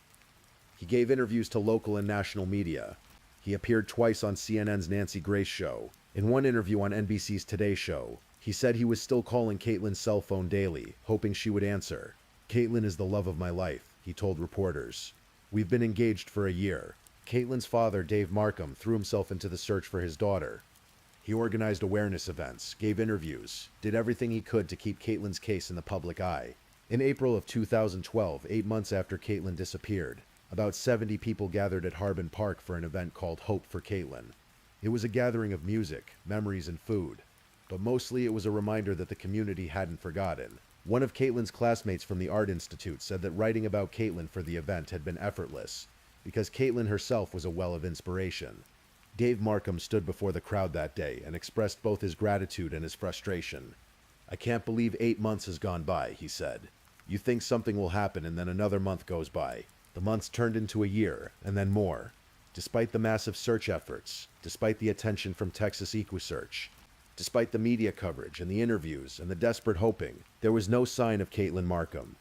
He gave interviews to local and national media. He appeared twice on CNN's Nancy Grace show. In one interview on NBC's Today Show, he said he was still calling Katelyn's cell phone daily, hoping she would answer. "Katelyn is the love of my life," he told reporters. "We've been engaged for a year." Katelyn's father, Dave Markham, threw himself into the search for his daughter. He organized awareness events, gave interviews, did everything he could to keep Katelyn's case in the public eye. In April of 2012, 8 months after Katelyn disappeared, about 70 people gathered at Harbin Park for an event called Hope for Katelyn. It was a gathering of music, memories, and food, but mostly it was a reminder that the community hadn't forgotten. One of Katelyn's classmates from the Art Institute said that writing about Katelyn for the event had been effortless, because Katelyn herself was a well of inspiration. Dave Markham stood before the crowd that day and expressed both his gratitude and his frustration. "I can't believe 8 months has gone by," he said. "You think something will happen and then another month goes by. The months turned into a year, and then more. Despite the massive search efforts, despite the attention from Texas EquoSearch, despite the media coverage and the interviews and the desperate hoping, there was no sign of Katelyn Markham."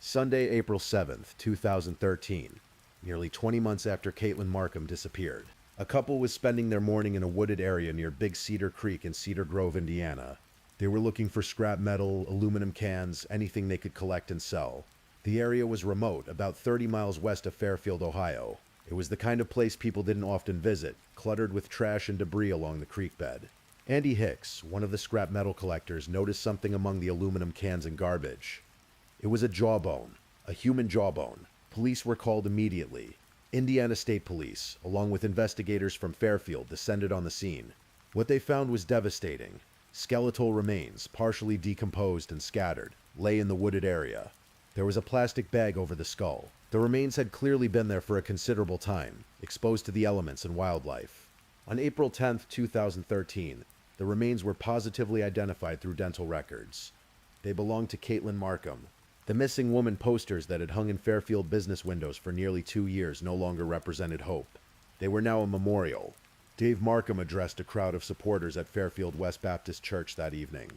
Sunday, April 7th, 2013, nearly 20 months after Katelyn Markham disappeared. A couple was spending their morning in a wooded area near Big Cedar Creek in Cedar Grove, Indiana. They were looking for scrap metal, aluminum cans, anything they could collect and sell. The area was remote, about 30 miles west of Fairfield, Ohio. It was the kind of place people didn't often visit, cluttered with trash and debris along the creek bed. Andy Hicks, one of the scrap metal collectors, noticed something among the aluminum cans and garbage. It was a jawbone, a human jawbone. Police were called immediately. Indiana State Police, along with investigators from Fairfield, descended on the scene. What they found was devastating. Skeletal remains, partially decomposed and scattered, lay in the wooded area. There was a plastic bag over the skull. The remains had clearly been there for a considerable time, exposed to the elements and wildlife. On April 10, 2013, the remains were positively identified through dental records. They belonged to Katelyn Markham. The missing woman posters that had hung in Fairfield business windows for nearly 2 years no longer represented hope. They were now a memorial. Dave Markham addressed a crowd of supporters at Fairfield West Baptist Church that evening.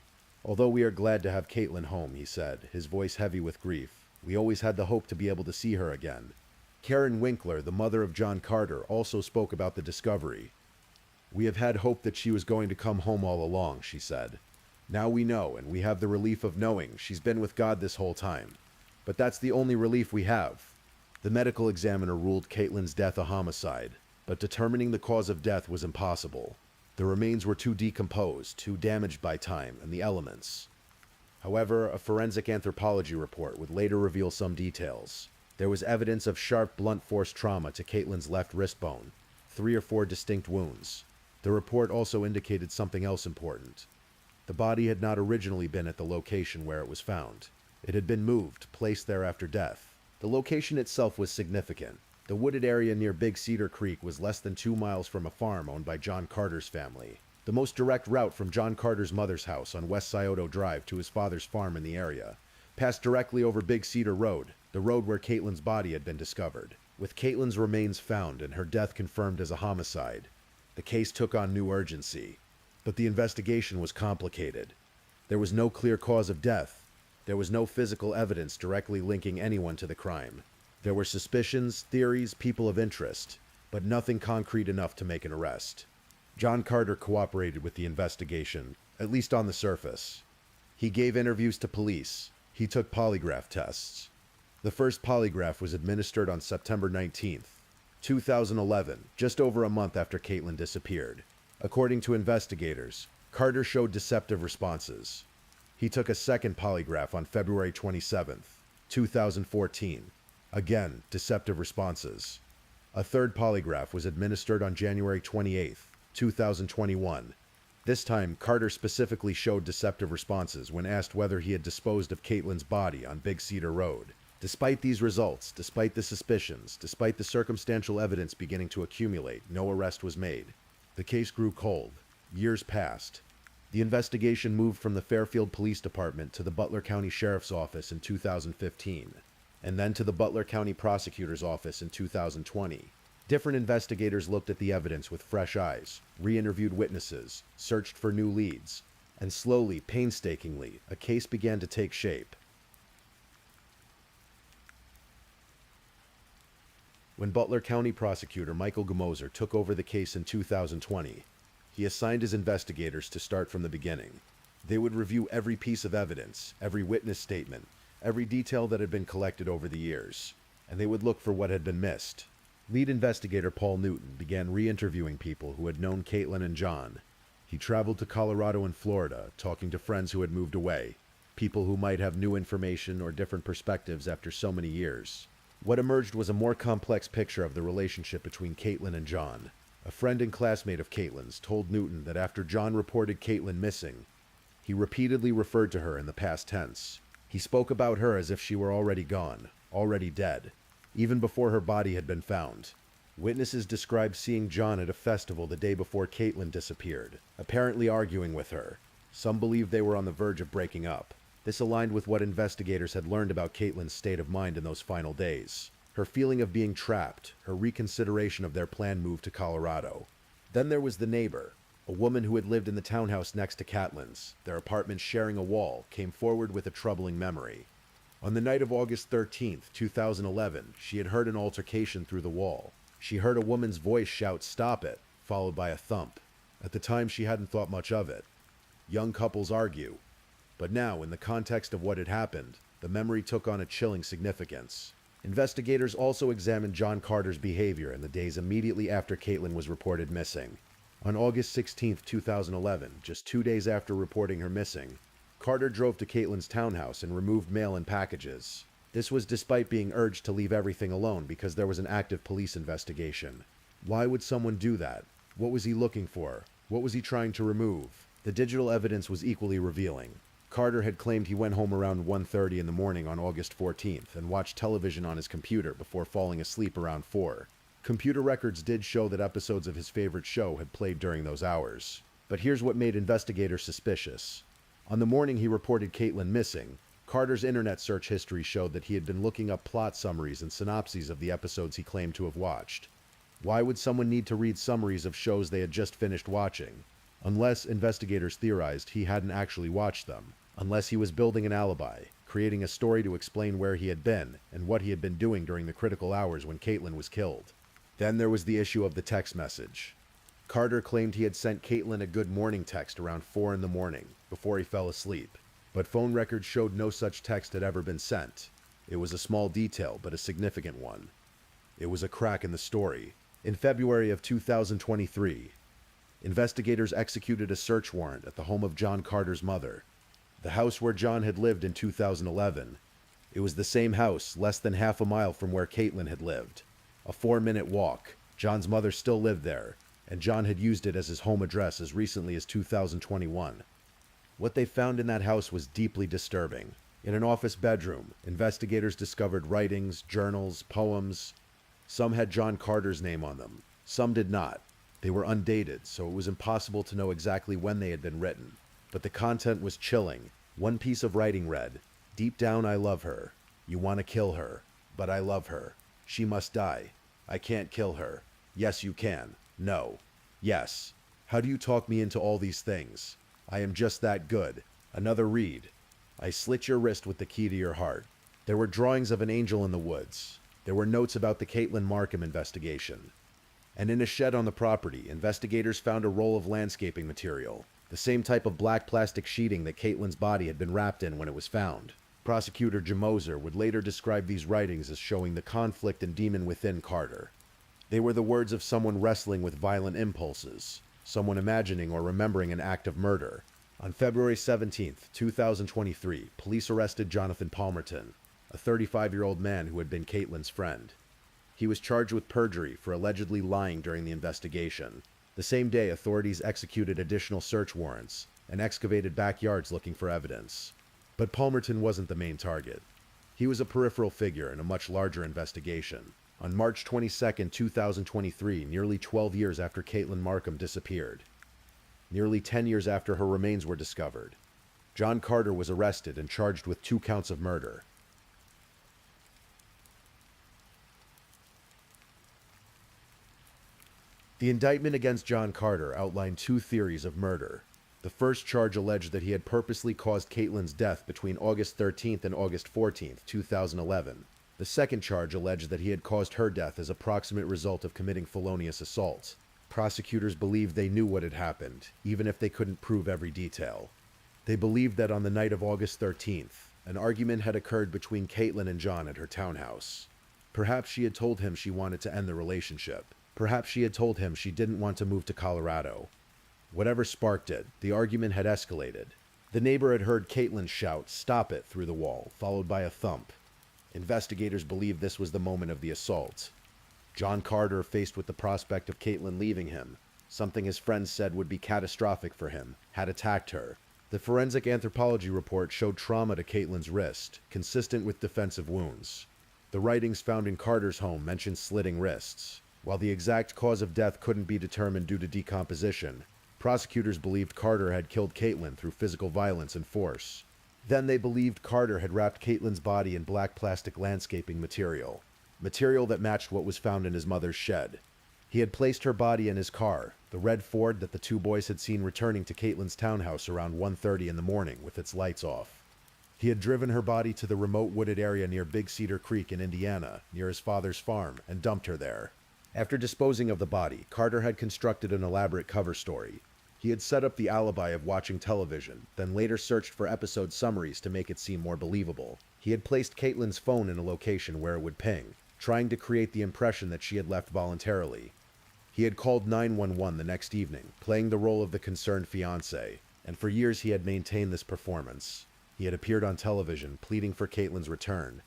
"Although we are glad to have Katelyn home," he said, his voice heavy with grief, "we always had the hope to be able to see her again." Karen Winkler, the mother of John Carter, also spoke about the discovery. "We have had hope that she was going to come home all along," she said. "Now we know, and we have the relief of knowing she's been with God this whole time. But that's the only relief we have." The medical examiner ruled Katelyn's death a homicide, but determining the cause of death was impossible. The remains were too decomposed, too damaged by time and the elements. However, a forensic anthropology report would later reveal some details. There was evidence of sharp, blunt force trauma to Katelyn's left wrist bone, 3 or 4 distinct wounds. The report also indicated something else important. The body had not originally been at the location where it was found. It had been moved, placed there after death. The location itself was significant. The wooded area near Big Cedar Creek was less than 2 miles from a farm owned by John Carter's family. The most direct route from John Carter's mother's house on West Scioto Drive to his father's farm in the area passed directly over Big Cedar Road, the road where Katelyn's body had been discovered. With Katelyn's remains found and her death confirmed as a homicide, the case took on new urgency. But the investigation was complicated. There was no clear cause of death. There was no physical evidence directly linking anyone to the crime. There were suspicions, theories, people of interest, but nothing concrete enough to make an arrest. John Carter cooperated with the investigation, at least on the surface. He gave interviews to police. He took polygraph tests. The first polygraph was administered on September 19th, 2011, just over a month after Katelyn disappeared. According to investigators, Carter showed deceptive responses. He took a second polygraph on February 27th, 2014. Again, deceptive responses. A third polygraph was administered on January 28th, 2021. This time, Carter specifically showed deceptive responses when asked whether he had disposed of Katelyn's body on Big Cedar Road. Despite these results, despite the suspicions, despite the circumstantial evidence beginning to accumulate, no arrest was made. The case grew cold. Years passed. The investigation moved from the Fairfield Police Department to the Butler County Sheriff's Office in 2015. And then to the Butler County Prosecutor's Office in 2020. Different investigators looked at the evidence with fresh eyes, re-interviewed witnesses, searched for new leads, and slowly, painstakingly, a case began to take shape. When Butler County Prosecutor Michael Gamoser took over the case in 2020, he assigned his investigators to start from the beginning. They would review every piece of evidence, every witness statement, every detail that had been collected over the years, and they would look for what had been missed. Lead investigator Paul Newton began re-interviewing people who had known Katelyn and John. He traveled to Colorado and Florida, talking to friends who had moved away, people who might have new information or different perspectives after so many years. What emerged was a more complex picture of the relationship between Katelyn and John. A friend and classmate of Katelyn's told Newton that after John reported Katelyn missing, he repeatedly referred to her in the past tense. He spoke about her as if she were already gone, already dead, even before her body had been found. Witnesses described seeing John at a festival the day before Katelyn disappeared, apparently arguing with her. Some believed they were on the verge of breaking up. This aligned with what investigators had learned about Katelyn's state of mind in those final days. Her feeling of being trapped, her reconsideration of their planned move to Colorado. Then there was the neighbor, a woman who had lived in the townhouse next to Katelyn's, their apartment sharing a wall, came forward with a troubling memory. On the night of August 13th, 2011, she had heard an altercation through the wall. She heard a woman's voice shout, "Stop it," followed by a thump. At the time, she hadn't thought much of it. Young couples argue. But now, in the context of what had happened, the memory took on a chilling significance. Investigators also examined John Carter's behavior in the days immediately after Katelyn was reported missing. On August 16th, 2011, just 2 days after reporting her missing, Carter drove to Katelyn's townhouse and removed mail and packages. This was despite being urged to leave everything alone because there was an active police investigation. Why would someone do that? What was he looking for? What was he trying to remove? The digital evidence was equally revealing. Carter had claimed he went home around 1:30 in the morning on August 14th and watched television on his computer before falling asleep around 4. Computer records did show that episodes of his favorite show had played during those hours. But here's what made investigators suspicious. On the morning he reported Katelyn missing, Carter's internet search history showed that he had been looking up plot summaries and synopses of the episodes he claimed to have watched. Why would someone need to read summaries of shows they had just finished watching? Unless investigators theorized he hadn't actually watched them. Unless he was building an alibi, creating a story to explain where he had been and what he had been doing during the critical hours when Katelyn was killed. Then there was the issue of the text message. Carter claimed he had sent Katelyn a good morning text around 4 in the morning, before he fell asleep. But phone records showed no such text had ever been sent. It was a small detail, but a significant one. It was a crack in the story. In February of 2023, investigators executed a search warrant at the home of John Carter's mother, the house where John had lived in 2011. It was the same house, less than half a mile from where Katelyn had lived. A 4-minute walk. John's mother still lived there, and John had used it as his home address as recently as 2021. What they found in that house was deeply disturbing. In an office bedroom, investigators discovered writings, journals, poems. Some had John Carter's name on them. Some did not. They were undated, so it was impossible to know exactly when they had been written. But the content was chilling. One piece of writing read, "Deep down I love her. You want to kill her. But I love her. She must die. I can't kill her. Yes, you can. No. Yes. How do you talk me into all these things? I am just that good." Another read, "I slit your wrist with the key to your heart." There were drawings of an angel in the woods. There were notes about the Katelyn Markham investigation. And in a shed on the property, investigators found a roll of landscaping material, the same type of black plastic sheeting that Katelyn's body had been wrapped in when it was found. Prosecutor Jim Moser would later describe these writings as showing the conflict and demon within Carter. They were the words of someone wrestling with violent impulses, someone imagining or remembering an act of murder. On February 17th, 2023, police arrested Jonathan Palmerton, a 35-year-old man who had been Katelyn's friend. He was charged with perjury for allegedly lying during the investigation. The same day, authorities executed additional search warrants and excavated backyards looking for evidence. But Palmerton wasn't the main target. He was a peripheral figure in a much larger investigation. On March 22, 2023, nearly 12 years after Katelyn Markham disappeared, nearly 10 years after her remains were discovered, John Carter was arrested and charged with 2 counts of murder. The indictment against John Carter outlined 2 theories of murder. The first charge alleged that he had purposely caused Katelyn's death between August 13th and August 14th, 2011. The second charge alleged that he had caused her death as a proximate result of committing felonious assault. Prosecutors believed they knew what had happened, even if they couldn't prove every detail. They believed that on the night of August 13th, an argument had occurred between Katelyn and John at her townhouse. Perhaps she had told him she wanted to end the relationship. Perhaps she had told him she didn't want to move to Colorado. Whatever sparked it, the argument had escalated. The neighbor had heard Katelyn shout, "Stop it," through the wall, followed by a thump. Investigators believed this was the moment of the assault. John Carter, faced with the prospect of Katelyn leaving him, something his friends said would be catastrophic for him, had attacked her. The forensic anthropology report showed trauma to Katelyn's wrist, consistent with defensive wounds. The writings found in Carter's home mentioned slitting wrists. While the exact cause of death couldn't be determined due to decomposition, prosecutors believed Carter had killed Katelyn through physical violence and force. Then they believed Carter had wrapped Katelyn's body in black plastic landscaping material that matched what was found in his mother's shed. He had placed her body in his car, the red Ford that the 2 boys had seen returning to Katelyn's townhouse around 1:30 in the morning with its lights off. He had driven her body to the remote wooded area near Big Cedar Creek in Indiana, near his father's farm, and dumped her there. After disposing of the body, Carter had constructed an elaborate cover story. He had set up the alibi of watching television, then later searched for episode summaries to make it seem more believable. He had placed Katelyn's phone in a location where it would ping, trying to create the impression that she had left voluntarily. He had called 911 the next evening, playing the role of the concerned fiancé, and for years he had maintained this performance. He had appeared on television, pleading for Katelyn's return.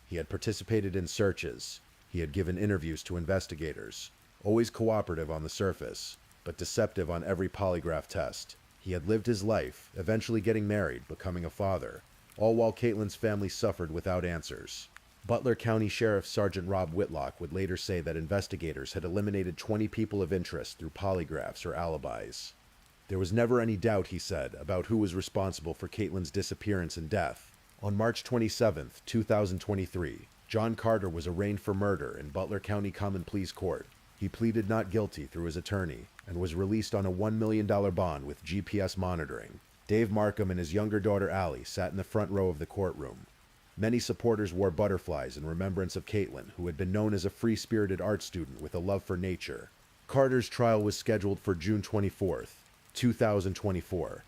He had participated in searches. He had given interviews to investigators, always cooperative on the surface, but deceptive on every polygraph test. He had lived his life, eventually getting married, becoming a father, all while Katelyn's family suffered without answers. Butler County Sheriff Sergeant Rob Whitlock would later say that investigators had eliminated 20 people of interest through polygraphs or alibis. There was never any doubt, he said, about who was responsible for Katelyn's disappearance and death. On March 27, 2023, John Carter was arraigned for murder in Butler County Common Pleas Court. He pleaded not guilty through his attorney and was released on a $1 million bond with GPS monitoring. Dave Markham and his younger daughter Allie sat in the front row of the courtroom. Many supporters wore butterflies in remembrance of Katelyn, who had been known as a free-spirited art student with a love for nature. Carter's trial was scheduled for June 24, 2024.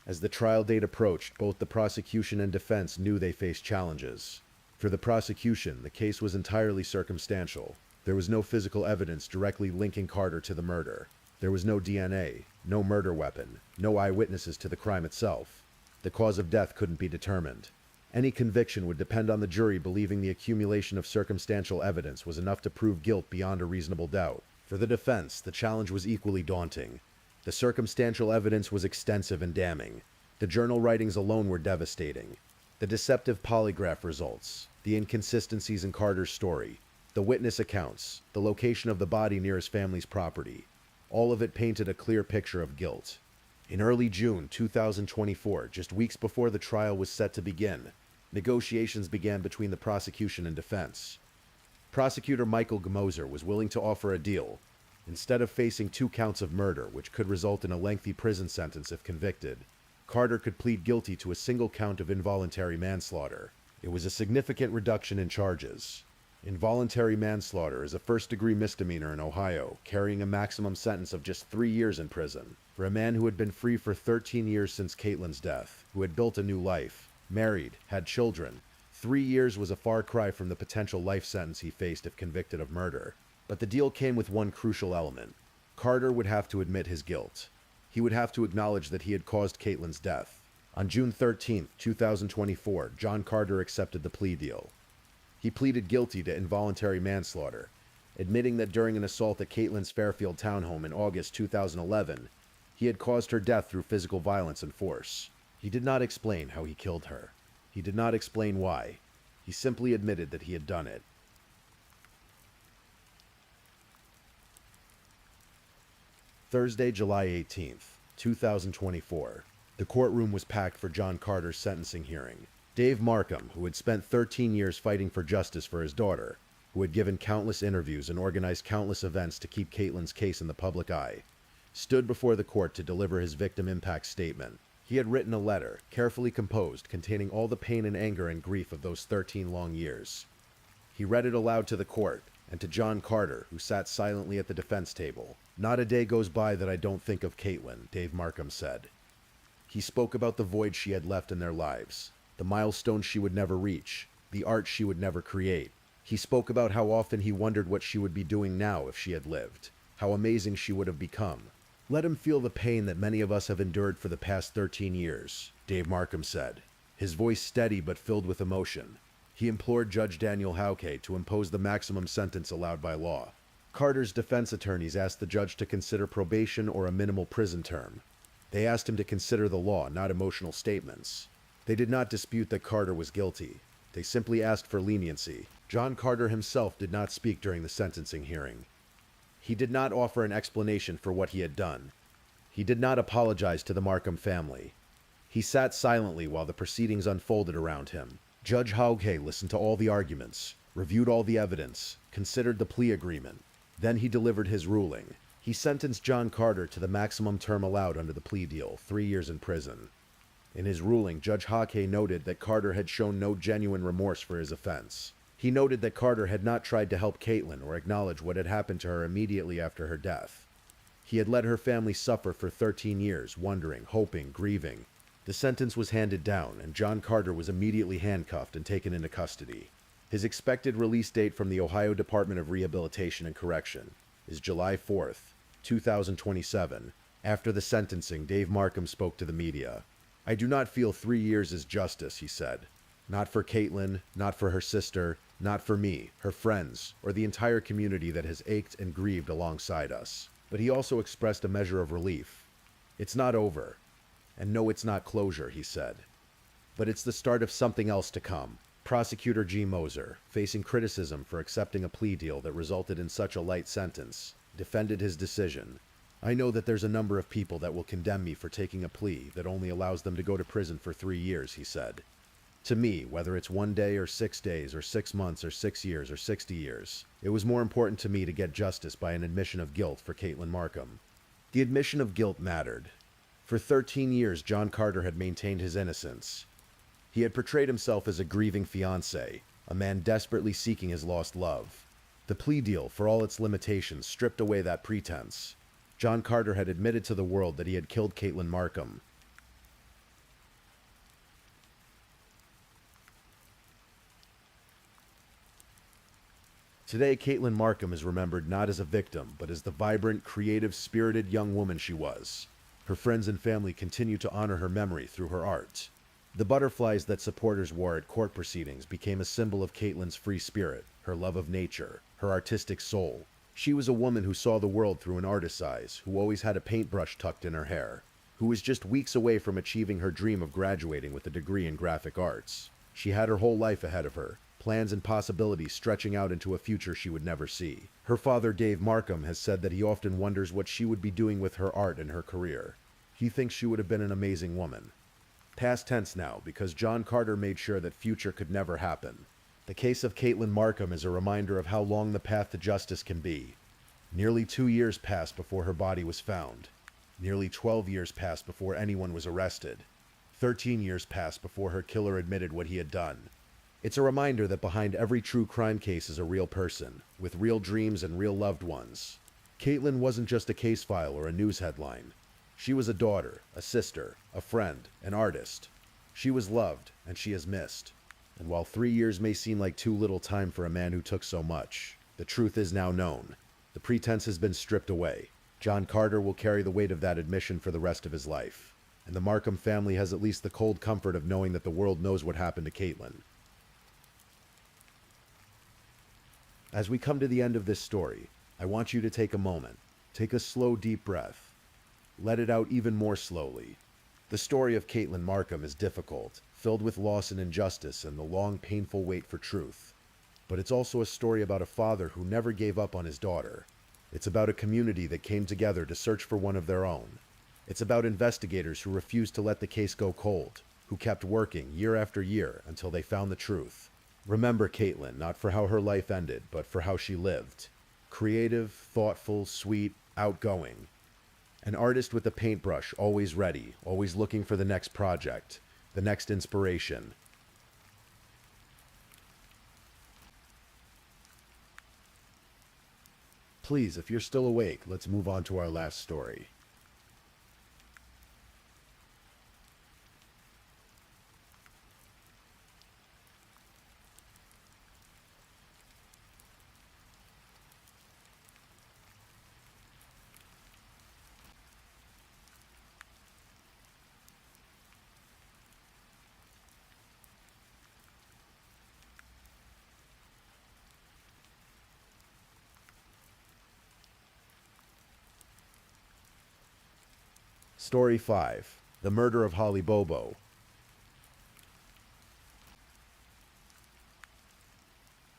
As the trial date approached, both the prosecution and defense knew they faced challenges. For the prosecution, the case was entirely circumstantial. There was no physical evidence directly linking Carter to the murder. There was no DNA, no murder weapon, no eyewitnesses to the crime itself. The cause of death couldn't be determined. Any conviction would depend on the jury believing the accumulation of circumstantial evidence was enough to prove guilt beyond a reasonable doubt. For the defense, the challenge was equally daunting. The circumstantial evidence was extensive and damning. The journal writings alone were devastating. The deceptive polygraph results, the inconsistencies in Carter's story, the witness accounts, the location of the body near his family's property, all of it painted a clear picture of guilt. In early June 2024, just weeks before the trial was set to begin, negotiations began between the prosecution and defense. Prosecutor Michael Gmoser was willing to offer a deal. Instead of facing 2 counts of murder, which could result in a lengthy prison sentence if convicted, Carter could plead guilty to a single count of involuntary manslaughter. It was a significant reduction in charges. Involuntary manslaughter is a first-degree misdemeanor in Ohio, carrying a maximum sentence of just 3 years in prison. For a man who had been free for 13 years since Katelyn's death, who had built a new life, married, had children, 3 years was a far cry from the potential life sentence he faced if convicted of murder. But the deal came with one crucial element. Carter would have to admit his guilt. He would have to acknowledge that he had caused Katelyn's death. On June 13, 2024, John Carter accepted the plea deal. He pleaded guilty to involuntary manslaughter, admitting that during an assault at Katelyn's Fairfield townhome in August 2011, he had caused her death through physical violence and force. He did not explain how he killed her. He did not explain why. He simply admitted that he had done it. Thursday, July 18, 2024. The courtroom was packed for John Carter's sentencing hearing. Dave Markham, who had spent 13 years fighting for justice for his daughter, who had given countless interviews and organized countless events to keep Katelyn's case in the public eye, stood before the court to deliver his victim impact statement. He had written a letter, carefully composed, containing all the pain and anger and grief of those 13 long years. He read it aloud to the court, and to John Carter, who sat silently at the defense table. "Not a day goes by that I don't think of Katelyn," Dave Markham said. He spoke about the void she had left in their lives, the milestones she would never reach, the art she would never create. He spoke about how often he wondered what she would be doing now if she had lived, how amazing she would have become. "Let him feel the pain that many of us have endured for the past 13 years, Dave Markham said, his voice steady but filled with emotion. He implored Judge Daniel Hauke to impose the maximum sentence allowed by law. Carter's defense attorneys asked the judge to consider probation or a minimal prison term. They asked him to consider the law, not emotional statements. They did not dispute that Carter was guilty. They simply asked for leniency. John Carter himself did not speak during the sentencing hearing. He did not offer an explanation for what he had done. He did not apologize to the Markham family. He sat silently while the proceedings unfolded around him. Judge Hauke listened to all the arguments, reviewed all the evidence, considered the plea agreement. Then he delivered his ruling. He sentenced John Carter to the maximum term allowed under the plea deal, 3 years in prison. In his ruling, Judge Hauke noted that Carter had shown no genuine remorse for his offense. He noted that Carter had not tried to help Katelyn or acknowledge what had happened to her immediately after her death. He had let her family suffer for 13 years, wondering, hoping, grieving. The sentence was handed down, and John Carter was immediately handcuffed and taken into custody. His expected release date from the Ohio Department of Rehabilitation and Correction is July 4th, 2027. After the sentencing, Dave Markham spoke to the media. "I do not feel 3 years is justice," he said. "Not for Katelyn, not for her sister, Not for me, her friends, or the entire community that has ached and grieved alongside us. But he also expressed a measure of relief. It's not over. And no, it's not closure, he said. But it's the start of something else to come. Prosecutor G. Moser, facing criticism for accepting a plea deal that resulted in such a light sentence, defended his decision. I know that there's a number of people that will condemn me for taking a plea that only allows them to go to prison for 3 years, he said. To me, whether it's 1 day or 6 days or 6 months or 6 years or 60 years, it was more important to me to get justice by an admission of guilt for Katelyn Markham. The admission of guilt mattered. For 13 years, John Carter had maintained his innocence. He had portrayed himself as a grieving fiancé, a man desperately seeking his lost love. The plea deal, for all its limitations, stripped away that pretense. John Carter had admitted to the world that he had killed Katelyn Markham. Today, Katelyn Markham is remembered not as a victim, but as the vibrant, creative, spirited young woman she was. Her friends and family continue to honor her memory through her art. The butterflies that supporters wore at court proceedings became a symbol of Katelyn's free spirit, her love of nature, her artistic soul. She was a woman who saw the world through an artist's eyes, who always had a paintbrush tucked in her hair, who was just weeks away from achieving her dream of graduating with a degree in graphic arts. She had her whole life ahead of her, plans and possibilities stretching out into a future she would never see. Her father, Dave Markham, has said that he often wonders what she would be doing with her art and her career. He thinks she would have been an amazing woman. Past tense now, because John Carter made sure that future could never happen. The case of Katelyn Markham is a reminder of how long the path to justice can be. Nearly 2 years passed before her body was found. Nearly 12 years passed before anyone was arrested. 13 years passed before her killer admitted what he had done. It's a reminder that behind every true crime case is a real person, with real dreams and real loved ones. Katelyn wasn't just a case file or a news headline. She was a daughter, a sister, a friend, an artist. She was loved, and she is missed. And while 3 years may seem like too little time for a man who took so much, the truth is now known. The pretense has been stripped away. John Carter will carry the weight of that admission for the rest of his life. And the Markham family has at least the cold comfort of knowing that the world knows what happened to Katelyn. As we come to the end of this story, I want you to take a moment. Take a slow, deep breath. Let it out even more slowly. The story of Katelyn Markham is difficult, filled with loss and injustice and the long, painful wait for truth. But it's also a story about a father who never gave up on his daughter. It's about a community that came together to search for one of their own. It's about investigators who refused to let the case go cold, who kept working year after year until they found the truth. Remember Katelyn, not for how her life ended, but for how she lived. Creative, thoughtful, sweet, outgoing. An artist with a paintbrush, always ready, always looking for the next project, the next inspiration. Please, if you're still awake, let's move on to our last story. Story 5. The Murder of Holly Bobo.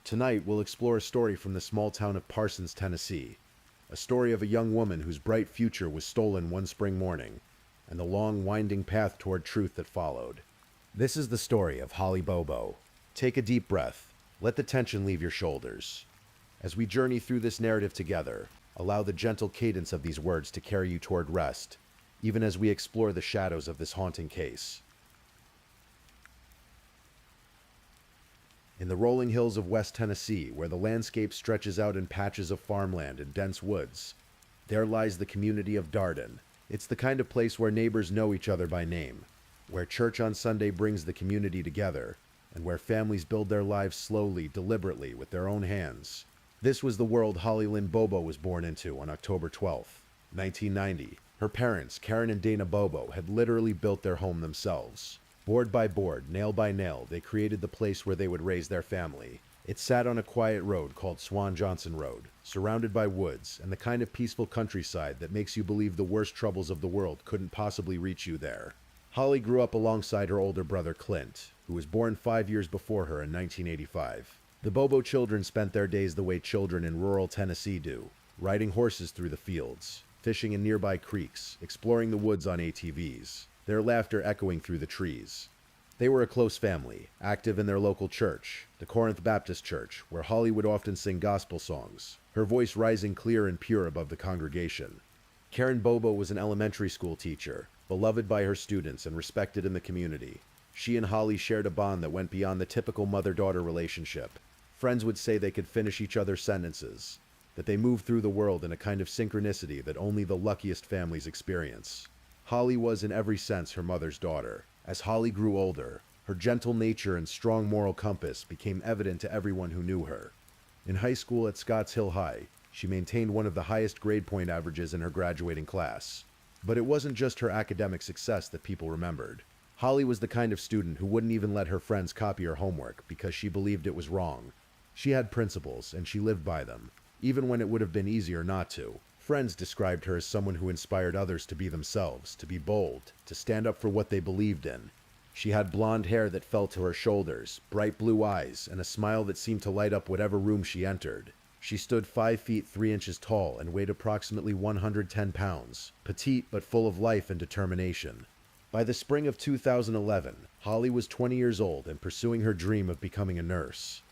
Tonight, we'll explore a story from the small town of Parsons, Tennessee. A story of a young woman whose bright future was stolen one spring morning, and the long, winding path toward truth that followed. This is the story of Holly Bobo. Take a deep breath. Let the tension leave your shoulders. As we journey through this narrative together, allow the gentle cadence of these words to carry you toward rest, even as we explore the shadows of this haunting case. In the rolling hills of West Tennessee, where the landscape stretches out in patches of farmland and dense woods, there lies the community of Darden. It's the kind of place where neighbors know each other by name, where church on Sunday brings the community together, and where families build their lives slowly, deliberately, with their own hands. This was the world Holly Lynn Bobo was born into on October 12th, 1990. Her parents, Karen and Dana Bobo, had literally built their home themselves. Board by board, nail by nail, they created the place where they would raise their family. It sat on a quiet road called Swan Johnson Road, surrounded by woods and the kind of peaceful countryside that makes you believe the worst troubles of the world couldn't possibly reach you there. Holly grew up alongside her older brother Clint, who was born 5 years before her in 1985. The Bobo children spent their days the way children in rural Tennessee do, riding horses through the fields, fishing in nearby creeks, exploring the woods on ATVs, their laughter echoing through the trees. They were a close family, active in their local church, the Corinth Baptist Church, where Holly would often sing gospel songs, her voice rising clear and pure above the congregation. Karen Bobo was an elementary school teacher, beloved by her students and respected in the community. She and Holly shared a bond that went beyond the typical mother-daughter relationship. Friends would say they could finish each other's sentences, that they moved through the world in a kind of synchronicity that only the luckiest families experience. Holly was in every sense her mother's daughter. As Holly grew older, her gentle nature and strong moral compass became evident to everyone who knew her. In high school at Scotts Hill High, she maintained one of the highest grade point averages in her graduating class. But it wasn't just her academic success that people remembered. Holly was the kind of student who wouldn't even let her friends copy her homework because she believed it was wrong. She had principles, and she lived by them, even when it would have been easier not to. Friends described her as someone who inspired others to be themselves, to be bold, to stand up for what they believed in. She had blonde hair that fell to her shoulders, bright blue eyes, and a smile that seemed to light up whatever room she entered. She stood 5 feet 3 inches tall and weighed approximately 110 pounds, petite but full of life and determination. By the spring of 2011, Holly was 20 years old and pursuing her dream of becoming a nurse.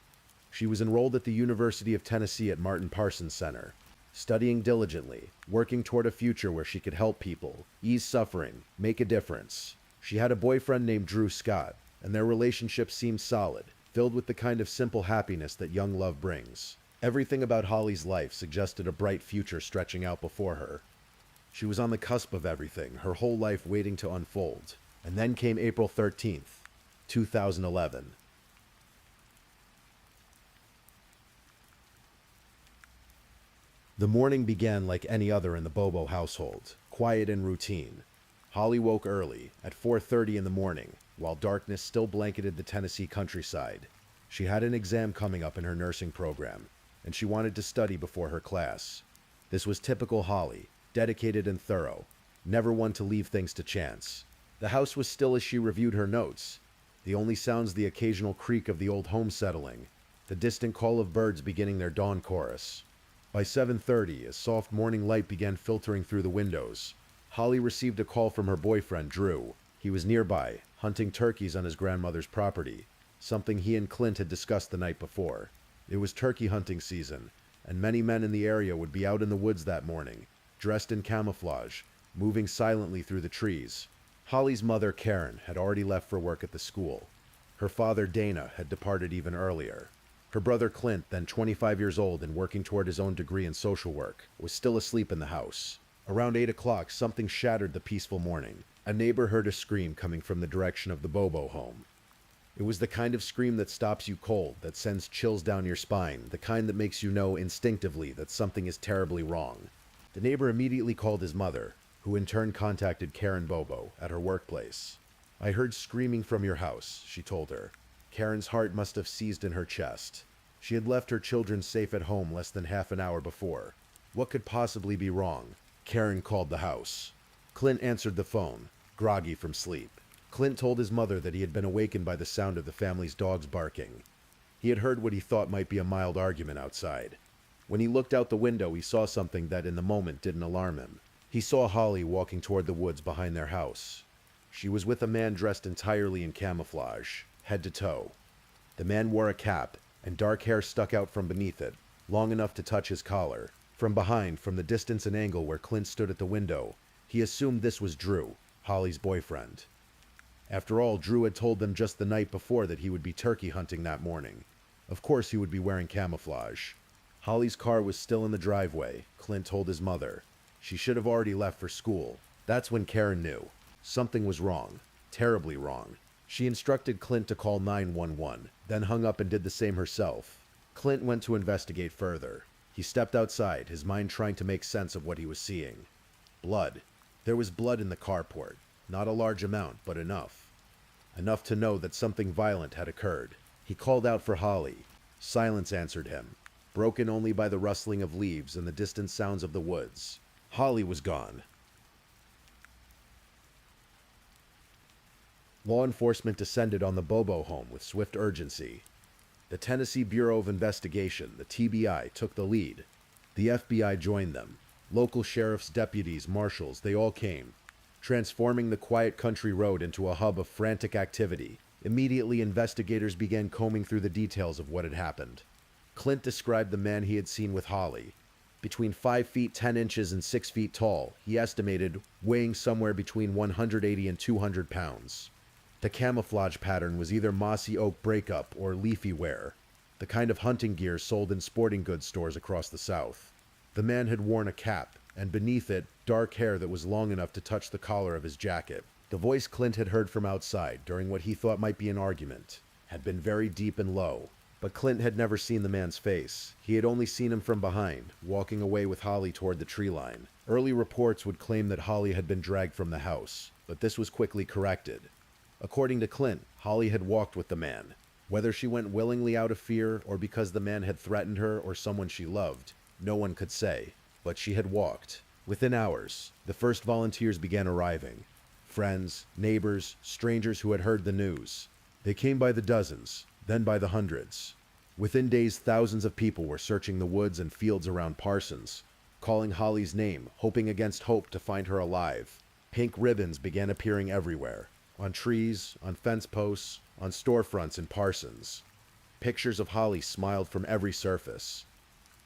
She was enrolled at the University of Tennessee at Martin Parsons Center, studying diligently, working toward a future where she could help people, ease suffering, make a difference. She had a boyfriend named Drew Scott, and their relationship seemed solid, filled with the kind of simple happiness that young love brings. Everything about Holly's life suggested a bright future stretching out before her. She was on the cusp of everything, her whole life waiting to unfold. And then came April 13th, 2011. The morning began like any other in the Bobo household, quiet and routine. Holly woke early, at 4:30 in the morning, while darkness still blanketed the Tennessee countryside. She had an exam coming up in her nursing program, and she wanted to study before her class. This was typical Holly, dedicated and thorough, never one to leave things to chance. The house was still as she reviewed her notes, the only sounds the occasional creak of the old home settling, the distant call of birds beginning their dawn chorus. By 7:30, as soft morning light began filtering through the windows, Holly received a call from her boyfriend, Drew. He was nearby, hunting turkeys on his grandmother's property, something he and Clint had discussed the night before. It was turkey hunting season, and many men in the area would be out in the woods that morning, dressed in camouflage, moving silently through the trees. Holly's mother, Karen, had already left for work at the school. Her father, Dana, had departed even earlier. Her brother Clint, then 25 years old and working toward his own degree in social work, was still asleep in the house. Around 8 o'clock, something shattered the peaceful morning. A neighbor heard a scream coming from the direction of the Bobo home. It was the kind of scream that stops you cold, that sends chills down your spine, the kind that makes you know instinctively that something is terribly wrong. The neighbor immediately called his mother, who in turn contacted Karen Bobo at her workplace. "I heard screaming from your house," she told her. Karen's heart must have seized in her chest. She had left her children safe at home less than half an hour before. What could possibly be wrong? Karen called the house. Clint answered the phone, groggy from sleep. Clint told his mother that he had been awakened by the sound of the family's dogs barking. He had heard what he thought might be a mild argument outside. When he looked out the window, he saw something that in the moment didn't alarm him. He saw Holly walking toward the woods behind their house. She was with a man dressed entirely in camouflage, head to toe. The man wore a cap, and dark hair stuck out from beneath it, long enough to touch his collar. From behind, from the distance and angle where Clint stood at the window, he assumed this was Drew, Holly's boyfriend. After all, Drew had told them just the night before that he would be turkey hunting that morning. Of course he would be wearing camouflage. Holly's car was still in the driveway, Clint told his mother. She should have already left for school. That's when Karen knew. Something was wrong. Terribly wrong. She instructed Clint to call 911, then hung up and did the same herself. Clint went to investigate further. He stepped outside, his mind trying to make sense of what he was seeing. Blood. There was blood in the carport. Not a large amount, but enough. Enough to know that something violent had occurred. He called out for Holly. Silence answered him, broken only by the rustling of leaves and the distant sounds of the woods. Holly was gone. Law enforcement descended on the Bobo home with swift urgency. The Tennessee Bureau of Investigation, the TBI, took the lead. The FBI joined them. Local sheriffs, deputies, marshals, they all came, transforming the quiet country road into a hub of frantic activity. Immediately, investigators began combing through the details of what had happened. Clint described the man he had seen with Holly. Between 5 feet 10 inches and 6 feet tall, he estimated, weighing somewhere between 180 and 200 pounds. The camouflage pattern was either mossy oak breakup or leafy wear, the kind of hunting gear sold in sporting goods stores across the South. The man had worn a cap, and beneath it, dark hair that was long enough to touch the collar of his jacket. The voice Clint had heard from outside during what he thought might be an argument had been very deep and low, but Clint had never seen the man's face. He had only seen him from behind, walking away with Holly toward the tree line. Early reports would claim that Holly had been dragged from the house, but this was quickly corrected. According to Clint, Holly had walked with the man. Whether she went willingly out of fear or because the man had threatened her or someone she loved, no one could say. But she had walked. Within hours, the first volunteers began arriving. Friends, neighbors, strangers who had heard the news. They came by the dozens, then by the hundreds. Within days, thousands of people were searching the woods and fields around Parsons, calling Holly's name, hoping against hope to find her alive. Pink ribbons began appearing everywhere. On trees, on fence posts, on storefronts in Parsons. Pictures of Holly smiled from every surface.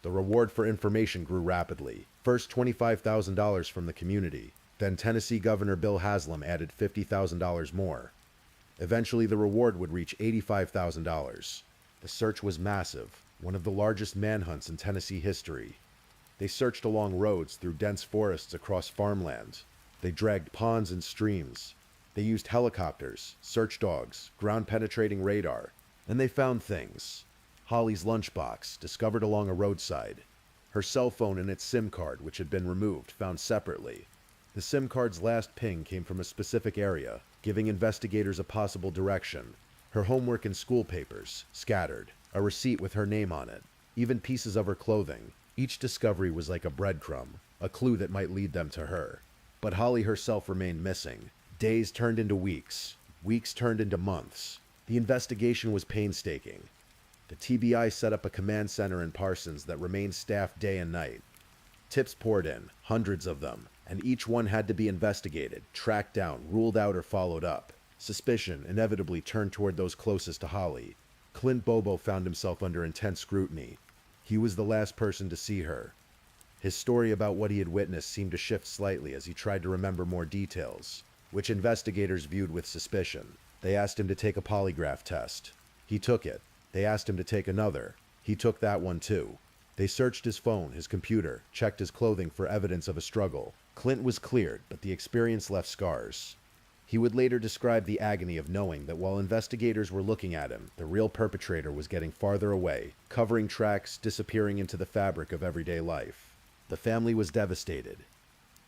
The reward for information grew rapidly. First $25,000 from the community. Then Tennessee Governor Bill Haslam added $50,000 more. Eventually the reward would reach $85,000. The search was massive, one of the largest manhunts in Tennessee history. They searched along roads through dense forests across farmland. They dragged ponds and streams. They used helicopters, search dogs, ground-penetrating radar, and they found things. Holly's lunchbox, discovered along a roadside. Her cell phone and its SIM card, which had been removed, found separately. The SIM card's last ping came from a specific area, giving investigators a possible direction. Her homework and school papers, scattered. A receipt with her name on it. Even pieces of her clothing. Each discovery was like a breadcrumb, a clue that might lead them to her. But Holly herself remained missing. Days turned into weeks. Weeks turned into months. The investigation was painstaking. The TBI set up a command center in Parsons that remained staffed day and night. Tips poured in, hundreds of them, and each one had to be investigated, tracked down, ruled out, or followed up. Suspicion inevitably turned toward those closest to Holly. Clint Bobo found himself under intense scrutiny. He was the last person to see her. His story about what he had witnessed seemed to shift slightly as he tried to remember more details, which investigators viewed with suspicion. They asked him to take a polygraph test. He took it. They asked him to take another. He took that one too. They searched his phone, his computer, checked his clothing for evidence of a struggle. Clint was cleared, but the experience left scars. He would later describe the agony of knowing that while investigators were looking at him, the real perpetrator was getting farther away, covering tracks, disappearing into the fabric of everyday life. The family was devastated.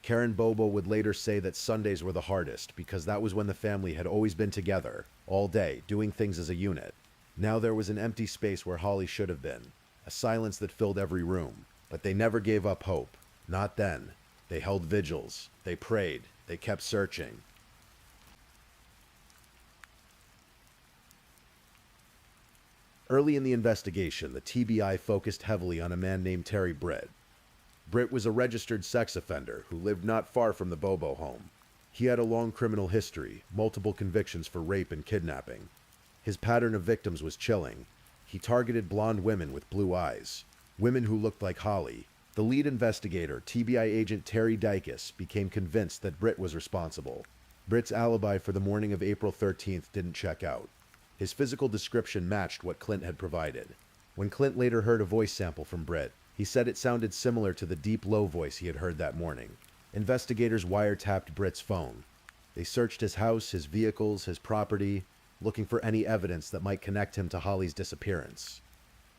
Karen Bobo would later say that Sundays were the hardest because that was when the family had always been together, all day, doing things as a unit. Now there was an empty space where Holly should have been, a silence that filled every room. But they never gave up hope. Not then. They held vigils. They prayed. They kept searching. Early in the investigation, the TBI focused heavily on a man named Terry Britt. Britt was a registered sex offender who lived not far from the Bobo home. He had a long criminal history, multiple convictions for rape and kidnapping. His pattern of victims was chilling. He targeted blonde women with blue eyes, women who looked like Holly. The lead investigator, TBI agent Terry Dykes, became convinced that Britt was responsible. Britt's alibi for the morning of April 13th didn't check out. His physical description matched what Clint had provided. When Clint later heard a voice sample from Britt, he said it sounded similar to the deep, low voice he had heard that morning. Investigators wiretapped Britt's phone. They searched his house, his vehicles, his property, looking for any evidence that might connect him to Holly's disappearance.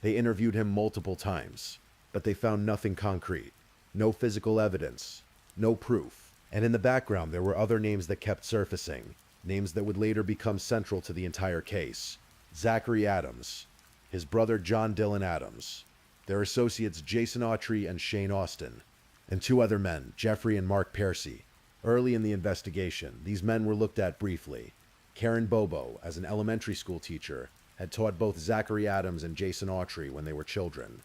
They interviewed him multiple times, but they found nothing concrete. No physical evidence. No proof. And in the background, there were other names that kept surfacing. Names that would later become central to the entire case. Zachary Adams. his brother John Dylan Adams, their associates Jason Autry and Shane Austin, and two other men, Jeffrey and Mark Piercy. Early in the investigation, these men were looked at briefly. Karen Bobo, as an elementary school teacher, had taught both Zachary Adams and Jason Autry when they were children.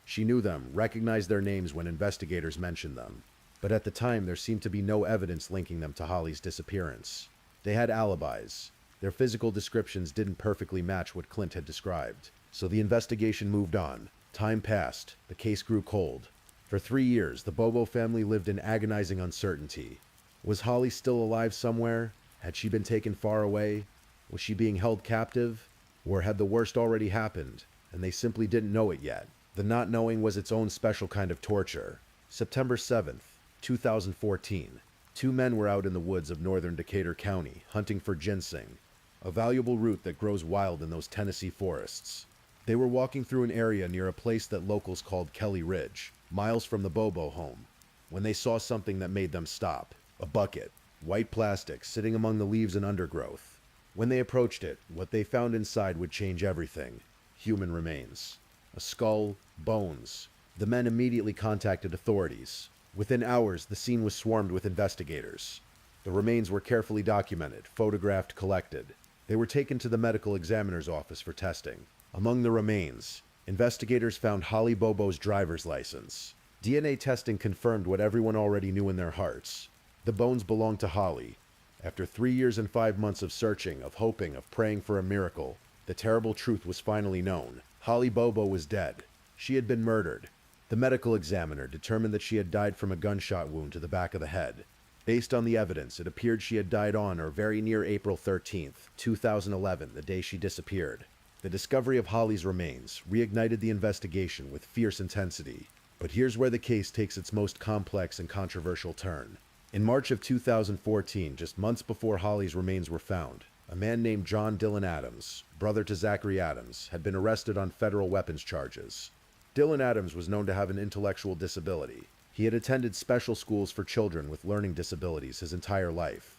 She knew them, recognized their names when investigators mentioned them. But at the time, there seemed to be no evidence linking them to Holly's disappearance. They had alibis. Their physical descriptions didn't perfectly match what Clint had described. So the investigation moved on. Time passed. The case grew cold. For 3 years, the Bobo family lived in agonizing uncertainty. Was Holly still alive somewhere? Had she been taken far away? Was she being held captive? Or had the worst already happened, and they simply didn't know it yet? The not knowing was its own special kind of torture. September 7th, 2014. Two men were out in the woods of northern Decatur County, hunting for ginseng, a valuable root that grows wild in those Tennessee forests. They were walking through an area near a place that locals called Kelly Ridge, miles from the Bobo home, when they saw something that made them stop. A bucket, white plastic, sitting among the leaves and undergrowth. When they approached it, what they found inside would change everything. Human remains. A skull, bones. The men immediately contacted authorities. Within hours, the scene was swarmed with investigators. The remains were carefully documented, photographed, collected. They were taken to the medical examiner's office for testing. Among the remains, investigators found Holly Bobo's driver's license. DNA testing confirmed what everyone already knew in their hearts. The bones belonged to Holly. After 3 years and 5 months of searching, of hoping, of praying for a miracle, the terrible truth was finally known. Holly Bobo was dead. She had been murdered. The medical examiner determined that she had died from a gunshot wound to the back of the head. Based on the evidence, it appeared she had died on or very near April 13th, 2011, the day she disappeared. The discovery of Holly's remains reignited the investigation with fierce intensity. But here's where the case takes its most complex and controversial turn. In March of 2014, just months before Holly's remains were found, a man named John Dylan Adams, brother to Zachary Adams, had been arrested on federal weapons charges. Dylan Adams was known to have an intellectual disability. He had attended special schools for children with learning disabilities his entire life.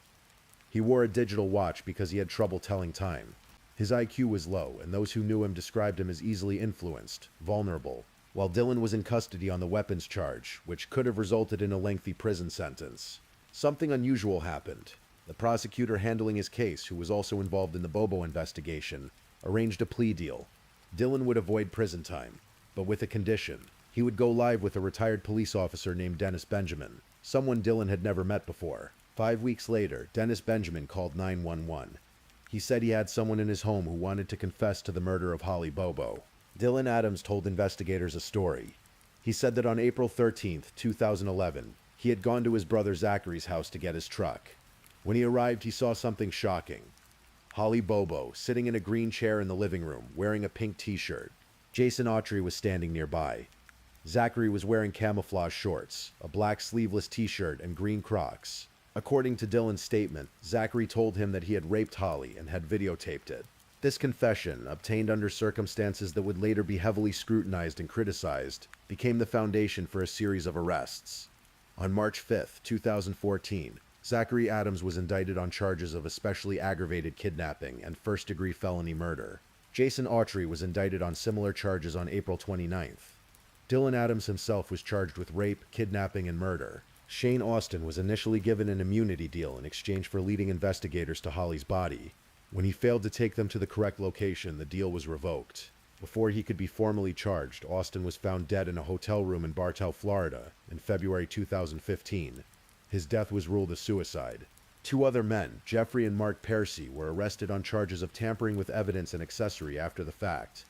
He wore a digital watch because he had trouble telling time. His IQ was low, and those who knew him described him as easily influenced, vulnerable. While Dylan was in custody on the weapons charge, which could have resulted in a lengthy prison sentence, something unusual happened. The prosecutor handling his case, who was also involved in the Bobo investigation, arranged a plea deal. Dylan would avoid prison time, but with a condition. He would go live with a retired police officer named Dennis Benjamin, someone Dylan had never met before. 5 weeks later, Dennis Benjamin called 911. He said he had someone in his home who wanted to confess to the murder of Holly Bobo. Dylan Adams told investigators a story. He said that on April 13th, 2011, he had gone to his brother Zachary's house to get his truck. When he arrived, he saw something shocking. Holly Bobo, sitting in a green chair in the living room, wearing a pink t-shirt. Jason Autry was standing nearby. Zachary was wearing camouflage shorts, a black sleeveless t-shirt, and green Crocs. According to Dylan's statement, Zachary told him that he had raped Holly and had videotaped it. This confession, obtained under circumstances that would later be heavily scrutinized and criticized, became the foundation for a series of arrests. On March 5, 2014, Zachary Adams was indicted on charges of especially aggravated kidnapping and first-degree felony murder. Jason Autry was indicted on similar charges on April 29th. Dylan Adams himself was charged with rape, kidnapping, and murder. Shane Austin was initially given an immunity deal in exchange for leading investigators to Holly's body. When he failed to take them to the correct location, the deal was revoked. Before he could be formally charged, Austin was found dead in a hotel room in Bartow, Florida, in February 2015. His death was ruled a suicide. Two other men, Jeffrey and Mark Piercy, were arrested on charges of tampering with evidence and accessory after the fact.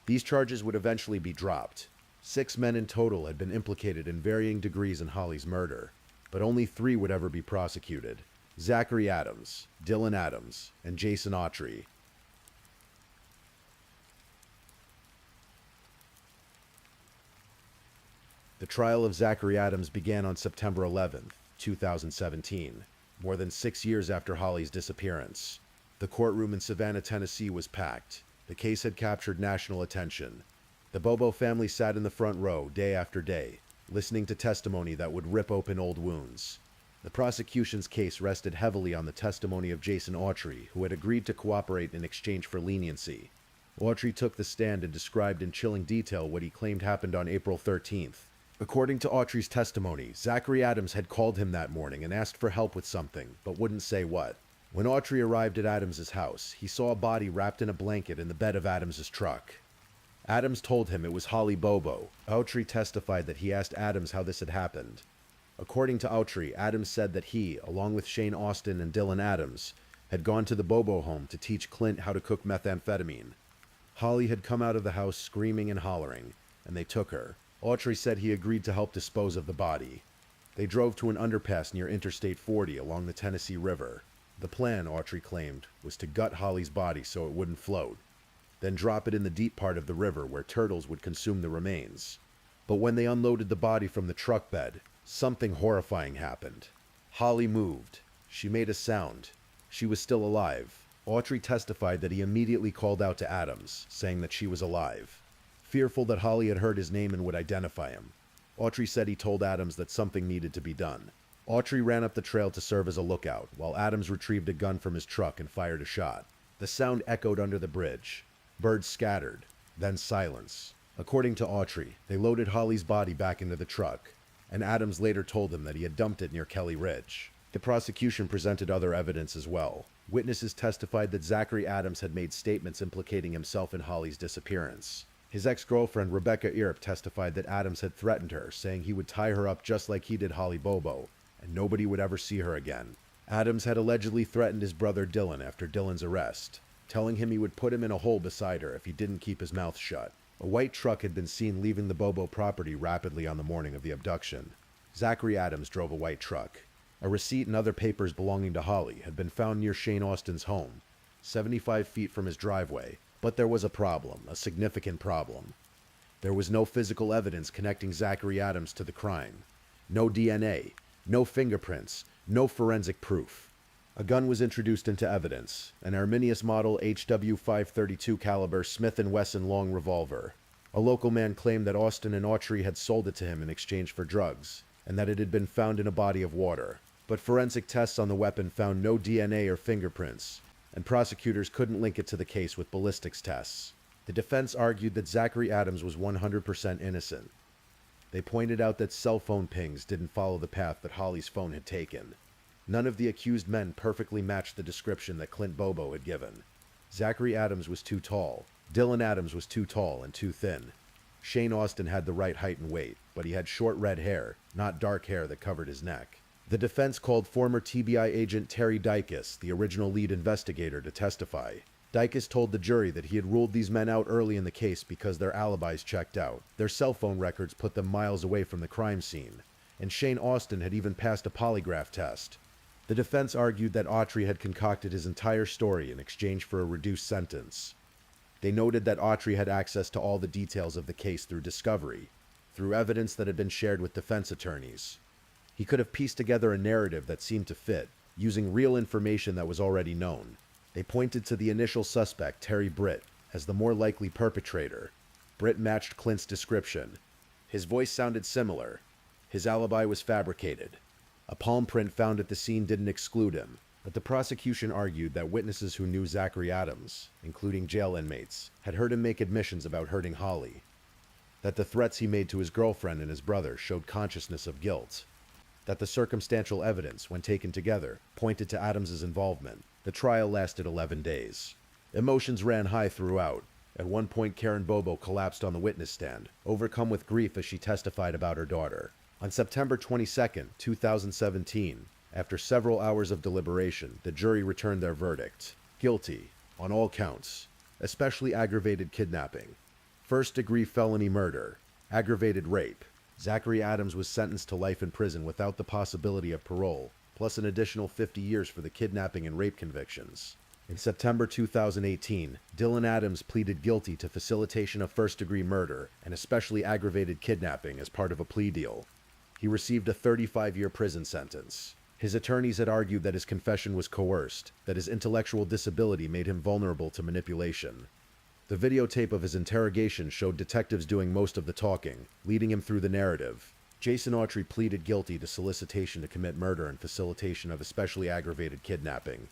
These charges would eventually be dropped. 6 men in total had been implicated in varying degrees in Holly's murder, but only 3 would ever be prosecuted: Zachary Adams, Dylan Adams, and Jason Autry. The trial of Zachary Adams began on September 11, 2017, more than 6 years after Holly's disappearance. The courtroom in Savannah, Tennessee was packed. The case had captured national attention. The Bobo family sat in the front row day after day, listening to testimony that would rip open old wounds. The prosecution's case rested heavily on the testimony of Jason Autry, who had agreed to cooperate in exchange for leniency. Autry took the stand and described in chilling detail what he claimed happened on April 13th. According to Autry's testimony, Zachary Adams had called him that morning and asked for help with something, but wouldn't say what. When Autry arrived at Adams's house, he saw a body wrapped in a blanket in the bed of Adams's truck. Adams told him it was Holly Bobo. Autry testified that he asked Adams how this had happened. According to Autry, Adams said that he, along with Shane Austin and Dylan Adams, had gone to the Bobo home to teach Clint how to cook methamphetamine. Holly had come out of the house screaming and hollering, and they took her. Autry said he agreed to help dispose of the body. They drove to an underpass near Interstate 40 along the Tennessee River. The plan, Autry claimed, was to gut Holly's body so it wouldn't float, then drop it in the deep part of the river where turtles would consume the remains. But when they unloaded the body from the truck bed, something horrifying happened. Holly moved. She made a sound. She was still alive. Autry testified that he immediately called out to Adams, saying that she was alive. Fearful that Holly had heard his name and would identify him, Autry said he told Adams that something needed to be done. Autry ran up the trail to serve as a lookout, while Adams retrieved a gun from his truck and fired a shot. The sound echoed under the bridge. Birds scattered, then silence. According to Autry, they loaded Holly's body back into the truck, and Adams later told him that he had dumped it near Kelly Ridge. The prosecution presented other evidence as well. Witnesses testified that Zachary Adams had made statements implicating himself in Holly's disappearance. His ex-girlfriend Rebecca Earp testified that Adams had threatened her, saying he would tie her up just like he did Holly Bobo, and nobody would ever see her again. Adams had allegedly threatened his brother Dylan after Dylan's arrest, telling him he would put him in a hole beside her if he didn't keep his mouth shut. A white truck had been seen leaving the Bobo property rapidly on the morning of the abduction. Zachary Adams drove a white truck. A receipt and other papers belonging to Holly had been found near Shane Austin's home, 75 feet from his driveway. But there was a problem, a significant problem. There was no physical evidence connecting Zachary Adams to the crime. No DNA, no fingerprints, no forensic proof. A gun was introduced into evidence, an Arminius model HW.532 caliber Smith & Wesson long revolver. A local man claimed that Austin and Autry had sold it to him in exchange for drugs, and that it had been found in a body of water. But forensic tests on the weapon found no DNA or fingerprints, and prosecutors couldn't link it to the case with ballistics tests. The defense argued that Zachary Adams was 100% innocent. They pointed out that cell phone pings didn't follow the path that Holly's phone had taken. None of the accused men perfectly matched the description that Clint Bobo had given. Zachary Adams was too tall. Dylan Adams was too tall and too thin. Shane Austin had the right height and weight, but he had short red hair, not dark hair that covered his neck. The defense called former TBI agent Terry Dykes, the original lead investigator, to testify. Dykes told the jury that he had ruled these men out early in the case because their alibis checked out. Their cell phone records put them miles away from the crime scene, and Shane Austin had even passed a polygraph test. The defense argued that Autry had concocted his entire story in exchange for a reduced sentence. They noted that Autry had access to all the details of the case through discovery, through evidence that had been shared with defense attorneys. He could have pieced together a narrative that seemed to fit, using real information that was already known. They pointed to the initial suspect, Terry Britt, as the more likely perpetrator. Britt matched Clint's description. His voice sounded similar. His alibi was fabricated. A palm print found at the scene didn't exclude him, but the prosecution argued that witnesses who knew Zachary Adams, including jail inmates, had heard him make admissions about hurting Holly. That the threats he made to his girlfriend and his brother showed consciousness of guilt. That the circumstantial evidence, when taken together, pointed to Adams's involvement. The trial lasted 11 days. Emotions ran high throughout. At one point, Karen Bobo collapsed on the witness stand, overcome with grief as she testified about her daughter. On September 22, 2017, after several hours of deliberation, the jury returned their verdict. Guilty, on all counts, especially aggravated kidnapping, first-degree felony murder, aggravated rape. Zachary Adams was sentenced to life in prison without the possibility of parole, plus an additional 50 years for the kidnapping and rape convictions. In September 2018, Dylan Adams pleaded guilty to facilitation of first-degree murder and especially aggravated kidnapping as part of a plea deal. He received a 35-year prison sentence. His attorneys had argued that his confession was coerced, that his intellectual disability made him vulnerable to manipulation. The videotape of his interrogation showed detectives doing most of the talking, leading him through the narrative. Jason Autry pleaded guilty to solicitation to commit murder and facilitation of especially aggravated kidnapping.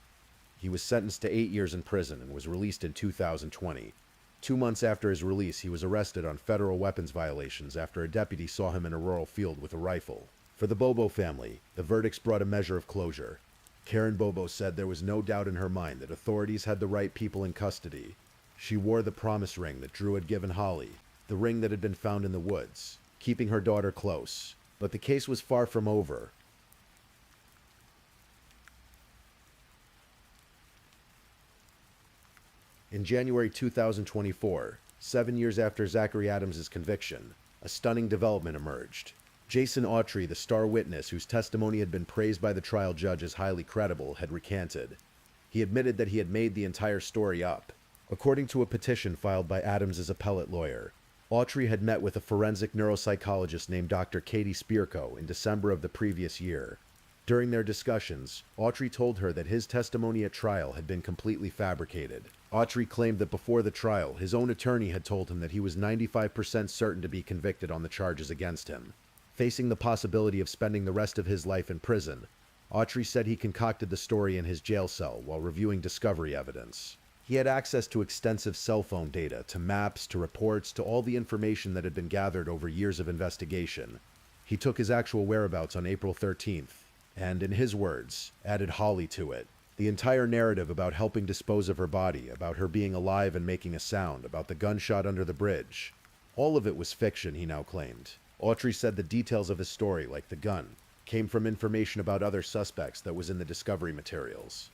He was sentenced to 8 years in prison and was released in 2020. 2 months after his release, he was arrested on federal weapons violations after a deputy saw him in a rural field with a rifle. For the Bobo family, the verdicts brought a measure of closure. Karen Bobo said there was no doubt in her mind that authorities had the right people in custody. She wore the promise ring that Drew had given Holly, the ring that had been found in the woods, keeping her daughter close. But the case was far from over. In January 2024, 7 years after Zachary Adams' conviction, a stunning development emerged. Jason Autry, the star witness whose testimony had been praised by the trial judge as highly credible, had recanted. He admitted that he had made the entire story up. According to a petition filed by Adams' appellate lawyer, Autry had met with a forensic neuropsychologist named Dr. Katie Spirko in December of the previous year. During their discussions, Autry told her that his testimony at trial had been completely fabricated. Autry claimed that before the trial, his own attorney had told him that he was 95% certain to be convicted on the charges against him. Facing the possibility of spending the rest of his life in prison, Autry said he concocted the story in his jail cell while reviewing discovery evidence. He had access to extensive cell phone data, to maps, to reports, to all the information that had been gathered over years of investigation. He took his actual whereabouts on April 13th, and, in his words, added Holly to it. The entire narrative about helping dispose of her body, about her being alive and making a sound, about the gunshot under the bridge. All of it was fiction, he now claimed. Autry said the details of his story, like the gun, came from information about other suspects that was in the discovery materials.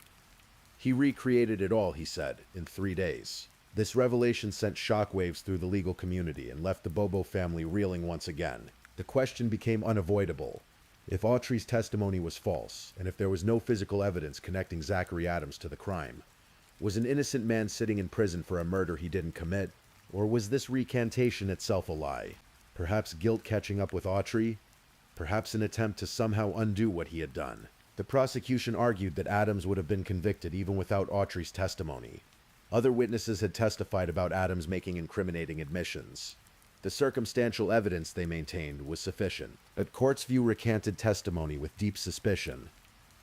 He recreated it all, he said, in 3 days. This revelation sent shockwaves through the legal community and left the Bobo family reeling once again. The question became unavoidable. If Autry's testimony was false, and if there was no physical evidence connecting Zachary Adams to the crime, was an innocent man sitting in prison for a murder he didn't commit? Or was this recantation itself a lie? Perhaps guilt catching up with Autry? Perhaps an attempt to somehow undo what he had done? The prosecution argued that Adams would have been convicted even without Autry's testimony. Other witnesses had testified about Adams making incriminating admissions. The circumstantial evidence, they maintained, was sufficient. But courts view recanted testimony with deep suspicion.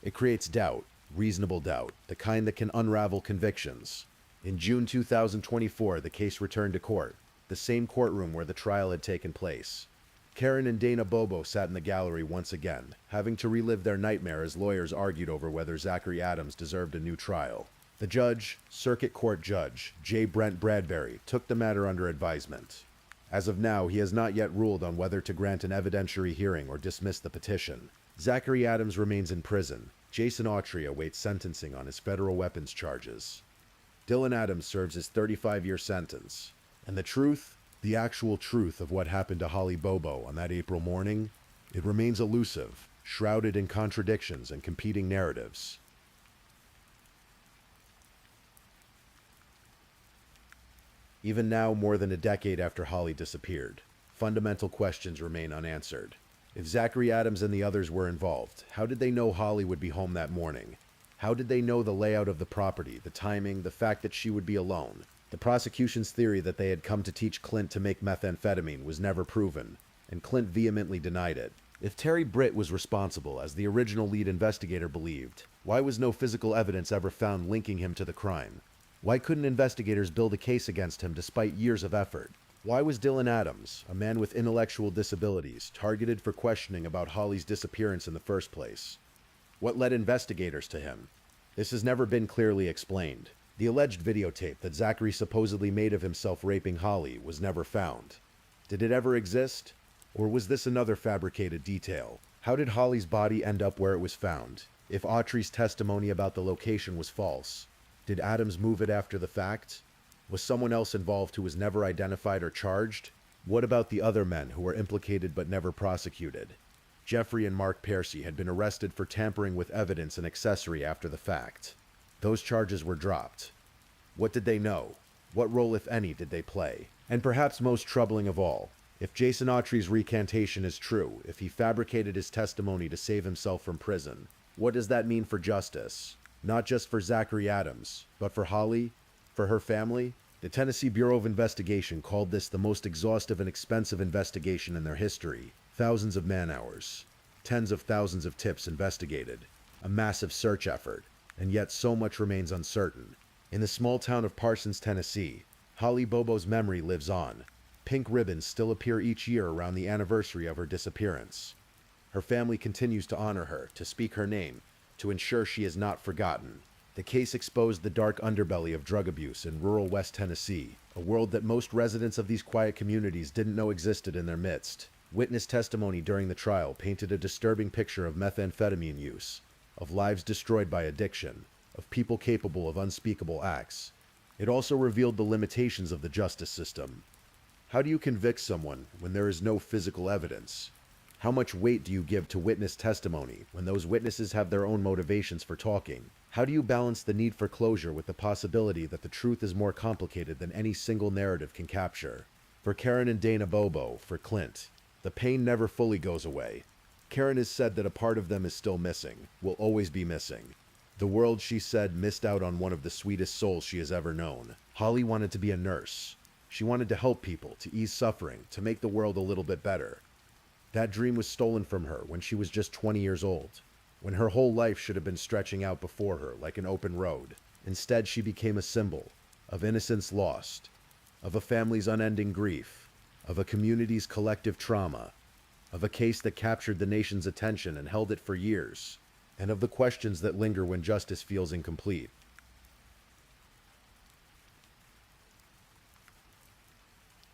It creates doubt, reasonable doubt, the kind that can unravel convictions. In June 2024, the case returned to court, the same courtroom where the trial had taken place. Karen and Dana Bobo sat in the gallery once again, having to relive their nightmare as lawyers argued over whether Zachary Adams deserved a new trial. The judge, Circuit Court Judge J. Brent Bradbury, took the matter under advisement. As of now, he has not yet ruled on whether to grant an evidentiary hearing or dismiss the petition. Zachary Adams remains in prison. Jason Autry awaits sentencing on his federal weapons charges. Dylan Adams serves his 35-year sentence. And the truth? The actual truth of what happened to Holly Bobo on that April morning? It remains elusive, shrouded in contradictions and competing narratives. Even now, more than a decade after Holly disappeared, fundamental questions remain unanswered. If Zachary Adams and the others were involved, how did they know Holly would be home that morning? How did they know the layout of the property, the timing, the fact that she would be alone? The prosecution's theory that they had come to teach Clint to make methamphetamine was never proven, and Clint vehemently denied it. If Terry Britt was responsible, as the original lead investigator believed, why was no physical evidence ever found linking him to the crime? Why couldn't investigators build a case against him despite years of effort? Why was Dylan Adams, a man with intellectual disabilities, targeted for questioning about Holly's disappearance in the first place? What led investigators to him? This has never been clearly explained. The alleged videotape that Zachary supposedly made of himself raping Holly was never found. Did it ever exist? Or was this another fabricated detail? How did Holly's body end up where it was found? If Autry's testimony about the location was false, did Adams move it after the fact? Was someone else involved who was never identified or charged? What about the other men who were implicated but never prosecuted? Jeffrey and Mark Piercy had been arrested for tampering with evidence and accessory after the fact. Those charges were dropped. What did they know? What role, if any, did they play? And perhaps most troubling of all, if Jason Autry's recantation is true, if he fabricated his testimony to save himself from prison, what does that mean for justice? Not just for Zachary Adams, but for Holly, for her family? The Tennessee Bureau of Investigation called this the most exhaustive and expensive investigation in their history. Thousands of man-hours, tens of thousands of tips investigated, a massive search effort, and yet so much remains uncertain. In the small town of Parsons, Tennessee, Holly Bobo's memory lives on. Pink ribbons still appear each year around the anniversary of her disappearance. Her family continues to honor her, to speak her name, to ensure she is not forgotten. The case exposed the dark underbelly of drug abuse in rural West Tennessee, a world that most residents of these quiet communities didn't know existed in their midst. Witness testimony during the trial painted a disturbing picture of methamphetamine use, of lives destroyed by addiction, of people capable of unspeakable acts. It also revealed the limitations of the justice system. How do you convict someone when there is no physical evidence? How much weight do you give to witness testimony when those witnesses have their own motivations for talking? How do you balance the need for closure with the possibility that the truth is more complicated than any single narrative can capture? For Karen and Dana Bobo, for Clint, the pain never fully goes away. Karen has said that a part of them is still missing, will always be missing. The world, she said, missed out on one of the sweetest souls she has ever known. Holly wanted to be a nurse. She wanted to help people, to ease suffering, to make the world a little bit better. That dream was stolen from her when she was just 20 years old, when her whole life should have been stretching out before her like an open road. Instead, she became a symbol of innocence lost, of a family's unending grief, of a community's collective trauma, of a case that captured the nation's attention and held it for years, and of the questions that linger when justice feels incomplete.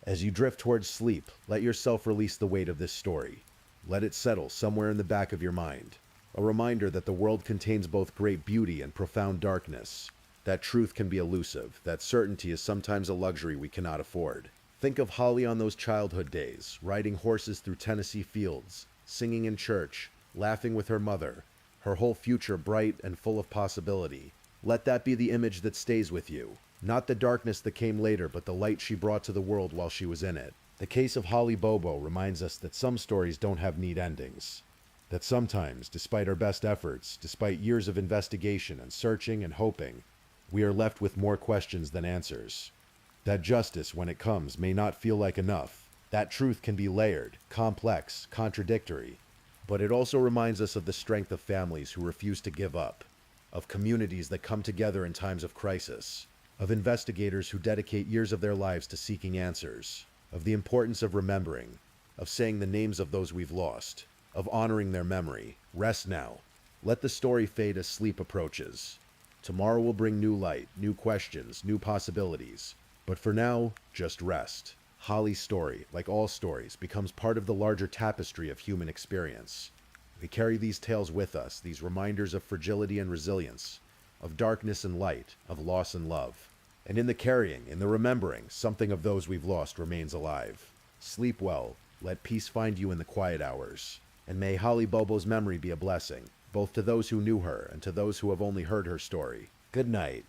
As you drift towards sleep, let yourself release the weight of this story. Let it settle somewhere in the back of your mind. A reminder that the world contains both great beauty and profound darkness. That truth can be elusive, that certainty is sometimes a luxury we cannot afford. Think of Holly on those childhood days, riding horses through Tennessee fields, singing in church, laughing with her mother, her whole future bright and full of possibility. Let that be the image that stays with you. Not the darkness that came later, but the light she brought to the world while she was in it. The case of Holly Bobo reminds us that some stories don't have neat endings. That sometimes, despite our best efforts, despite years of investigation and searching and hoping, we are left with more questions than answers. That justice, when it comes, may not feel like enough. That truth can be layered, complex, contradictory. But it also reminds us of the strength of families who refuse to give up, of communities that come together in times of crisis, of investigators who dedicate years of their lives to seeking answers, of the importance of remembering, of saying the names of those we've lost, of honoring their memory. Rest now. Let the story fade as sleep approaches. Tomorrow will bring new light, new questions, new possibilities. But for now, just rest. Holly's story, like all stories, becomes part of the larger tapestry of human experience. We carry these tales with us, these reminders of fragility and resilience, of darkness and light, of loss and love. And in the carrying, in the remembering, something of those we've lost remains alive. Sleep well, let peace find you in the quiet hours. And may Holly Bobo's memory be a blessing, both to those who knew her and to those who have only heard her story. Good night.